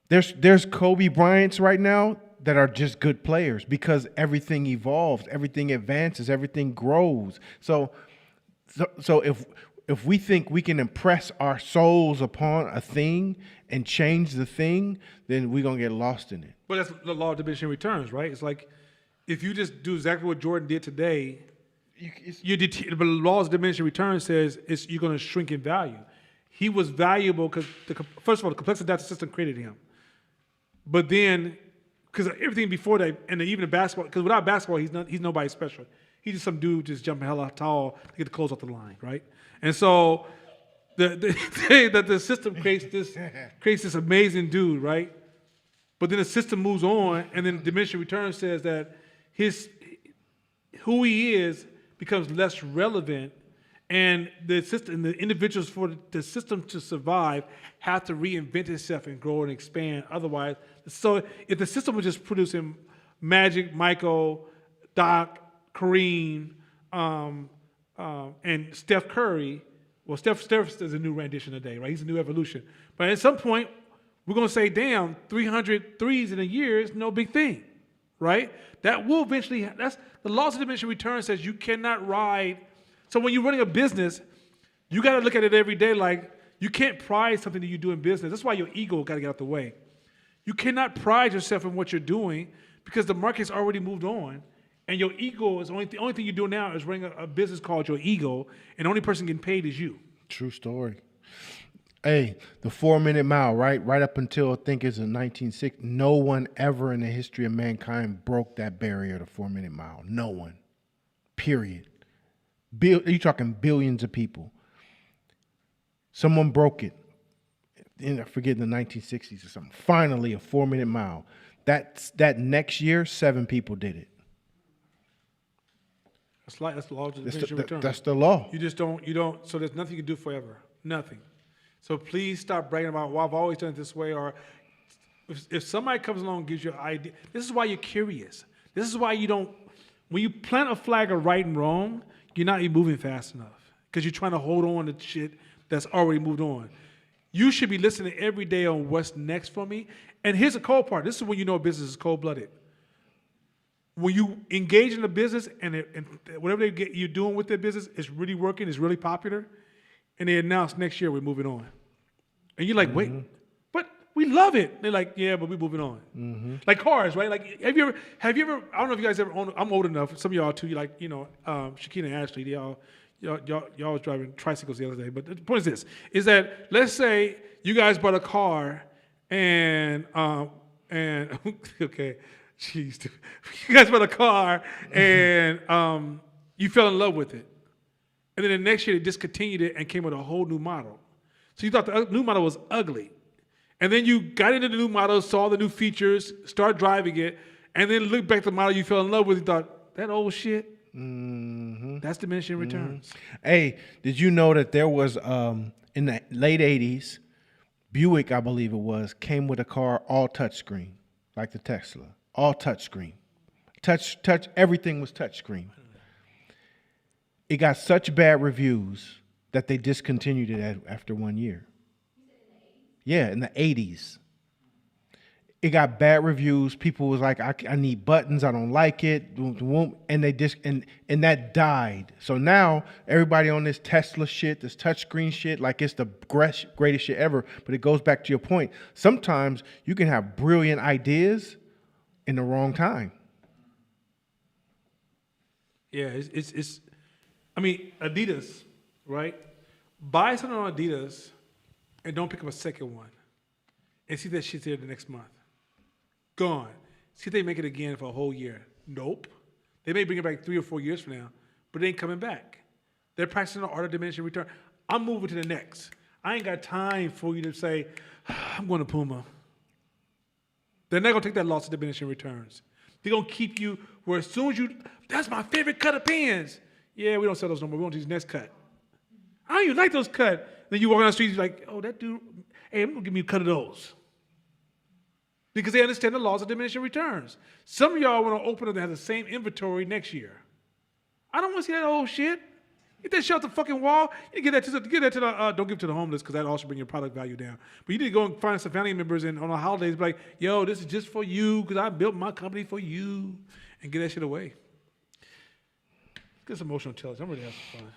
There's Kobe Bryants right now that are just good players because everything evolves, everything advances, everything grows. So if we think we can impress our souls upon a thing and change the thing, then we're gonna get lost in it. But that's the law of diminishing returns, right? It's like if you just do exactly what Jordan did today, but the law of diminishing returns says you're going to shrink in value. He was valuable because, first of all, the complex adaptive system created him. But then, because everything before that, and even the basketball, because without basketball, he's nobody special. He's just some dude just jumping hella tall to get the clothes off the line, right? And so the system creates this amazing dude, right? But then the system moves on, and then diminishing return says that who he is becomes less relevant, and the system, the individuals for the system to survive have to reinvent itself and grow and expand. Otherwise, so if the system was just producing Magic, Michael, Doc, Kareem, and Steph Curry, well, Steph is a new rendition today, right? He's a new evolution. But at some point, we're going to say, damn, 300 threes in a year is no big thing, right? That will eventually, that's the laws of diminishing return says you cannot ride. So when you're running a business, you got to look at it every day like you can't pride something that you do in business. That's why your ego got to get out the way. You cannot pride yourself in what you're doing because the market's already moved on. And your ego is the only thing you do now is running a business called your ego, and the only person getting paid is you. True story. Hey, the 4-minute mile, right? Right up until I think it's in 1960, no one ever in the history of mankind broke that barrier, the 4-minute mile. No one. Period. You're talking billions of people. Someone broke it. I forget in the 1960s or something. Finally, a 4-minute mile. That next year, 7 people did it. That's the law of diminishing return. That's the law. You don't, so there's nothing you can do forever. Nothing. So please stop bragging about, well, I've always done it this way, or if somebody comes along and gives you an idea, this is why you're curious. This is why when you plant a flag of right and wrong, you're not even moving fast enough because you're trying to hold on to shit that's already moved on. You should be listening every day on what's next for me. And here's the cold part. This is when you know a business is cold-blooded. When you engage in a business and whatever you're doing with their business is really working, is really popular, and they announce next year we're moving on. And you're like, wait, but We love it. They're like, yeah, but we're moving on. Like cars, right? Like, have you ever, I don't know if you guys ever own, I'm old enough, some of y'all too, you like, Shakina and Ashley, y'all was driving tricycles the other day. But the point is this, is that let's say you guys bought a car and okay, jeez, you guys bought a car and you fell in love with it. And then the next year they discontinued it and came with a whole new model. So you thought the new model was ugly. And then you got into the new model, saw the new features, started driving it, and then looked back at the model you fell in love with and thought, that old shit, that's diminishing returns. Hey, did you know that there was, in the late 80s, Buick, I believe it was, came with a car all touchscreen, like the Tesla, all touchscreen. Touch, everything was touchscreen. It got such bad reviews that they discontinued it after 1 year. Yeah, in the 80s. It got bad reviews. People was like, I need buttons. I don't like it. And they and that died. So now everybody on this Tesla shit, this touchscreen shit, like it's the greatest shit ever. But it goes back to your point. Sometimes you can have brilliant ideas in the wrong time. Yeah, it's I mean, Adidas, right? Buy something on Adidas and don't pick up a second one. And see that shit's there the next month. Gone. See if they make it again for a whole year. Nope. They may bring it back 3 or 4 years from now, but it ain't coming back. They're practicing the art of diminishing return. I'm moving to the next. I ain't got time for you to say, I'm going to Puma. They're not going to take that loss of diminishing returns. They're going to keep you where as soon as you, that's my favorite cut of pens. Yeah, we don't sell those no more. We want these next cut. I don't even like those cut. Then you walk down the street, you're like, oh, that dude, hey, I'm going to give me a cut of those. Because they understand the laws of diminishing returns. Some of y'all want to open up and have the same inventory next year. I don't want to see that old shit. Get that shit off the fucking wall. You get that to the, don't give it to the homeless because that also bring your product value down. But you need to go and find some family members and on the holidays be like, yo, this is just for you because I built my company for you. And get that shit away. Get some emotional intelligence. I'm ready to have some fun.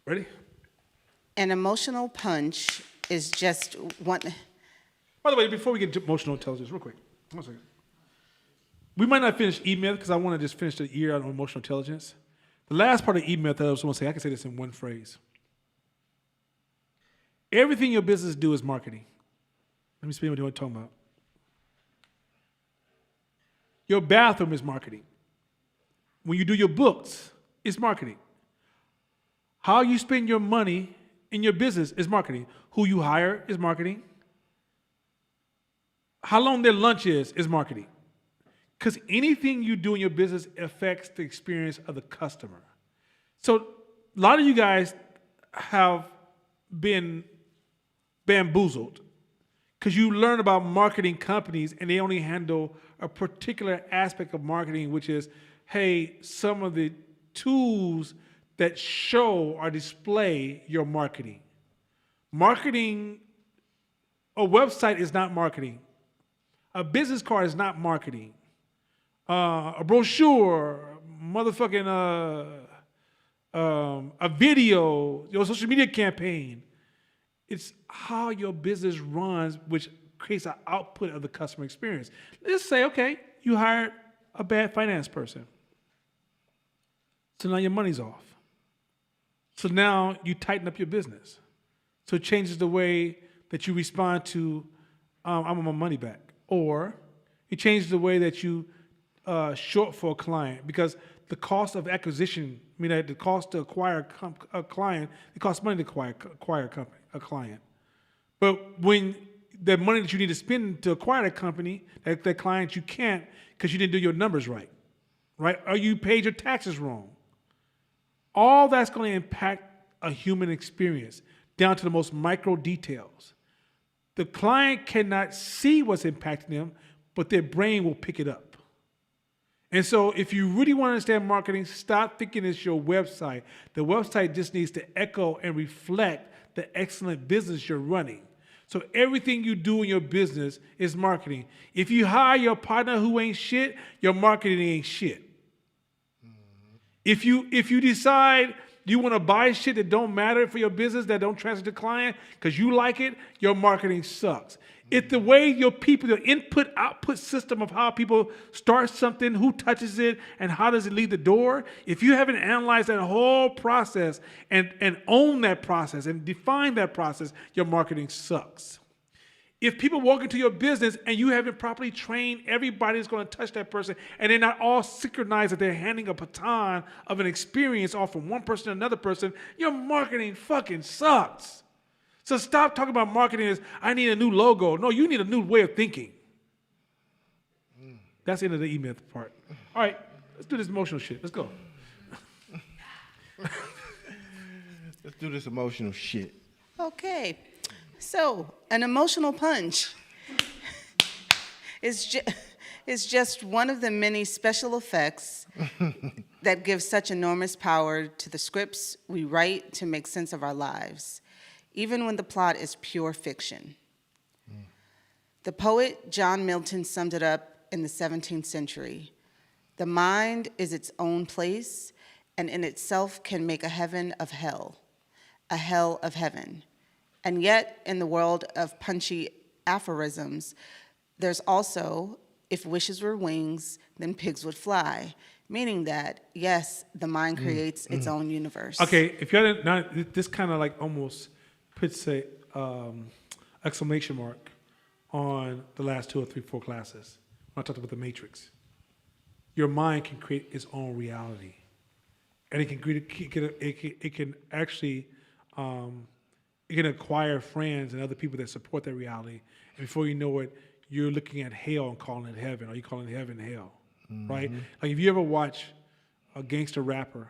Ready? An emotional punch is just one. By the way, before we get to emotional intelligence, real quick, 1 second. We might not finish E-Myth because I want to just finish the year on emotional intelligence. The last part of E-Myth that I just want to say, I can say this in one phrase. Everything your business do is marketing. Let me explain what I'm talking about. Your bathroom is marketing. When you do your books, it's marketing. How you spend your money in your business is marketing. Who you hire is marketing. How long their lunch is marketing. Because anything you do in your business affects the experience of the customer. So a lot of you guys have been bamboozled because you learn about marketing companies and they only handle a particular aspect of marketing, which is, hey, some of the tools that show or display your marketing. Marketing, a website is not marketing. A business card is not marketing. A brochure, motherfucking a video, your social media campaign. It's how your business runs, which creates an output of the customer experience. Let's say, okay, you hired a bad finance person. So now your money's off. So now you tighten up your business. So it changes the way that you respond to, I want my money back. Or it changes the way that you short for a client because the cost of acquisition, the cost to acquire a client, it costs money to acquire a client. But when the money that you need to spend to acquire that company, that client, you can't because you didn't do your numbers right? Or you paid your taxes wrong. All that's going to impact a human experience down to the most micro details. The client cannot see what's impacting them, but their brain will pick it up. And so if you really want to understand marketing, stop thinking it's your website. The website just needs to echo and reflect the excellent business you're running. So everything you do in your business is marketing. If you hire your partner who ain't shit, your marketing ain't shit. If you decide You want to buy shit that don't matter for your business, that don't translate to client because you like it, your marketing sucks. If the way your people, the input-output system of how people start something, who touches it, and how does it leave the door, if you haven't analyzed that whole process and own that process and define that process, your marketing sucks. If people walk into your business and you haven't properly trained everybody that's going to touch that person, and they're not all synchronized that they're handing a baton of an experience off from one person to another person, your marketing fucking sucks. So stop talking about marketing as, I need a new logo. No, you need a new way of thinking. That's the end of the email part. All right, let's do this emotional shit. Let's go. Let's do this emotional shit. Okay, so an emotional punch is just one of the many special effects that give such enormous power to the scripts we write to make sense of our lives, even when the plot is pure fiction. The poet John Milton summed it up in the 17th century. The mind is its own place, and in itself can make a heaven of hell, a hell of heaven. And yet, in the world of punchy aphorisms, there's also, if wishes were wings, then pigs would fly, meaning that, yes, the mind creates its own universe. Okay, if y'all didn't, this kind of like almost puts a exclamation mark on the last 2 or 3, 4 classes when I talked about the Matrix. Your mind can create its own reality, and it can actually it can acquire friends and other people that support that reality, and before you know it, you're looking at hell and calling it heaven, or you're calling heaven hell, right? Like if you ever watch a gangster rapper,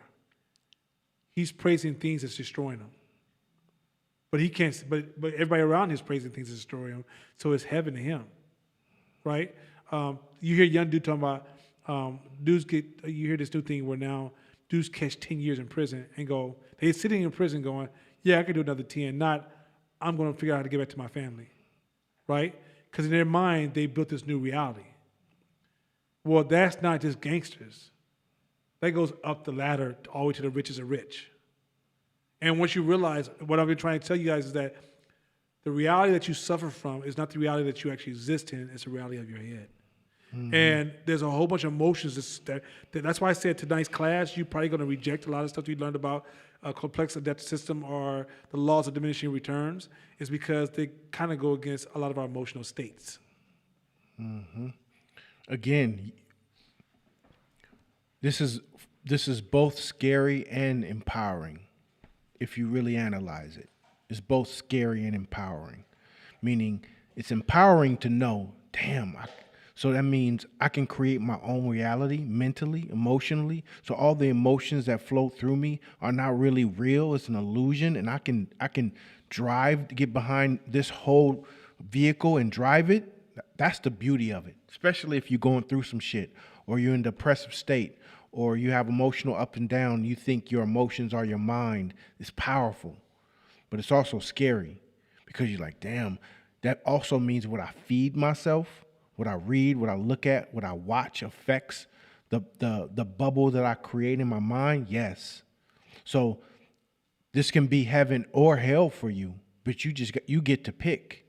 he's praising things that's destroying him. But he can't. But everybody around him is praising things that destroy him. So it's heaven to him, right? You hear young dude talking about dudes get. You hear this new thing where now dudes catch 10 years in prison and go. They're sitting in prison going, "Yeah, I could do another 10." Not, I'm going to figure out how to get back to my family, right? Because in their mind they built this new reality. Well, that's not just gangsters. That goes up the ladder all the way to the richest of rich. And once you realize, what I've been trying to tell you guys is that the reality that you suffer from is not the reality that you actually exist in, it's the reality of your head. And there's a whole bunch of emotions that's why I said tonight's class, you're probably going to reject a lot of stuff you learned about complex adaptive system or the laws of diminishing returns, is because they kind of go against a lot of our emotional states. Again, this is both scary and empowering. If you really analyze it, it's both scary and empowering. Meaning, it's empowering to know, damn. So that means I can create my own reality mentally, emotionally. So all the emotions that flow through me are not really real. It's an illusion, and I can drive to get behind this whole vehicle and drive it. That's the beauty of it, especially if you're going through some shit or you're in a depressive state or you have emotional up and down. You think your emotions are your mind. It's powerful, but it's also scary because you're like, damn, that also means what I feed myself, what I read, what I look at, what I watch affects the bubble that I create in my mind. Yes. So this can be heaven or hell for you, but you get to pick.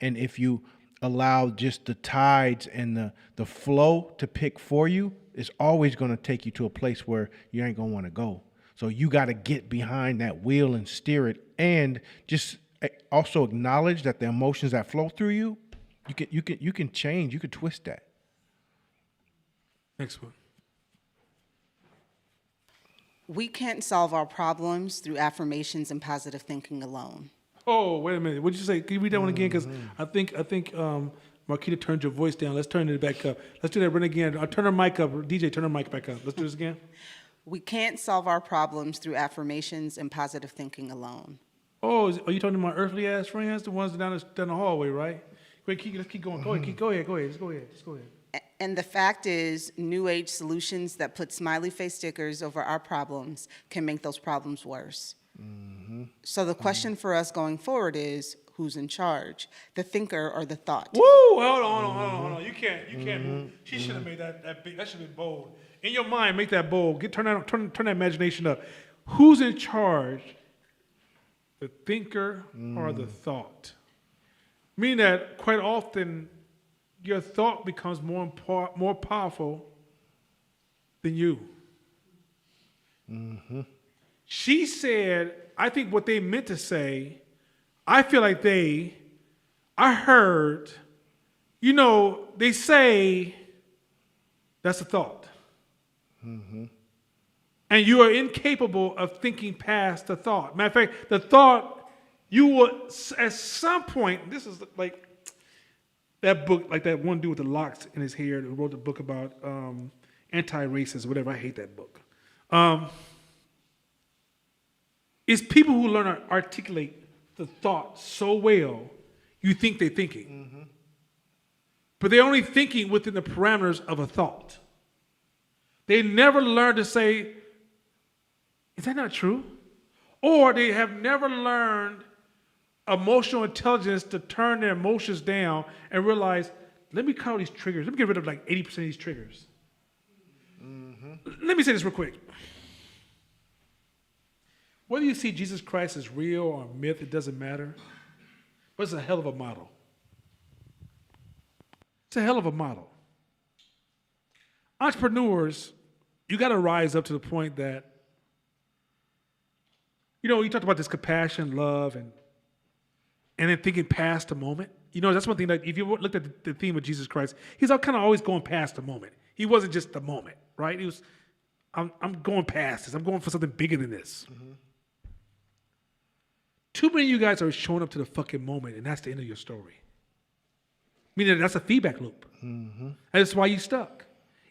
And if you allow just the tides and the flow to pick for you, it's always going to take you to a place where you ain't going to want to go. So you got to get behind that wheel and steer it, and just also acknowledge that the emotions that flow through you, you can change, you can twist that. Next one. We can't solve our problems through affirmations and positive thinking alone. Oh, wait a minute. What'd you say? Can you read that one again? Because I think Marquita turned your voice down. Let's turn it back up. Let's do that one again. Turn her mic up. DJ, turn her mic back up. Let's do this again. We can't solve our problems through affirmations and positive thinking alone. Oh, are you talking to my earthly ass friends, the ones down the hallway, right? Wait, let's keep going. Go ahead. Just go ahead. And the fact is, New Age solutions that put smiley face stickers over our problems can make those problems worse. So the question for us going forward is, who's in charge, the thinker or the thought? Woo! Hold on. You can't move. She should have made that big. That should be bold. In your mind, make that bold. Turn that imagination up. who's in charge, the thinker or the thought? Meaning that quite often your thought becomes more powerful than you. She said, I think what they meant to say, I feel like I heard, they say that's a thought. And you are incapable of thinking past the thought. Matter of fact, the thought, you will, at some point, this is like that book, like that one dude with the locks in his hair that wrote the book about anti-racist, whatever. I hate that book. It's people who learn to articulate the thought so well, you think they're thinking. But they're only thinking within the parameters of a thought. They never learn to say, is that not true? Or they have never learned emotional intelligence to turn their emotions down and realize, let me cut all these triggers. Let me get rid of like 80% of these triggers. Let me say this real quick. Whether you see Jesus Christ as real or myth, it doesn't matter. But it's a hell of a model. It's a hell of a model. Entrepreneurs, you got to rise up to the point that, you talked about this compassion, love, and then thinking past the moment. That's one thing that if you looked at the theme of Jesus Christ, he's kind of always going past the moment. He wasn't just the moment, right? He was, I'm going past this. I'm going for something bigger than this. Too many of you guys are showing up to the fucking moment, and that's the end of your story. Meaning that's a feedback loop. And that's why you stuck.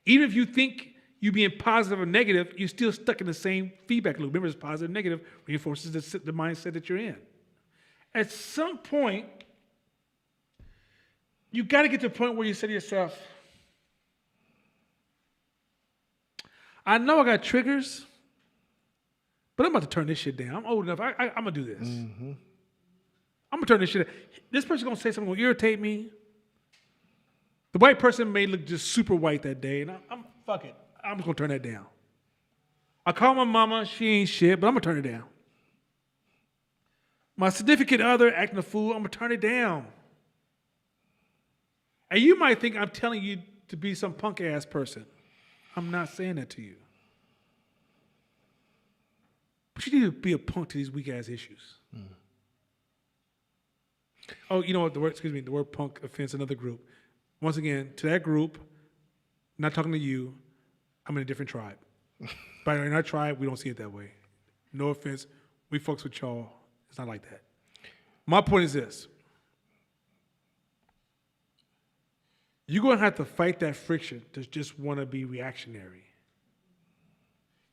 Even if you think you being positive or negative, you're still stuck in the same feedback loop. Remember, it's positive and negative reinforces the mindset that you're in. At some point, you got to get to the point where you say to yourself, I know I got triggers, but I'm about to turn this shit down. I'm old enough. I'm going to do this. I'm going to turn this shit down. This person's going to say something going to irritate me. The white person may look just super white that day, and fuck it. I'm just going to turn that down. I call my mama. She ain't shit, but I'm going to turn it down. My significant other acting a fool, I'm going to turn it down. And you might think I'm telling you to be some punk-ass person. I'm not saying that to you. But you need to be a punk to these weak-ass issues. Oh, you know what? The word punk offends another group. Once again, to that group, not talking to you, I'm in a different tribe. But in our tribe, we don't see it that way. No offense. We fucks with y'all. It's not like that. My point is this. You're going to have to fight that friction to just want to be reactionary.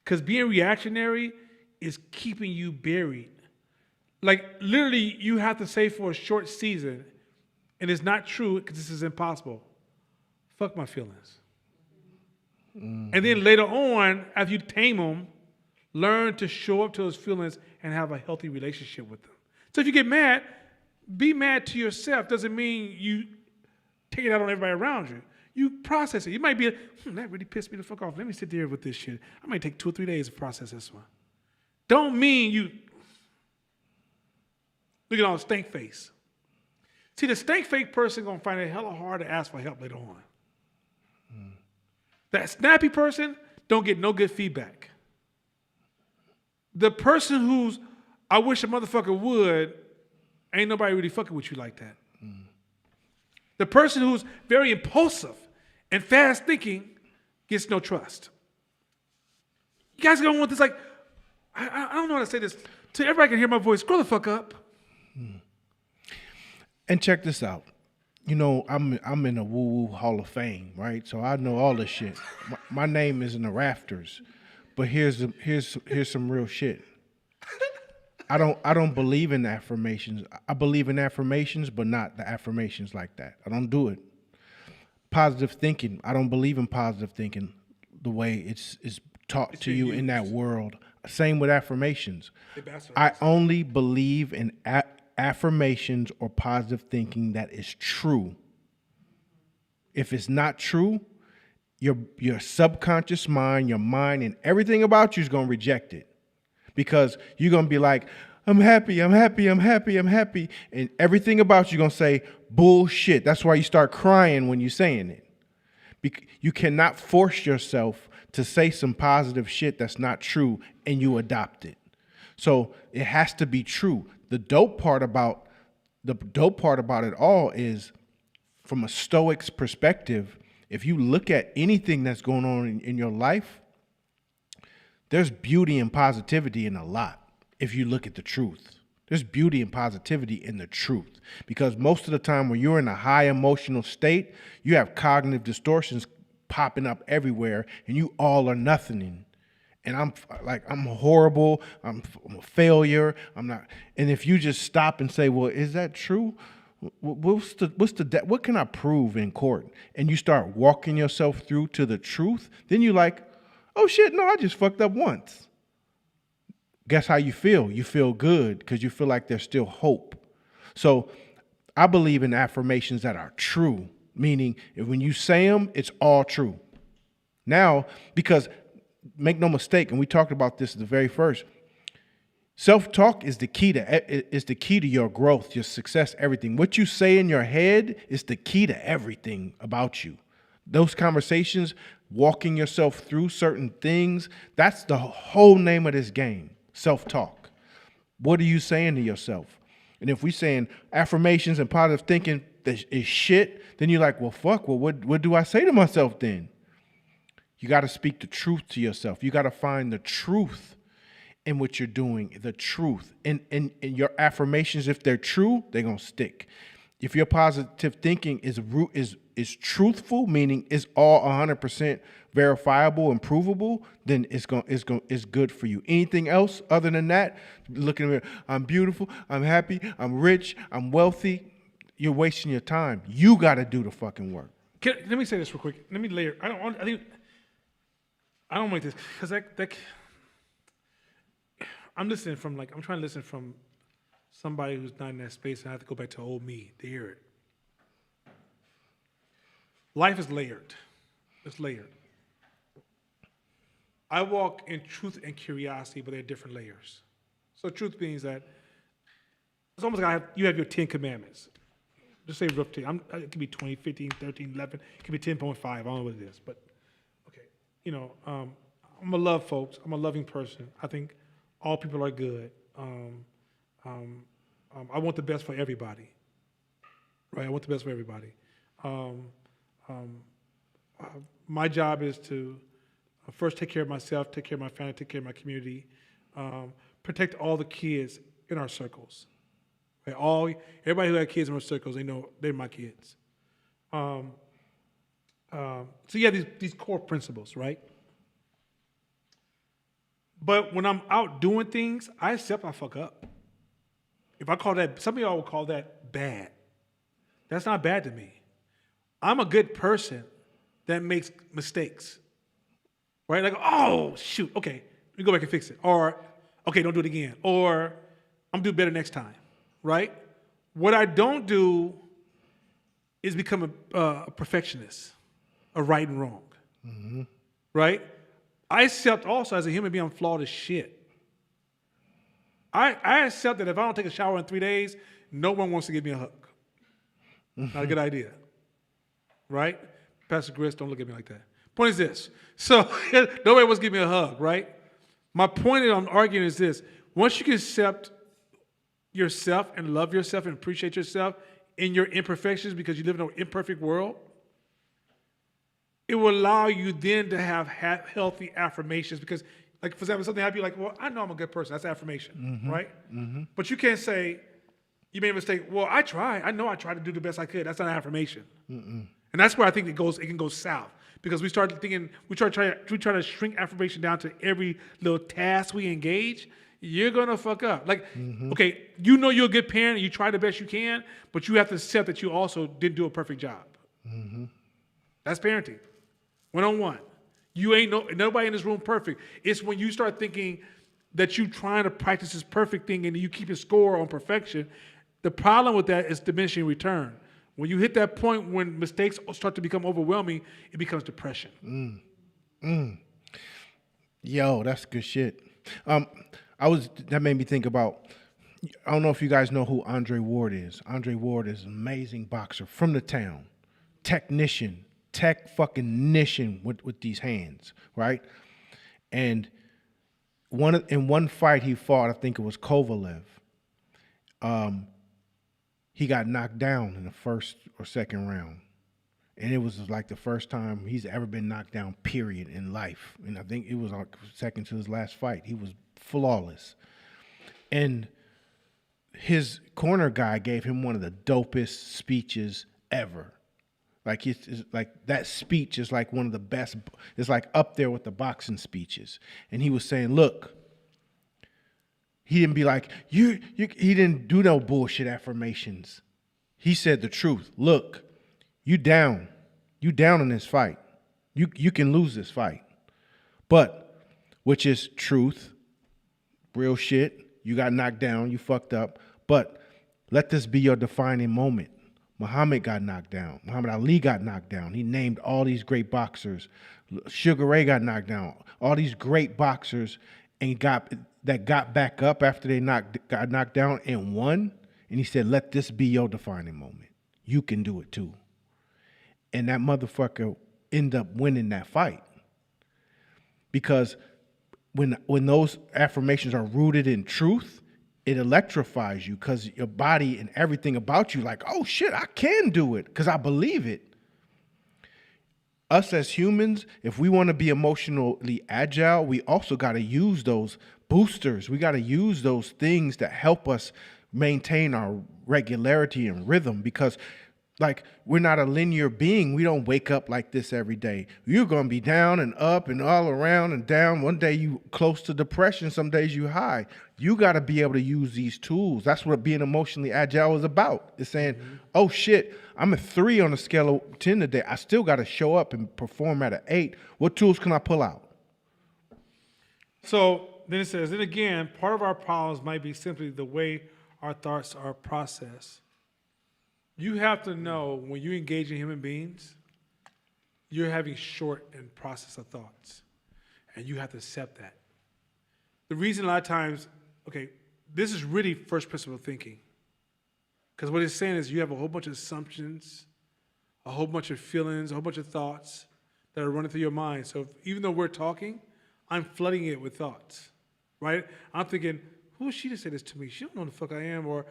Because being reactionary is keeping you buried. Like, literally, you have to say for a short season, and it's not true because this is impossible, fuck my feelings. And then later on, after you tame them, learn to show up to those feelings and have a healthy relationship with them. So if you get mad, be mad to yourself. Doesn't mean you take it out on everybody around you. You process it. You might be, that really pissed me the fuck off. Let me sit there with this shit. I might take 2 or 3 days to process this one. Don't mean you look at all the stank face. See, the stank face person gonna find it hella hard to ask for help later on. That snappy person don't get no good feedback. The person who's, I wish a motherfucker would, ain't nobody really fucking with you like that. The person who's very impulsive and fast thinking gets no trust. You guys are gonna want this like, I don't know how to say this. So everybody can hear my voice. Grow the fuck up. And check this out. I'm in a woo-woo Hall of Fame, right? So I know all this shit. My name is in the rafters. But here's some real shit. I don't believe in affirmations. I believe in affirmations, but not the affirmations like that. I don't do it. Positive thinking. I don't believe in positive thinking the way it's taught to you in that world. Same with affirmations. I only believe in affirmations or positive thinking that is true. If it's not true, your subconscious mind, your mind, and everything about you is going to reject it. because you're going to be like, I'm happy, I'm happy, I'm happy, I'm happy. And everything about you going to say bullshit. That's why you start crying when you're saying it. You cannot force yourself to say some positive shit that's not true and you adopt it. So it has to be true. The dope part about it all is, from a Stoic's perspective, if you look at anything that's going on in your life, there's beauty and positivity in a lot. If you look at the truth, there's beauty and positivity in the truth, because most of the time when you're in a high emotional state, you have cognitive distortions popping up everywhere, and you all are nothing. And I'm horrible. I'm a failure. I'm not. And if you just stop and say, well, is that true? What can I prove in court? And you start walking yourself through to the truth. Then you're like, oh shit, no, I just fucked up once. Guess how you feel? You feel good because you feel like there's still hope. So I believe in affirmations that are true, meaning if when you say them, it's all true. Now, because make no mistake, and we talked about this at the very first, self-talk is the key to your growth, your success, everything. What you say in your head is the key to everything about you. Those conversations, walking yourself through certain things, that's the whole name of this game. Self-talk. What are you saying to yourself? And if we're saying affirmations and positive thinking is shit, then you're like, well, fuck, well, what do I say to myself then? You got to speak the truth to yourself. You got to find the truth in what you're doing, the truth. And your affirmations, if they're true, they're going to stick. If your positive thinking is truthful, meaning it's all 100% verifiable and provable, then it's good for you. Anything else other than that, looking at me, I'm beautiful, I'm happy, I'm rich, I'm wealthy, you're wasting your time. You got to do the fucking work. Let me say this real quick. Let me layer. I don't make this because I'm trying to listen from somebody who's not in that space, and I have to go back to old me to hear it. Life is layered. It's layered. I walk in truth and curiosity, but they're different layers. So truth means that it's almost like you have your 10 commandments. Just say rough 10. It could be 20, 15, 13, 11. It could be 10.5. I don't know what it is, but okay. I'm a love folks. I'm a loving person. I think all people are good. I want the best for everybody. Right? I want the best for everybody. My job is to first take care of myself, take care of my family, take care of my community, protect all the kids in our circles. Right? Everybody who has kids in our circles, they know they're my kids. So yeah, these core principles, right? But when I'm out doing things, I accept I fuck up. If I call that, some of y'all will call that bad. That's not bad to me. I'm a good person that makes mistakes. Right? Like, oh, shoot, okay, let me go back and fix it. Or, okay, don't do it again. Or, I'm gonna do better next time. Right? What I don't do is become a perfectionist, a right and wrong. Mm-hmm. Right? I accept also as a human being I'm flawed as shit. I accept that if I don't take a shower in 3 days, no one wants to give me a hug. Not a good idea. Right? Pastor Gris, don't look at me like that. Point is this. So nobody wants to give me a hug, right? My point that I'm arguing is this. Once you can accept yourself and love yourself and appreciate yourself in your imperfections because you live in an imperfect world, it will allow you then to have healthy affirmations because, like, for example, something happens, you're like, well, I know I'm a good person. That's affirmation, right? Mm-hmm. But you can't say, you made a mistake. Well, I tried. I know I tried to do the best I could. That's not an affirmation. Mm-mm. And that's where I think it can go south because we try to shrink affirmation down to every little task we engage. You're going to fuck up. Like, okay, you know you're a good parent and you try the best you can, but you have to accept that you also didn't do a perfect job. Mm-hmm. That's parenting. One-on-one. Nobody in this room perfect. It's when you start thinking that you trying to practice this perfect thing and you keep a score on perfection. The problem with that is diminishing return. When you hit that point when mistakes start to become overwhelming, it becomes depression. Yo, that's good shit. That made me think about, I don't know if you guys know who Andre Ward is. Andre Ward is an amazing boxer from the town. Tech fucking nation with these hands, right? And in one fight he fought, I think it was Kovalev. He got knocked down in the first or second round. And it was like the first time he's ever been knocked down, period, in life. And I think it was like second to his last fight. He was flawless. And his corner guy gave him one of the dopest speeches ever. Like it's like that speech is like one of the best. It's like up there with the boxing speeches. And he was saying, look, he didn't be like, he didn't do no bullshit affirmations. He said the truth. Look, you down in this fight. You can lose this fight. But, which is truth, real shit. You got knocked down, you fucked up. But let this be your defining moment. Muhammad got knocked down. Muhammad Ali got knocked down. He named all these great boxers. Sugar Ray got knocked down. All these great boxers got back up after they got knocked down and won. And he said, let this be your defining moment. You can do it too. And that motherfucker ended up winning that fight. Because when those affirmations are rooted in truth, it electrifies you because your body and everything about you like, oh shit, I can do it because I believe it. Us as humans, if we want to be emotionally agile, we also got to use those boosters. We got to use those things that help us maintain our regularity and rhythm because like we're not a linear being. We don't wake up like this every day. You're going to be down and up and all around and down. One day you close to depression. Some days you high. You got to be able to use these tools. That's what being emotionally agile is about. It's saying, oh shit, I'm a 3 on a scale of 10 today. I still got to show up and perform at an 8. What tools can I pull out? So then it says, then again, part of our problems might be simply the way our thoughts are processed. You have to know when you engage in human beings, you're having short and process of thoughts. And you have to accept that. The reason a lot of times, okay, this is really first principle thinking. Because what it's saying is you have a whole bunch of assumptions, a whole bunch of feelings, a whole bunch of thoughts that are running through your mind. So even though we're talking, I'm flooding it with thoughts, right? I'm thinking, who is she to say this to me? She don't know the fuck I am. Or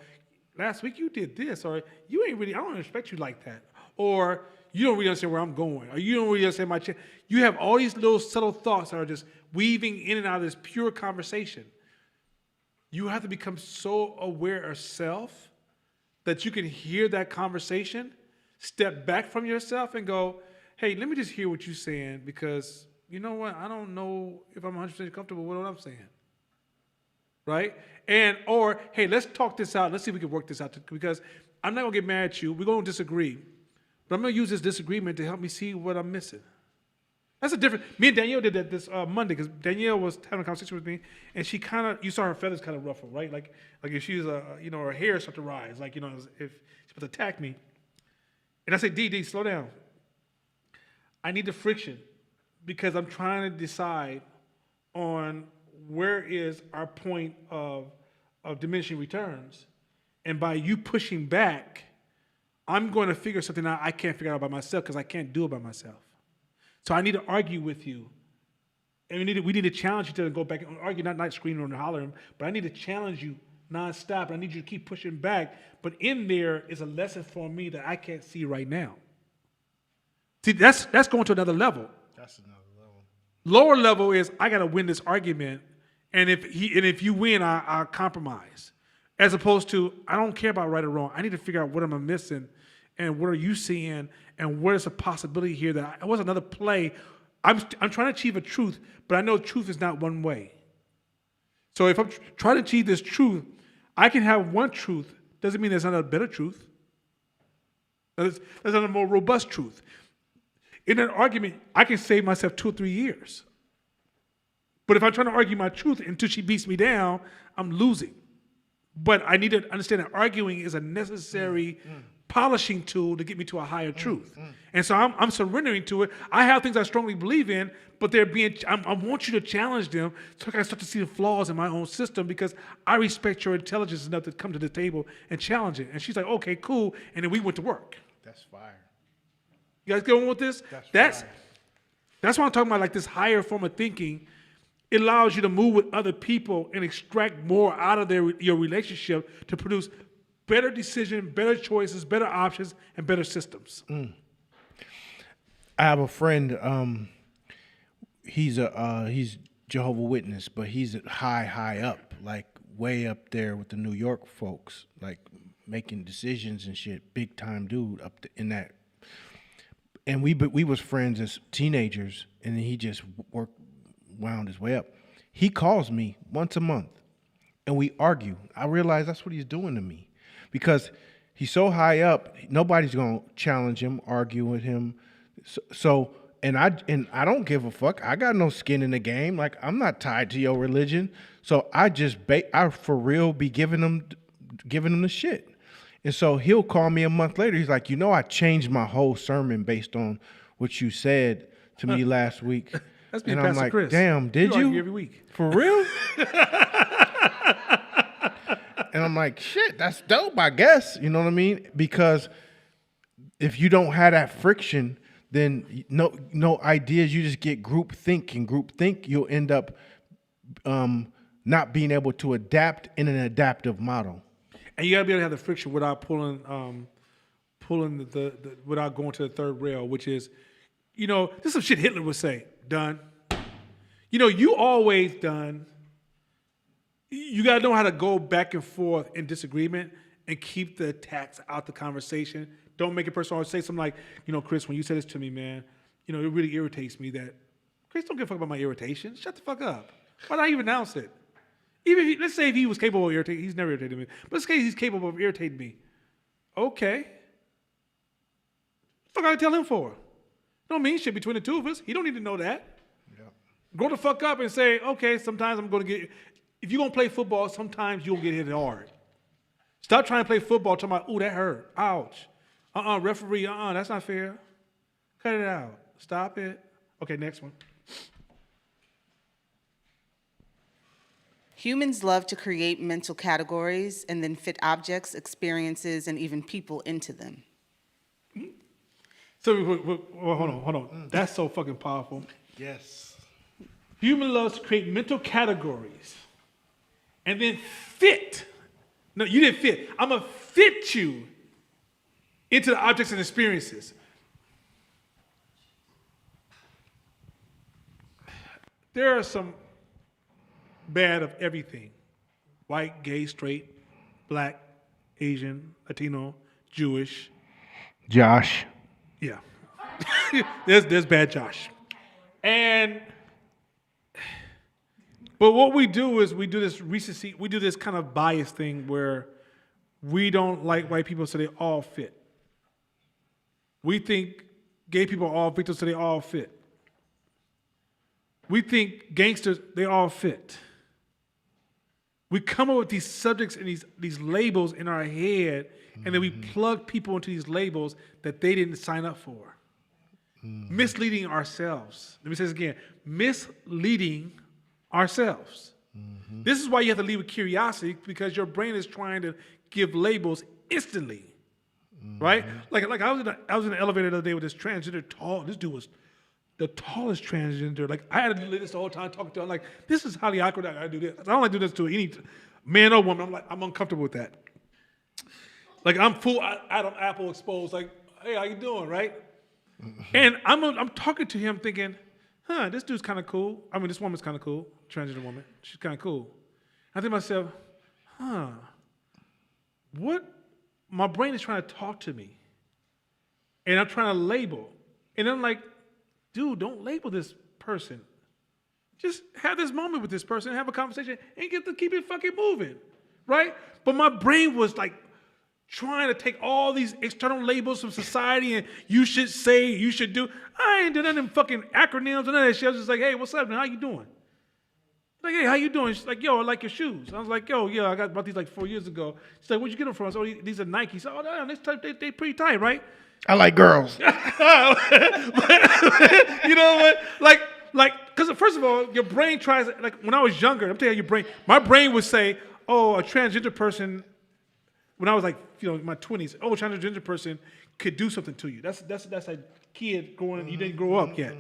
last week you did this. Or you ain't really, I don't expect you like that. Or you don't really understand where I'm going. Or you don't really understand my You have all these little subtle thoughts that are just weaving in and out of this pure conversation. You have to become so aware of self that you can hear that conversation, step back from yourself and go, hey, let me just hear what you're saying because you know what? I don't know if I'm 100% comfortable with what I'm saying. Right? Or, hey, let's talk this out. Let's see if we can work this out because I'm not going to get mad at you. We're going to disagree. But I'm going to use this disagreement to help me see what I'm missing. That's a different. Me and Danielle did that this Monday because Danielle was having a conversation with me, and she kind of, you saw her feathers kind of ruffle, right? Like if she was, her hair started to rise, like if she's about to attack me. And I said, D, slow down. I need the friction because I'm trying to decide on where is our point of diminishing returns, and by you pushing back, I'm going to figure something out I can't figure out by myself because I can't do it by myself. So I need to argue with you. And we need to challenge you to go back and argue, not screaming or hollering, but I need to challenge you nonstop. And I need you to keep pushing back. But in there is a lesson for me that I can't see right now. See, that's going to another level. That's another level. Lower level is I got to win this argument. And if you win, I'll compromise. As opposed to, I don't care about right or wrong. I need to figure out what am I missing and what are you seeing and where's a possibility here that what's another play. I'm trying to achieve a truth, but I know truth is not one way. So if I'm trying to achieve this truth, I can have one truth. Doesn't mean there's not a better truth. There's not a more robust truth. In an argument, I can save myself 2 or 3 years. But if I'm trying to argue my truth until she beats me down, I'm losing. But I need to understand that arguing is a necessary polishing tool to get me to a higher truth. And so I'm surrendering to it. I have things I strongly believe in, but I want you to challenge them so I can start to see the flaws in my own system because I respect your intelligence enough to come to the table and challenge it. And she's like, okay, cool. And then we went to work. That's fire. You guys going with this? That's fire. That's what I'm talking about, like this higher form of thinking. It allows you to move with other people and extract more out of your relationship to produce better decisions, better choices, better options, and better systems. I have a friend. He's Jehovah's Witness, but he's high up, like way up there with the New York folks, like making decisions and shit. Big time dude in that. And we was friends as teenagers, and then he just wound his way up. He calls me once a month, and we argue. I realize that's what he's doing to me, because he's so high up, nobody's gonna challenge him, argue with him. So I don't give a fuck. I got no skin in the game. Like, I'm not tied to your religion. So I just I for real be giving him the shit. And so he'll call me a month later. He's like, I changed my whole sermon based on what you said to me last week. That's me, and Pastor I'm like, Chris. damn, did You you? argue every week. For real? And I'm like, shit, that's dope, I guess. You know what I mean? Because if you don't have that friction, then no ideas. You just get group think, and group think, you'll end up not being able to adapt in an adaptive model. And you gotta be able to have the friction without pulling the without going to the third rail, which is, this is some shit Hitler would say. Done. You always done. You gotta know how to go back and forth in disagreement and keep the attacks out the conversation. Don't make it personal. Or say something like, Chris, when you said this to me, man, it really irritates me that Chris don't give a fuck about my irritation. Shut the fuck up. Why did I even announce it? Even if let's say if he was capable of irritating, he's never irritated me. But let's say he's capable of irritating me. Okay. What the fuck I tell him for? Don't mean shit between the two of us. He don't need to know that. Yeah. Grow the fuck up and say, okay, sometimes I'm going to get, if you're going to play football, sometimes you'll get hit hard. Stop trying to play football talking about, ooh, that hurt. Ouch. Referee, that's not fair. Cut it out. Stop it. Okay, next one. Humans love to create mental categories and then fit objects, experiences, and even people into them. So, hold on. That's so fucking powerful. Yes. Human loves to create mental categories and then fit. No, you didn't fit. I'm going to fit you into the objects and experiences. There are some bad of everything. White, gay, straight, black, Asian, Latino, Jewish. Josh. Yeah. there's bad Josh. But what we do is we do this kind of bias thing where we don't like white people so they all fit. We think gay people are all victims so they all fit. We think gangsters, they all fit. We come up with these subjects and these labels in our head, and then we plug people into these labels that they didn't sign up for. Misleading ourselves. Let me say this again. Misleading ourselves. This is why you have to lead with curiosity, because your brain is trying to give labels instantly. Right? Like I was in an elevator the other day with this transgender tall. This dude was the tallest transgender. Like, I had to do this the whole time talking to him. I'm like, this is highly awkward. I gotta do this. I don't like to do this to any man or woman. I'm uncomfortable with that. Like, I'm full Adam Apple exposed. Like, hey, how you doing, right? And I'm talking to him thinking, this dude's kind of cool. I mean, this woman's kind of cool. Transgender woman. She's kind of cool. I think to myself, what? My brain is trying to talk to me. And I'm trying to label. And I'm like, dude, don't label this person. Just have this moment with this person, have a conversation, and get to keep it fucking moving, right? But my brain was like trying to take all these external labels from society and you should say, you should do. I ain't doing none of them fucking acronyms and none of that shit. I was just like, hey, what's up, man? How you doing? Like, hey, how you doing? She's like, yo, I like your shoes. I was like, yo, yeah, I got these like 4 years ago. She's like, where'd you get them from? I said, oh, these are Nikes. Oh, damn, they pretty tight, right? I like girls. You know what? Like, because first of all, your brain tries, like when I was younger, I'm telling you, my brain would say, oh, a transgender person, when I was like, in my 20s, oh, a transgender person could do something to you. That's a kid growing, you didn't grow up yet.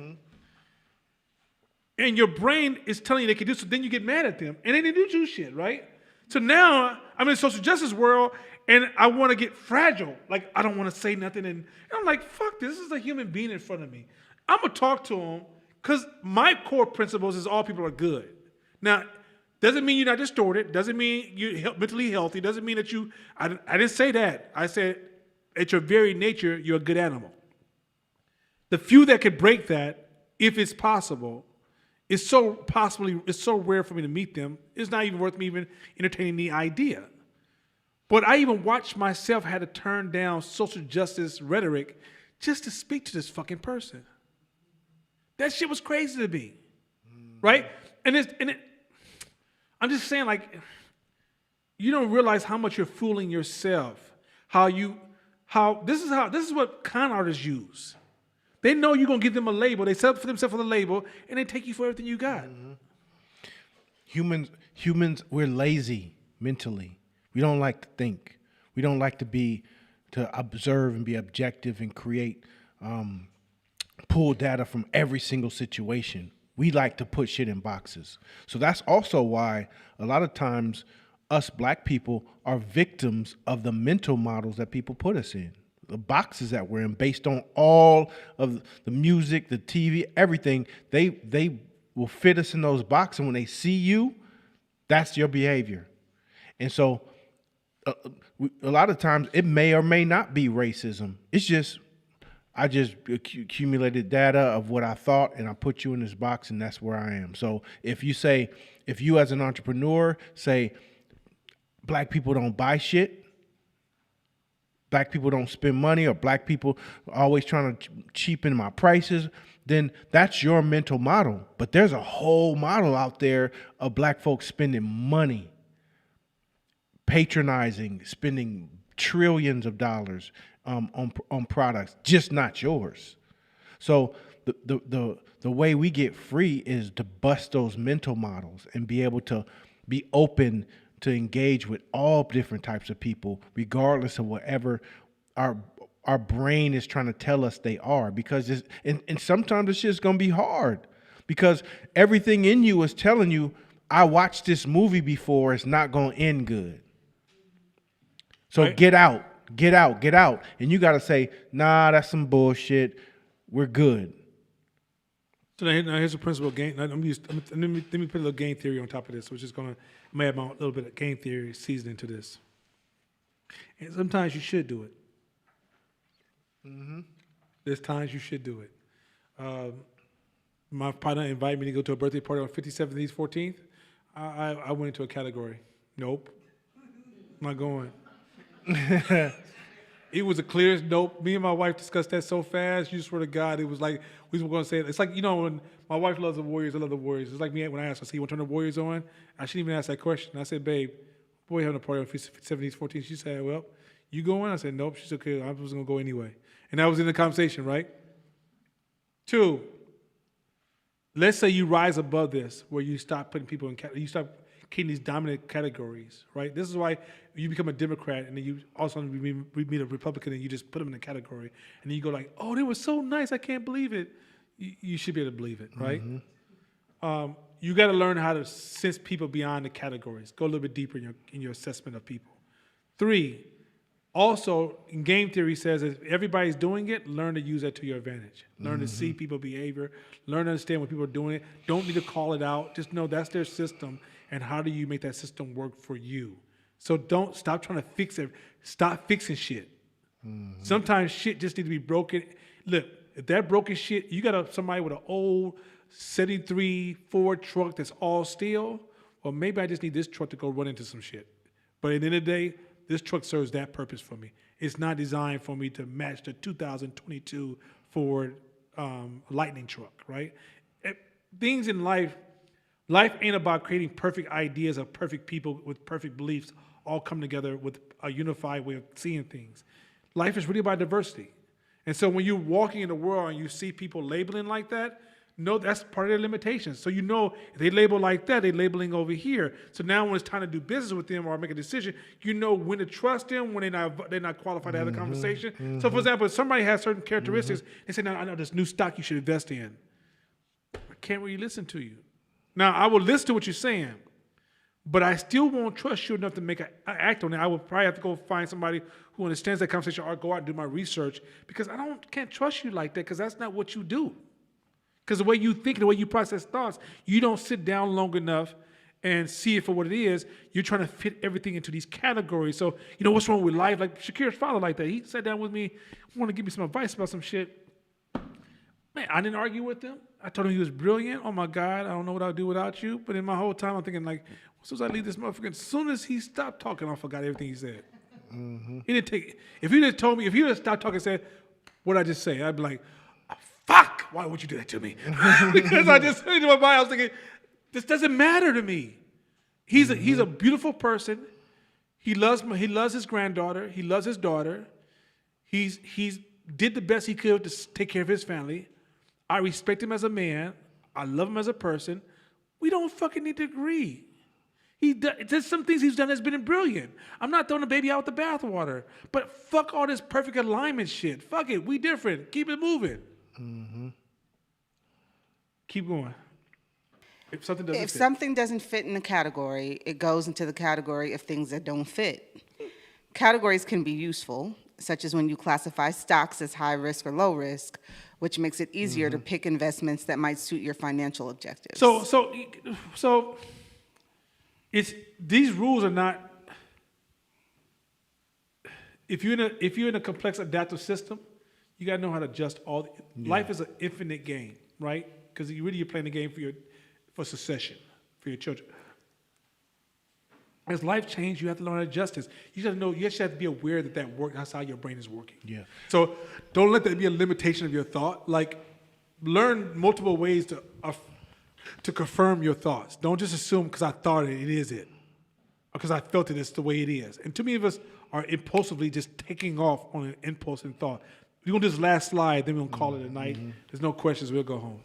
And your brain is telling you they can do something, then you get mad at them, and they didn't do shit, right? So now I'm in the social justice world, and I want to get fragile. Like, I don't want to say nothing, and I'm like, fuck this is a human being in front of me. I'm going to talk to him, because my core principles is all people are good. Now, doesn't mean you're not distorted, doesn't mean you're mentally healthy, doesn't mean that I didn't say that. I said, at your very nature, you're a good animal. The few that could break that, if it's possible, it's so rare for me to meet them, it's not even worth me even entertaining the idea. But I even watched myself had to turn down social justice rhetoric just to speak to this fucking person. That shit was crazy to me, right? I'm just saying, like, you don't realize how much you're fooling yourself. This is what con artists use. They know you're gonna give them a label. They set up for themselves with a label, and they take you for everything you got. Humans, we're lazy mentally. We don't like to think. We don't like to observe and be objective and create, pull data from every single situation. We like to put shit in boxes. So that's also why a lot of times us black people are victims of the mental models that people put us in. The boxes that we're in, based on all of the music, the TV, everything, they will fit us in those boxes. And when they see you, that's your behavior. And so a lot of times it may or may not be racism. It's just, I just accumulated data of what I thought, and I put you in this box, and that's where I am. So if you as an entrepreneur say, black people don't buy shit, black people don't spend money, or black people are always trying to cheapen my prices, then that's your mental model. But there's a whole model out there of black folks spending money, patronizing, spending trillions of dollars on products, just not yours. So the way we get free is to bust those mental models and be able to be open to engage with all different types of people, regardless of whatever our brain is trying to tell us they are. Because and sometimes it's just gonna be hard, because everything in you is telling you, I watched this movie before, it's not gonna end good. So right. Get out. And you gotta say, nah, that's some bullshit. We're good. So now here's a principle of game. Let me put a little game theory on top of this, which is gonna add my little bit of game theory seasoned into this. And sometimes you should do it. Mm-hmm. There's times you should do it. My partner invited me to go to a birthday party on 57th East 14th. I went into a category. Nope. I'm not going. It was the clearest nope. Me and my wife discussed that so fast. You swear to God, it was like we were going to say it. It's like, when my wife loves the Warriors, I love the Warriors. It's like me when I asked her, you want to turn the Warriors on? I shouldn't even ask that question. I said, babe, boy having a party on 57th 14th. She said, well, you going? I said, nope. She said, okay, I was going to go anyway. And that was in the conversation, right? 2, let's say you rise above this, where you stop putting people in, you stop creating these dominant categories, right? This is why you become a Democrat, and then you also meet a Republican, and you just put them in a category, and then you go like, oh, they were so nice, I can't believe it. You should be able to believe it, right? Mm-hmm. You got to learn how to sense people beyond the categories. Go a little bit deeper in your assessment of people. 3, also, in game theory says if everybody's doing it, learn to use that to your advantage. Learn to see people's behavior. Learn to understand when people are doing it. Don't need to call it out. Just know that's their system, and how do you make that system work for you? So don't stop trying to fix it. Stop fixing shit. Mm-hmm. Sometimes shit just needs to be broken. Look, if that broken shit, you got somebody with an old 73 Ford truck that's all steel, well, maybe I just need this truck to go run into some shit. But at the end of the day, this truck serves that purpose for me. It's not designed for me to match the 2022 Ford Lightning truck, right? Things in life, Life ain't about creating perfect ideas of perfect people with perfect beliefs all come together with a unified way of seeing things. Life is really about diversity. And so when you're walking in the world and you see people labeling like that, no, that's part of their limitations. So you know if they label like that, they're labeling over here. So now when it's time to do business with them or make a decision, you know when to trust them, when they're not qualified to have a conversation. So for example, if somebody has certain characteristics, they say, "Now I know this new stock you should invest in." I can't really listen to you. Now I will listen to what you're saying, but I still won't trust you enough to make an act on it. I will probably have to go find somebody who understands that conversation or go out and do my research because can't trust you like that because that's not what you do. Because the way you think, the way you process thoughts, you don't sit down long enough and see it for what it is. You're trying to fit everything into these categories. So, what's wrong with life? Like Shakir's father like that. He sat down with me, wanted to give me some advice about some shit. Man, I didn't argue with him. I told him he was brilliant. Oh my God, I don't know what I'll do without you. But in my whole time, I'm thinking like, as soon as I leave this motherfucker, as soon as he stopped talking, I forgot everything he said. He didn't take. If he just told me, if he would have stopped talking and said, "What did I just say?" I'd be like, "Fuck! Why would you do that to me?" Because I just in my mind, I was thinking, this doesn't matter to me. He's a beautiful person. He loves his granddaughter. He loves his daughter. He's did the best he could to take care of his family. I respect him as a man. I love him as a person. We don't fucking need to agree. There's some things he's done that's been brilliant. I'm not throwing the baby out with the bathwater. But fuck all this perfect alignment shit. Fuck it. We different. Keep it moving. Keep going. If something doesn't fit In a category, it goes into the category of things that don't fit. Categories can be useful, such as when you classify stocks as high risk or low risk, which makes it easier to pick investments that might suit your financial objectives. So these rules are not. If you're in a complex adaptive system, you gotta know how to adjust all. Life is an infinite game, right? Because you're playing the game for succession, for your children. As life changes, you have to learn how to adjust this. You gotta know. You just have to be aware that work. That's how your brain is working. Yeah. So don't let that be a limitation of your thought. Like, learn multiple ways to confirm your thoughts. Don't just assume because I thought it is it, or because I felt it's the way it is. And too many of us are impulsively just taking off on an impulse and thought. We're gonna do this last slide, then we're gonna call it a night. There's no questions. We'll go home.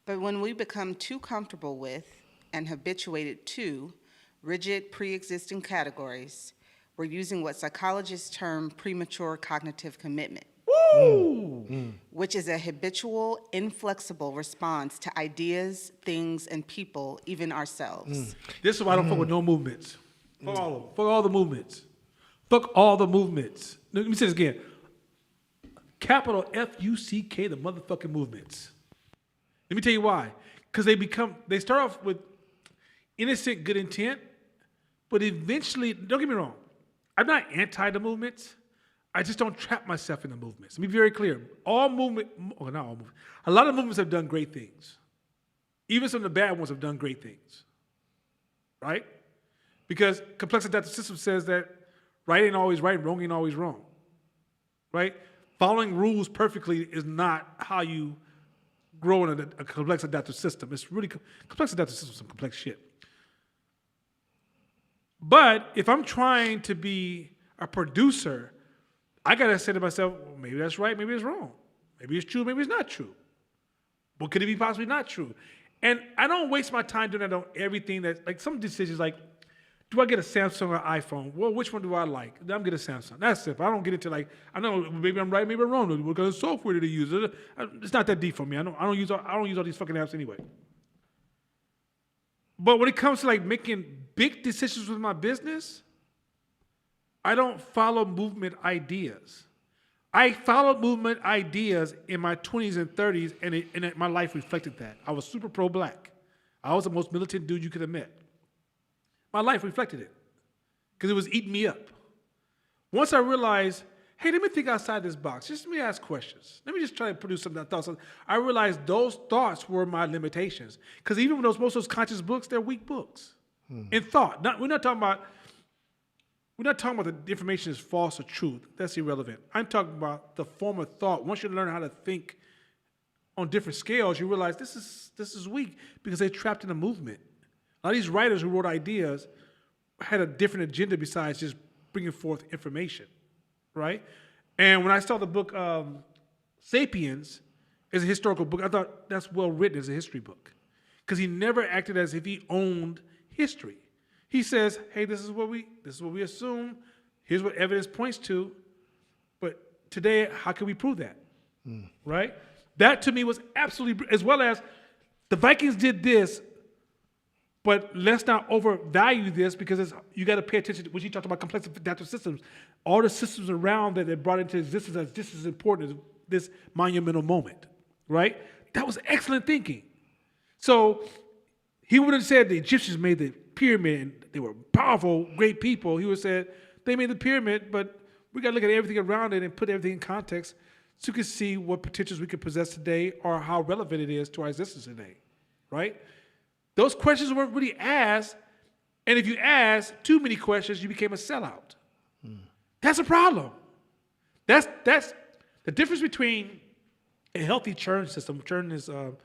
But when we become too comfortable with and habituated to rigid pre-existing categories, we're using what psychologists term premature cognitive commitment. Which is a habitual, inflexible response to ideas, things, and people, even ourselves. This is why I don't fuck with no movements. Fuck all of them. Fuck all the movements. Fuck all the movements. Let me say this again. Capital F-U-C-K, the motherfucking movements. Let me tell you why. Because they start off with innocent good intent, but eventually, don't get me wrong, I'm not anti the movements. I just don't trap myself in the movements. Let me be very clear. Not all movements. A lot of movements have done great things. Even some of the bad ones have done great things. Right? Because complex adaptive system says that right ain't always right, wrong ain't always wrong. Right? Following rules perfectly is not how you grow in a complex adaptive system. It's really complex adaptive system is some complex shit. But if I'm trying to be a producer, I gotta say to myself, well, maybe that's right, maybe it's wrong. Maybe it's true, maybe it's not true. But could it be possibly not true? And I don't waste my time doing that on everything that, like some decisions like, do I get a Samsung or iPhone? Well, which one do I like? I'm getting a Samsung. That's it. I don't get into like, I know maybe I'm right, maybe I'm wrong. What kind of software do they use? It's not that deep for me. I don't use all these fucking apps anyway. But when it comes to like making big decisions with my business, I don't follow movement ideas. I followed movement ideas in my 20s and 30s, and my life reflected that. I was super pro-black. I was the most militant dude you could have met. My life reflected it because it was eating me up. Once I realized, hey, let me think outside this box. Just let me ask questions. Let me just try to produce some thoughts. I realized those thoughts were my limitations. Because even most of those conscious books, they're weak books. In thought. We're not talking about the information is false or truth. That's irrelevant. I'm talking about the form of thought. Once you learn how to think on different scales, you realize this is weak because they're trapped in a movement. A lot of these writers who wrote ideas had a different agenda besides just bringing forth information, right? And when I saw the book *Sapiens* as a historical book, I thought that's well written as a history book because he never acted as if he owned history. He says, "Hey, this is what we assume. Here's what evidence points to. But today, how can we prove that?" Right? That to me was absolutely, as well as the Vikings did this, but let's not overvalue this because you got to pay attention to when you talked about complex adaptive systems, all the systems around that brought into existence as just as important as this monumental moment, right? That was excellent thinking. So he would have said the Egyptians made the pyramid and they were powerful, great people. He would have said they made the pyramid, but we got to look at everything around it and put everything in context so you can see what potentials we could possess today or how relevant it is to our existence today, right? Those questions weren't really asked, and if you asked too many questions, you became a sellout. That's a problem. That's the difference between a healthy churn system. Churn is the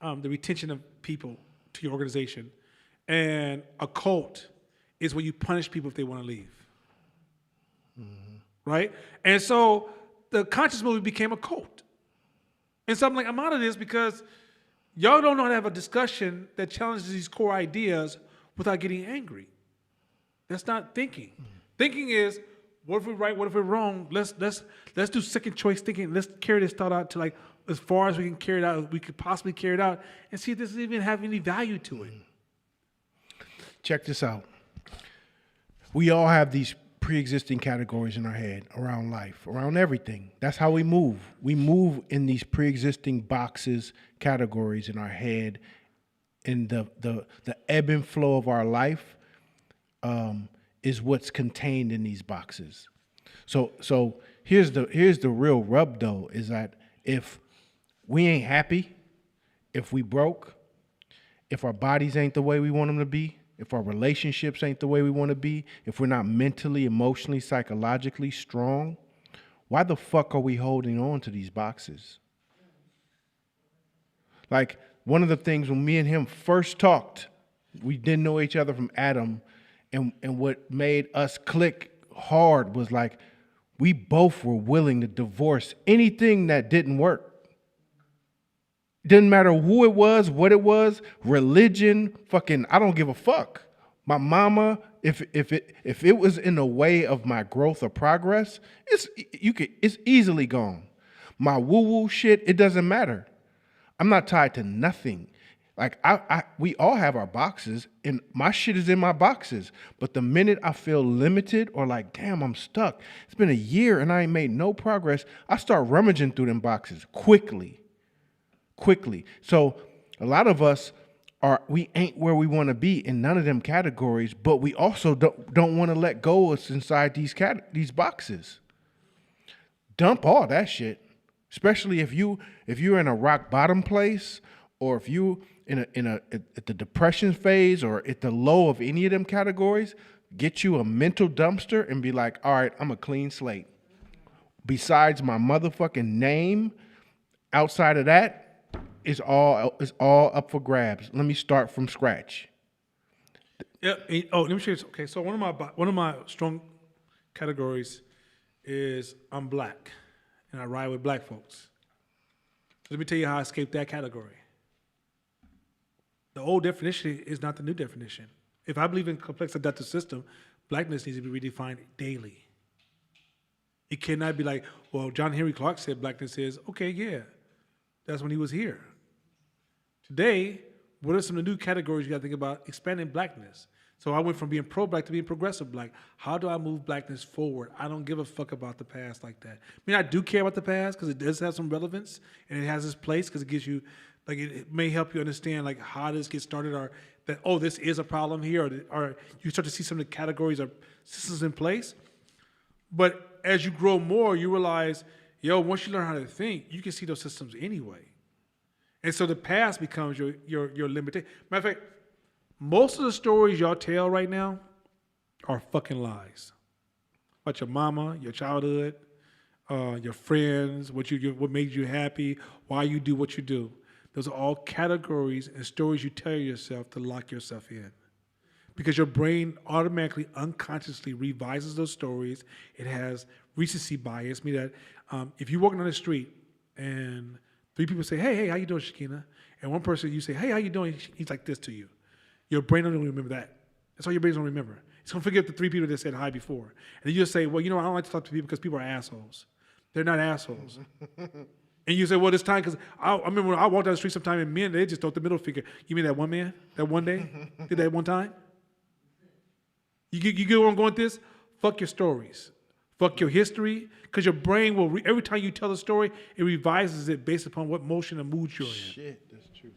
retention of people to your organization, and a cult is when you punish people if they want to leave, right? And so the conscious movement became a cult. And so I'm like, I'm out of this because y'all don't know how to have a discussion that challenges these core ideas without getting angry. That's not thinking. Thinking is, what if we're right, what if we're wrong? Let's do second choice thinking. Let's carry this thought out to like as far as we can carry it out, we could possibly carry it out, and see if this even have any value to it. Check this out. We all have these pre-existing categories in our head around life, around everything. That's how we move. We move in these pre-existing boxes, categories in our head, and the ebb and flow of our life is what's contained in these boxes. So here's the real rub though, is that if we ain't happy, if we broke, if our bodies ain't the way we want them to be, if our relationships ain't the way we want to be, if we're not mentally, emotionally, psychologically strong, why the fuck are we holding on to these boxes? Like, one of the things when me and him first talked, we didn't know each other from Adam, and what made us click hard was like, we both were willing to divorce anything that didn't work. Didn't matter who it was, what it was, religion, fucking, I don't give a fuck. My mama, if it was in the way of my growth or progress, it's easily gone. My woo-woo shit, it doesn't matter. I'm not tied to nothing. Like we all have our boxes, and my shit is in my boxes. But the minute I feel limited or like, damn, I'm stuck. It's been a year and I ain't made no progress. I start rummaging through them boxes quickly. So a lot of us we ain't where we want to be in none of them categories, but we also don't want to let go of inside these boxes. Dump all that shit, especially if you're in a rock bottom place, or if you at the depression phase or at the low of any of them categories. Get you a mental dumpster and be like, all right, I'm a clean slate. Besides my motherfucking name, outside of that, it's all up for grabs. Let me start from scratch. Yeah. Let me show you. Okay, so one of my strong categories is I'm black, and I ride with black folks. Let me tell you how I escaped that category. The old definition is not the new definition. If I believe in complex adaptive system, blackness needs to be redefined daily. It cannot be like, well, John Henry Clark said blackness is, okay, yeah, that's when he was here. Today, what are some of the new categories you got to think about expanding blackness? So I went from being pro-black to being progressive black. How do I move blackness forward? I don't give a fuck about the past like that. I mean, I do care about the past because it does have some relevance and it has its place because it gives you, like, it may help you understand like how this gets started, or that, oh, this is a problem here, or you start to see some of the categories or systems in place. But as you grow more, you realize, once you learn how to think, you can see those systems anyway. And so the past becomes your limitation. Matter of fact, most of the stories y'all tell right now are fucking lies. About your mama, your childhood, your friends, what made you happy, why you do what you do. Those are all categories and stories you tell yourself to lock yourself in. Because your brain automatically, unconsciously revises those stories. It has recency bias, meaning that if you're walking on the street and 3 people say, hey, how you doing, Shakina? And one person, you say, hey, how you doing? He's like this to you. Your brain don't even remember that. That's all your brain's gonna remember. It's gonna forget the 3 people that said hi before. And then you'll say, well, I don't like to talk to people because people are assholes. They're not assholes. And you say, well, this time, because I remember when I walked down the street sometime and men, they just throw the middle finger. You mean that one man? That one day? Did that one time? You get where I'm going with this? Fuck your stories. Fuck your history. Because your brain will, every time you tell a story, it revises it based upon what motion and mood you're in. Shit, that's true.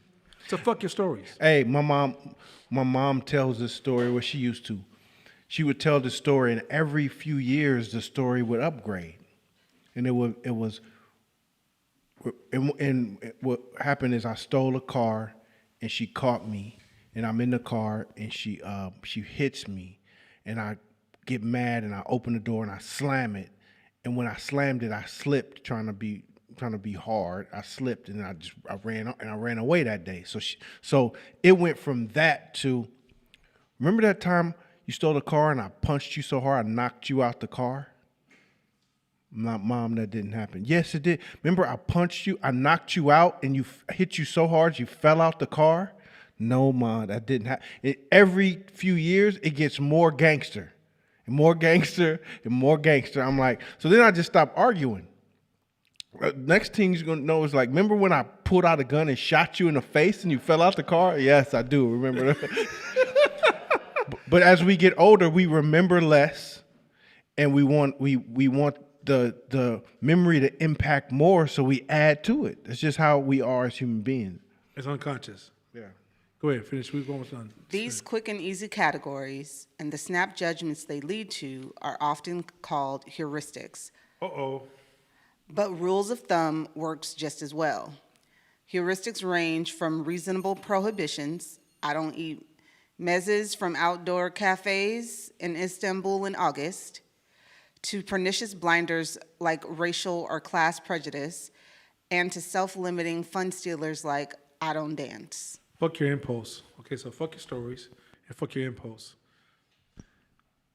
So fuck your stories. Hey, my mom tells this story, what she used to. She would tell the story, and every few years the story would upgrade. And what happened is I stole a car, and she caught me, and I'm in the car, and she hits me, and I get mad, and I open the door, and I slam it, and when I slammed it, I slipped, trying to be hard. I slipped, and I ran away that day. So it went from that to, remember that time you stole the car and I punched you so hard I knocked you out the car? Mom, that didn't happen. Yes, it did. Remember I punched you, I knocked you out, and hit you so hard you fell out the car? No, Mom, that didn't happen. Every few years it gets more gangster, and more gangster, and more gangster. I'm like, so then I just stopped arguing. Next thing you're gonna know is like, remember when I pulled out a gun and shot you in the face and you fell out the car? Yes, I do remember that. But as we get older, we remember less, and we want the memory to impact more, so we add to it. That's just how we are as human beings. It's unconscious. Yeah. Go ahead, finish. We're almost done. These quick and easy categories and the snap judgments they lead to are often called heuristics. Uh-oh. But rules of thumb works just as well. Heuristics range from reasonable prohibitions, I don't eat mezes from outdoor cafes in Istanbul in August, to pernicious blinders like racial or class prejudice, and to self-limiting fun stealers like I don't dance. Fuck your impulse. Okay, so fuck your stories and fuck your impulse.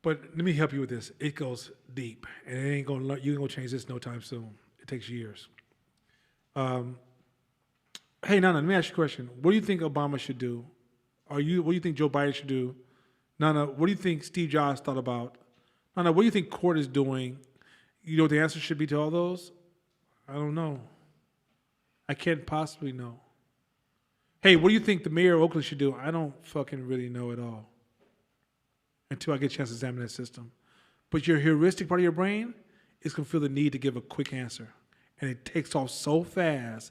But let me help you with this. It goes deep, and you ain't gonna change this no time soon. It takes years. Hey, Nana, let me ask you a question. What do you think Obama should do? What do you think Joe Biden should do? Nana, what do you think Steve Jobs thought about? Nana, what do you think Court is doing? You know what the answer should be to all those? I don't know. I can't possibly know. Hey, what do you think the mayor of Oakland should do? I don't fucking really know at all until I get a chance to examine that system. But your heuristic part of your brain is going to feel the need to give a quick answer. And it takes off so fast.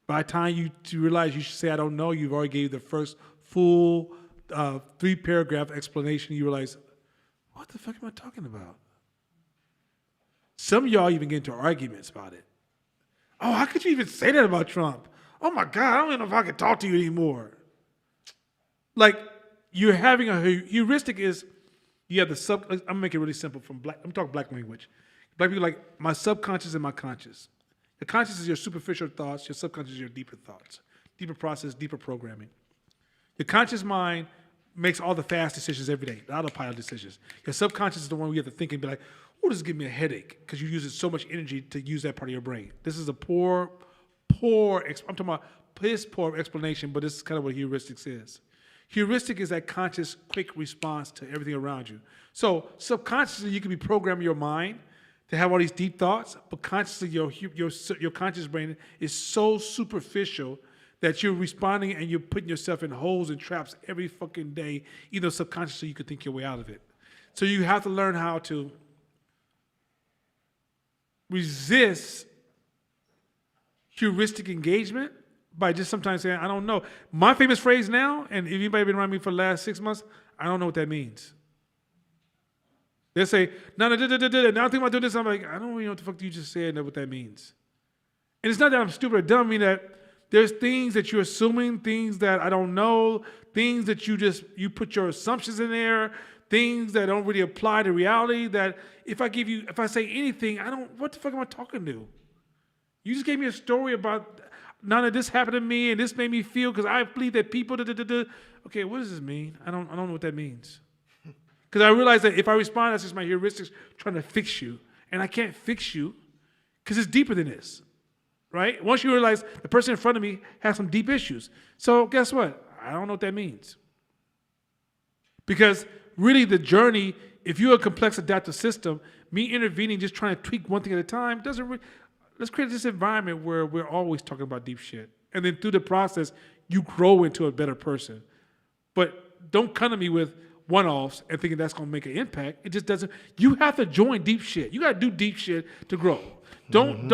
By the time you realize you should say, I don't know, you've already gave the first full 3-paragraph explanation. You realize, what the fuck am I talking about? Some of y'all even get into arguments about it. Oh, how could you even say that about Trump? Oh my God, I don't even know if I can talk to you anymore. Like, you're having a heuristic is, you have the I'm gonna make it really simple I'm talking black language. Black people like my subconscious and my conscious. The conscious is your superficial thoughts, your subconscious is your deeper thoughts, deeper process, deeper programming. Your conscious mind makes all the fast decisions every day, the autopilot decisions. Your subconscious is the one where you have to think and be like, oh, this is giving me a headache, because you use so much energy to use that part of your brain. This is a I'm talking about piss poor explanation, but this is kind of what heuristics is. Heuristic is that conscious, quick response to everything around you. So subconsciously, you can be programming your mind to have all these deep thoughts, but consciously, your conscious brain is so superficial that you're responding and you're putting yourself in holes and traps every fucking day, even subconsciously you could think your way out of it. So you have to learn how to resist heuristic engagement by just sometimes saying, I don't know. My famous phrase now, and if anybody been around me for the last 6 months, I don't know what that means. They'll say, no, now I think about doing this. I'm like, I don't really know what the fuck you just said and know what that means. And it's not that I'm stupid or dumb, I mean that There's things that you're assuming, things that I don't know, things that you put your assumptions in there, things that don't really apply to reality. That if I say anything, what the fuck am I talking to? You just gave me a story about none of this happened to me and this made me feel because I believe that people. Okay, what does this mean? I don't know what that means. Because I realize that if I respond, that's just my heuristics trying to fix you, and I can't fix you because it's deeper than this. Right? Once you realize the person in front of me has some deep issues. So guess what? I don't know what that means. Because really the journey, if you're a complex adaptive system, me intervening, just trying to tweak one thing at a time, doesn't really, let's create this environment where we're always talking about deep shit. And then through the process, you grow into a better person. But don't come to me with one-offs and thinking that's going to make an impact. It just doesn't. You have to join deep shit. You got to do deep shit to grow. Don't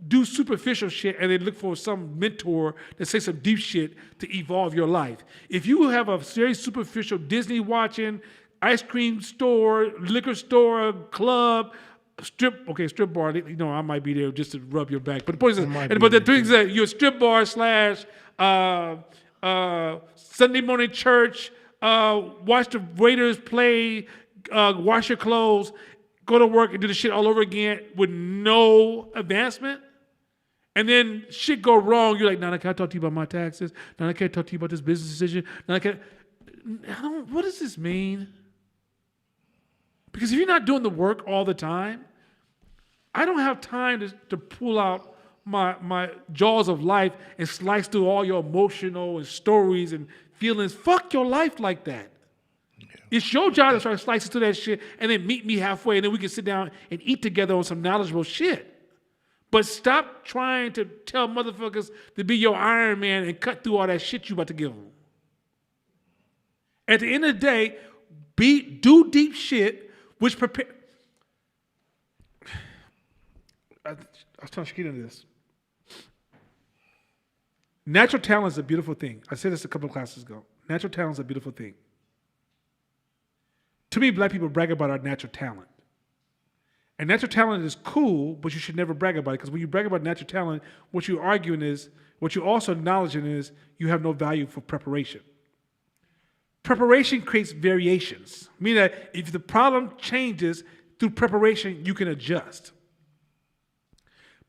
do superficial shit and then look for some mentor that say some deep shit to evolve your life. If you have a very superficial Disney watching, ice cream store, liquor store, club, strip bar, you know, I might be there just to rub your back. But the point is, but the thing is that you're a strip bar / Sunday morning church, watch the waiters play, wash your clothes, go to work and do the shit all over again with no advancement. And then shit go wrong. You're like, Nana, can I talk to you about my taxes? Nana, can I talk to you about this business decision? Nana, what does this mean? Because if you're not doing the work all the time, I don't have time to pull out my jaws of life and slice through all your emotional and stories and feelings. Fuck your life like that. Yeah. It's your job to try to slice through that shit and then meet me halfway and then we can sit down and eat together on some knowledgeable shit. But stop trying to tell motherfuckers to be your Iron Man and cut through all that shit you about to give them. At the end of the day, do deep shit, which prepare. I was telling Shakita this. Natural talent is a beautiful thing. I said this a couple of classes ago. Natural talent is a beautiful thing. To me, black people brag about our natural talent. And natural talent is cool, but you should never brag about it. Because when you brag about natural talent, what you're arguing is, what you're also acknowledging is, you have no value for preparation. Preparation creates variations. Meaning that if the problem changes, through preparation, you can adjust.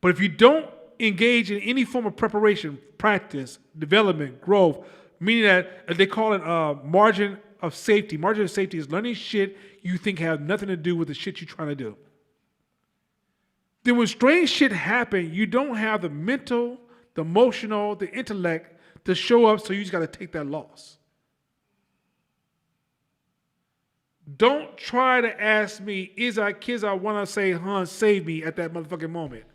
But if you don't engage in any form of preparation, practice, development, growth, meaning that they call it margin of safety. Margin of safety is learning shit you think have nothing to do with the shit you're trying to do. Then when strange shit happen, you don't have the mental, the emotional, the intellect to show up, so you just got to take that loss. Don't try to ask me, is I kids I want to say, huh, save me at that motherfucking moment.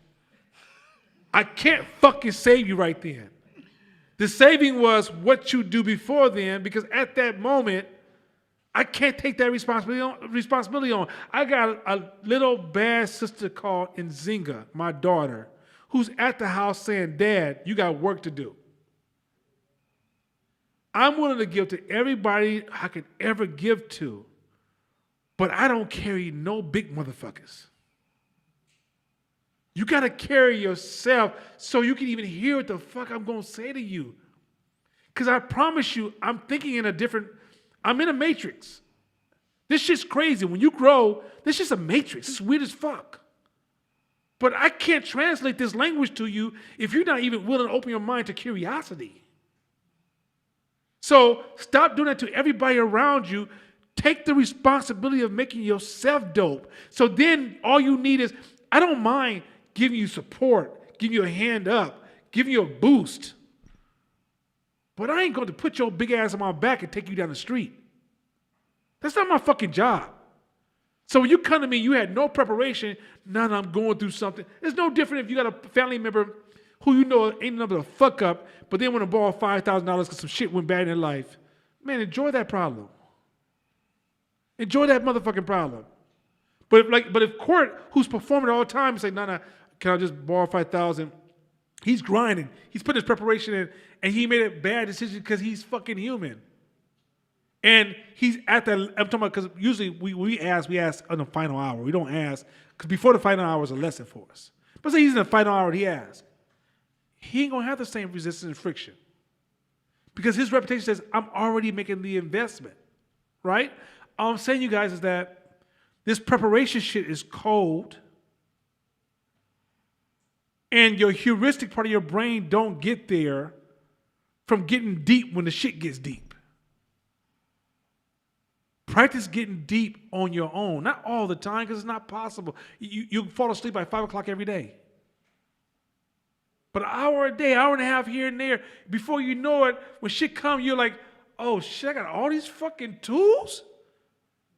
I can't fucking save you right then. The saving was what you do before then, because at that moment, I can't take that responsibility on. I got a little bad sister called Nzinga, my daughter, who's at the house saying, Dad, you got work to do. I'm willing to give to everybody I could ever give to, but I don't carry no big motherfuckers. You got to carry yourself so you can even hear what the fuck I'm going to say to you. Because I promise you, I'm in a matrix. This shit's crazy. When you grow, this is a matrix. It's weird as fuck. But I can't translate this language to you if you're not even willing to open your mind to curiosity. So stop doing that to everybody around you. Take the responsibility of making yourself dope. So then all you need is, I don't mind giving you support, giving you a hand up, giving you a boost. But I ain't going to put your big ass on my back and take you down the street. That's not my fucking job. So when you come to me, you had no preparation, now I'm going through something. It's no different if you got a family member who you know ain't nothing but a fuck up, but they want to borrow $5,000 because some shit went bad in their life. Man, enjoy that problem. Enjoy that motherfucking problem. But if Court, who's performing all the time, say, no, can I just borrow $5,000? He's grinding. He's putting his preparation in, and he made a bad decision because he's fucking human. And he's at that. I'm talking about, because usually we ask in the final hour. We don't ask because before the final hour is a lesson for us. But say he's in the final hour, he asks. he ain't gonna have the same resistance and friction. Because his reputation says, I'm already making the investment, right? All I'm saying, you guys, is that this preparation shit is cold, and your heuristic part of your brain don't get there from getting deep when the shit gets deep. Practice getting deep on your own. Not all the time, because it's not possible. You fall asleep by 5 o'clock every day. But an hour a day, hour and a half here and there, before you know it, when shit comes, you're like, oh shit, I got all these fucking tools?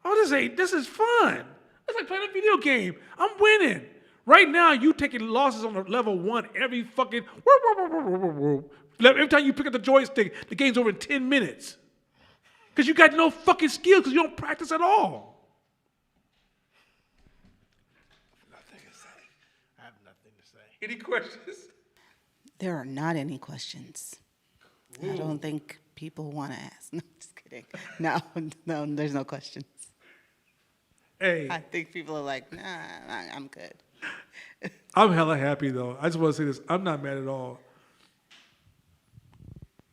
Oh, this is fun. It's like playing a video game. I'm winning. Right now, you taking losses on level 1 every fucking, every time you pick up the joystick, the game's over in 10 minutes. Because you got no fucking skill because you don't practice at all. Nothing to say. I have nothing to say. Any questions? There are not any questions. I don't think people want to ask. No, just kidding. No, there's no questions. Hey, I think people are like, nah, I'm good. I'm hella happy though. I just want to say this. I'm not mad at all.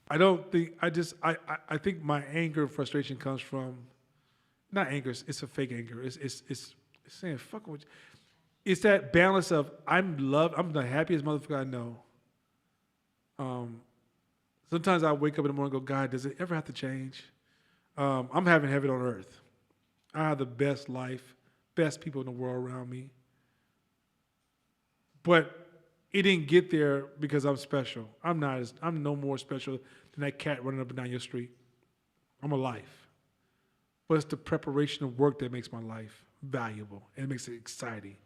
I don't think, I think my anger and frustration comes from, not anger, it's a fake anger. It's saying, fuck with you. It's that balance of, I'm the happiest motherfucker I know. Sometimes I wake up in the morning and go, God, does it ever have to change? I'm having heaven on earth. I have the best life, best people in the world around me. But it didn't get there because I'm special. I'm no more special than that cat running up and down your street. I'm a life. But it's the preparation of work that makes my life valuable and it makes it exciting.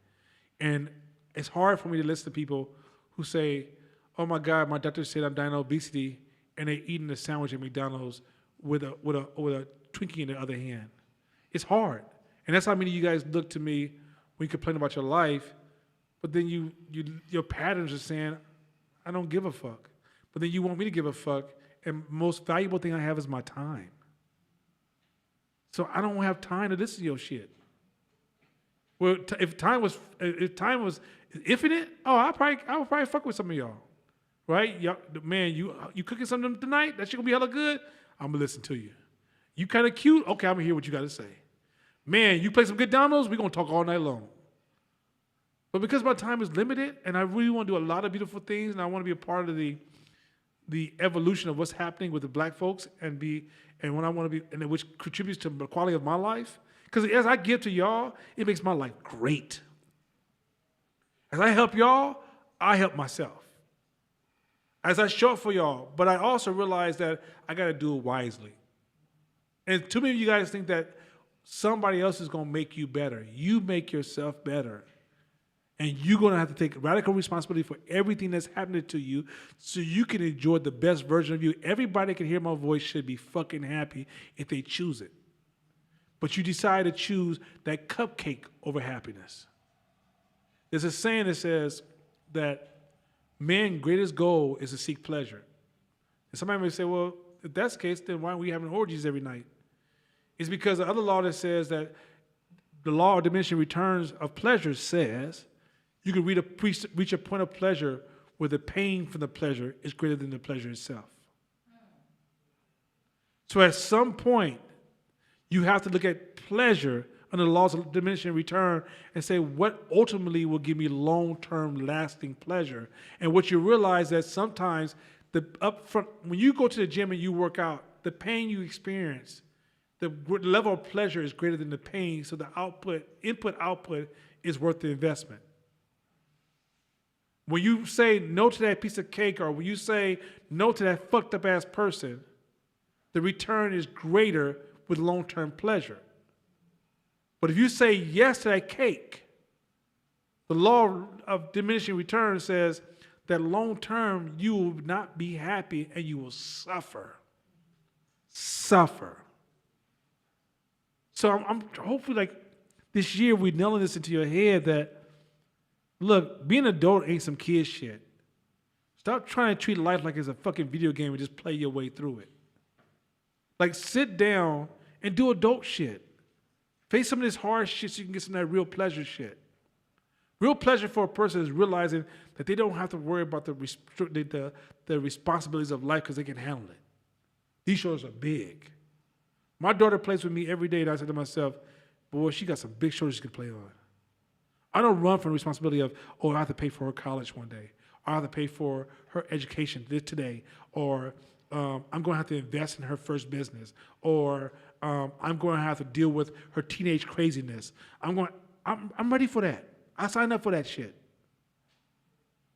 And it's hard for me to listen to people who say, oh my God, my doctor said I'm dying of obesity, and they're eating a sandwich at McDonald's with a Twinkie in the other hand. It's hard. And that's how many of you guys look to me when you complain about your life, but then your patterns are saying, I don't give a fuck. But then you want me to give a fuck, and most valuable thing I have is my time. So I don't have time to listen to your shit. Well, if time was infinite, I would probably fuck with some of y'all. Right? Y'all, man, you cooking something tonight? That shit gonna be hella good? I'm gonna listen to you. You kind of cute? Okay, I'm gonna hear what you gotta say. Man, you play some good dominoes? We're gonna talk all night long. But because my time is limited and I really want to do a lot of beautiful things and I want to be a part of the evolution of what's happening with the black folks and when I want to be, and which contributes to the quality of my life. Because as I give to y'all, it makes my life great. As I help y'all, I help myself. As I show up for y'all, but I also realize that I got to do it wisely. And too many of you guys think that somebody else is going to make you better. You make yourself better. And you're going to have to take radical responsibility for everything that's happening to you so you can enjoy the best version of you. Everybody that can hear my voice should be fucking happy if they choose it. But you decide to choose that cupcake over happiness. There's a saying that says that man's greatest goal is to seek pleasure. And somebody may say, well, if that's the case, then why aren't we having orgies every night? It's because the other law that says that the law of diminishing returns of pleasure says you can reach a point of pleasure where the pain from the pleasure is greater than the pleasure itself. So at some point, you have to look at pleasure under the laws of diminishing return and say, what ultimately will give me long-term lasting pleasure? And what you realize that sometimes the upfront, when you go to the gym and you work out, the pain you experience, the level of pleasure is greater than the pain, so the input-output is worth the investment. When you say no to that piece of cake or when you say no to that fucked up ass person, the return is greater with long-term pleasure. But if you say yes to that cake, the law of diminishing return says that long-term you will not be happy and you will suffer. Suffer. So I'm hopefully like this year we're nailing this into your head that, look, being an adult ain't some kid shit. Stop trying to treat life like it's a fucking video game and just play your way through it. Like, sit down and do adult shit. Face some of this hard shit so you can get some of that real pleasure shit. Real pleasure for a person is realizing that they don't have to worry about the responsibilities of life because they can handle it. These shoulders are big. My daughter plays with me every day, and I said to myself, boy, she got some big shoulders she can play on. I don't run from the responsibility of, I have to pay for her college one day. I have to pay for her education today. Or I'm going to have to invest in her first business. Or I'm going to have to deal with her teenage craziness. I'm ready for that. I signed up for that shit.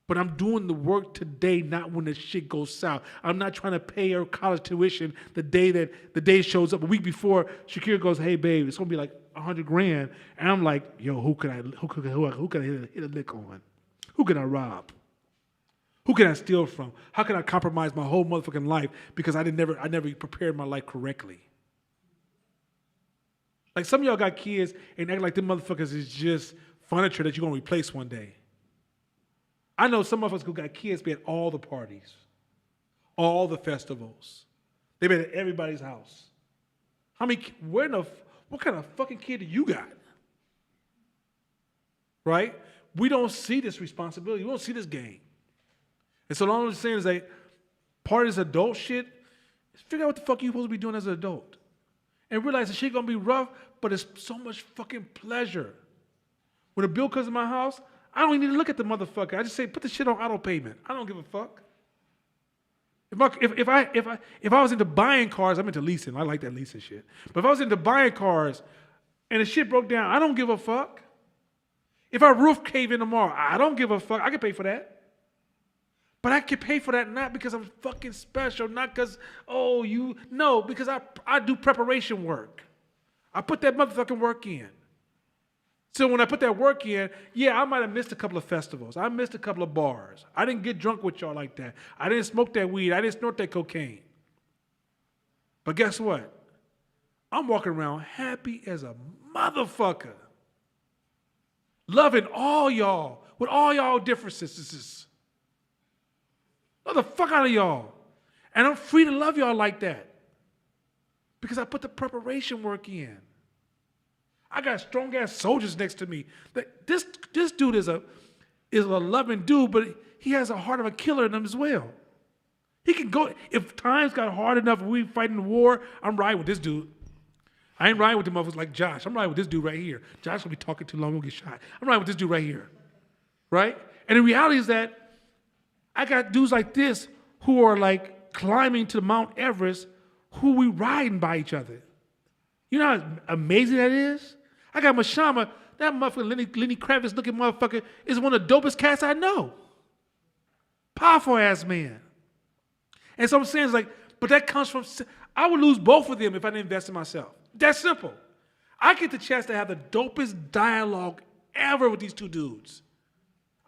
But I'm doing the work today, not when the shit goes south. I'm not trying to pay her college tuition the day shows up. A week before, Shakira goes, hey, babe, it's going to be like $100,000. And I'm like, yo, who can I hit a lick on? Who can I rob? Who can I steal from? How can I compromise my whole motherfucking life because I never prepared my life correctly? Like some of y'all got kids and act like them motherfuckers is just furniture that you're going to replace one day. I know some of us who got kids be at all the parties, all the festivals. They've been at everybody's house. What kind of fucking kid do you got? Right? We don't see this responsibility. We don't see this game. And so all I'm saying is that part of this adult shit, figure out what the fuck you're supposed to be doing as an adult. And realize the shit gonna be rough, but it's so much fucking pleasure. When a bill comes to my house, I don't even need to look at the motherfucker. I just say, put the shit on auto payment. I don't give a fuck. If I was into buying cars, I'm into leasing. I like that leasing shit. But if I was into buying cars and the shit broke down, I don't give a fuck. If our roof cave in tomorrow, I don't give a fuck. I can pay for that. But I can pay for that not because I'm fucking special, not because, because I do preparation work. I put that motherfucking work in. So when I put that work in, I might have missed a couple of festivals. I missed a couple of bars. I didn't get drunk with y'all like that. I didn't smoke that weed. I didn't snort that cocaine. But guess what? I'm walking around happy as a motherfucker. Loving all y'all with all y'all differences. Love the fuck out of y'all. And I'm free to love y'all like that. Because I put the preparation work in. I got strong ass soldiers next to me. This dude is a loving dude, but he has a heart of a killer in him as well. He can go, if times got hard enough and we fighting the war, I'm riding with this dude. I ain't riding with the motherfuckers like Josh. I'm riding with this dude right here. Josh will be talking too long, he'll get shot. I'm riding with this dude right here. Right? And the reality is that I got dudes like this who are like climbing to Mount Everest, who we riding by each other. You know how amazing that is? I got Mashama, that motherfucker, Lenny Kravitz looking motherfucker, is one of the dopest cats I know. Powerful ass man. And so I'm saying, it's like, but that comes from, I would lose both of them if I didn't invest in myself. That's simple. I get the chance to have the dopest dialogue ever with these two dudes.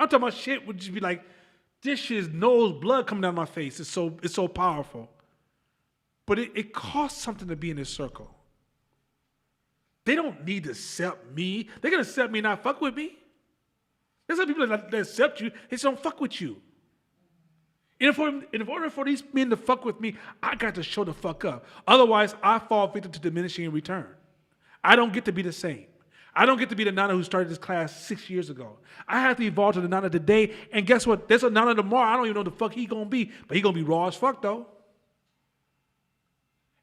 I'm talking about shit would just be like, this shit is nose blood coming down my face. It's so powerful. But it costs something to be in this circle. They don't need to accept me. They're going to accept me and not fuck with me. There's some people that accept you, they just don't fuck with you. And in order for these men to fuck with me, I got to show the fuck up. Otherwise, I fall victim to diminishing in return. I don't get to be the same. I don't get to be the Nana who started this class 6 years ago. I have to evolve to the Nana today, and guess what? There's a Nana tomorrow. I don't even know the fuck he going to be, but he going to be raw as fuck, though.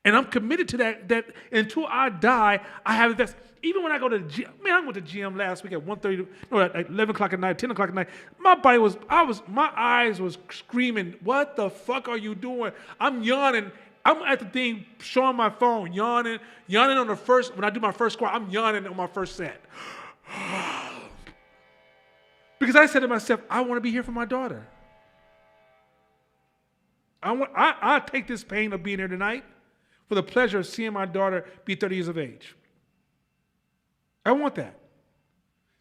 And I'm committed to that until I die, I have this. Even when I go to the gym, I went to the gym last week at 11 o'clock at night, 10 o'clock at night. My eyes was screaming, what the fuck are you doing? I'm yawning. I'm at the thing showing my phone, yawning on the first, when I do my first squat, I'm yawning on my first set. Because I said to myself, I want to be here for my daughter. I take this pain of being here tonight for the pleasure of seeing my daughter be 30 years of age. I want that.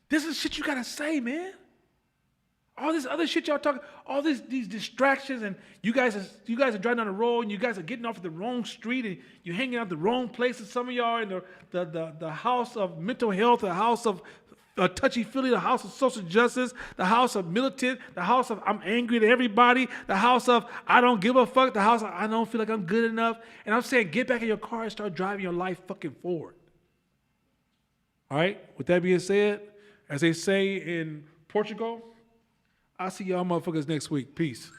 This is shit you gotta say, man. All this other shit y'all talking, all these distractions, and you guys are driving down the road, and you guys are getting off at the wrong street, and you're hanging out at the wrong places. Some of y'all are in the house of mental health, the house of touchy-feely, the house of social justice, the house of militant, the house of I'm angry at everybody, the house of I don't give a fuck, the house of I don't feel like I'm good enough. And I'm saying get back in your car and start driving your life fucking forward. All right? With that being said, as they say in Portugal. I'll see y'all motherfuckers next week. Peace.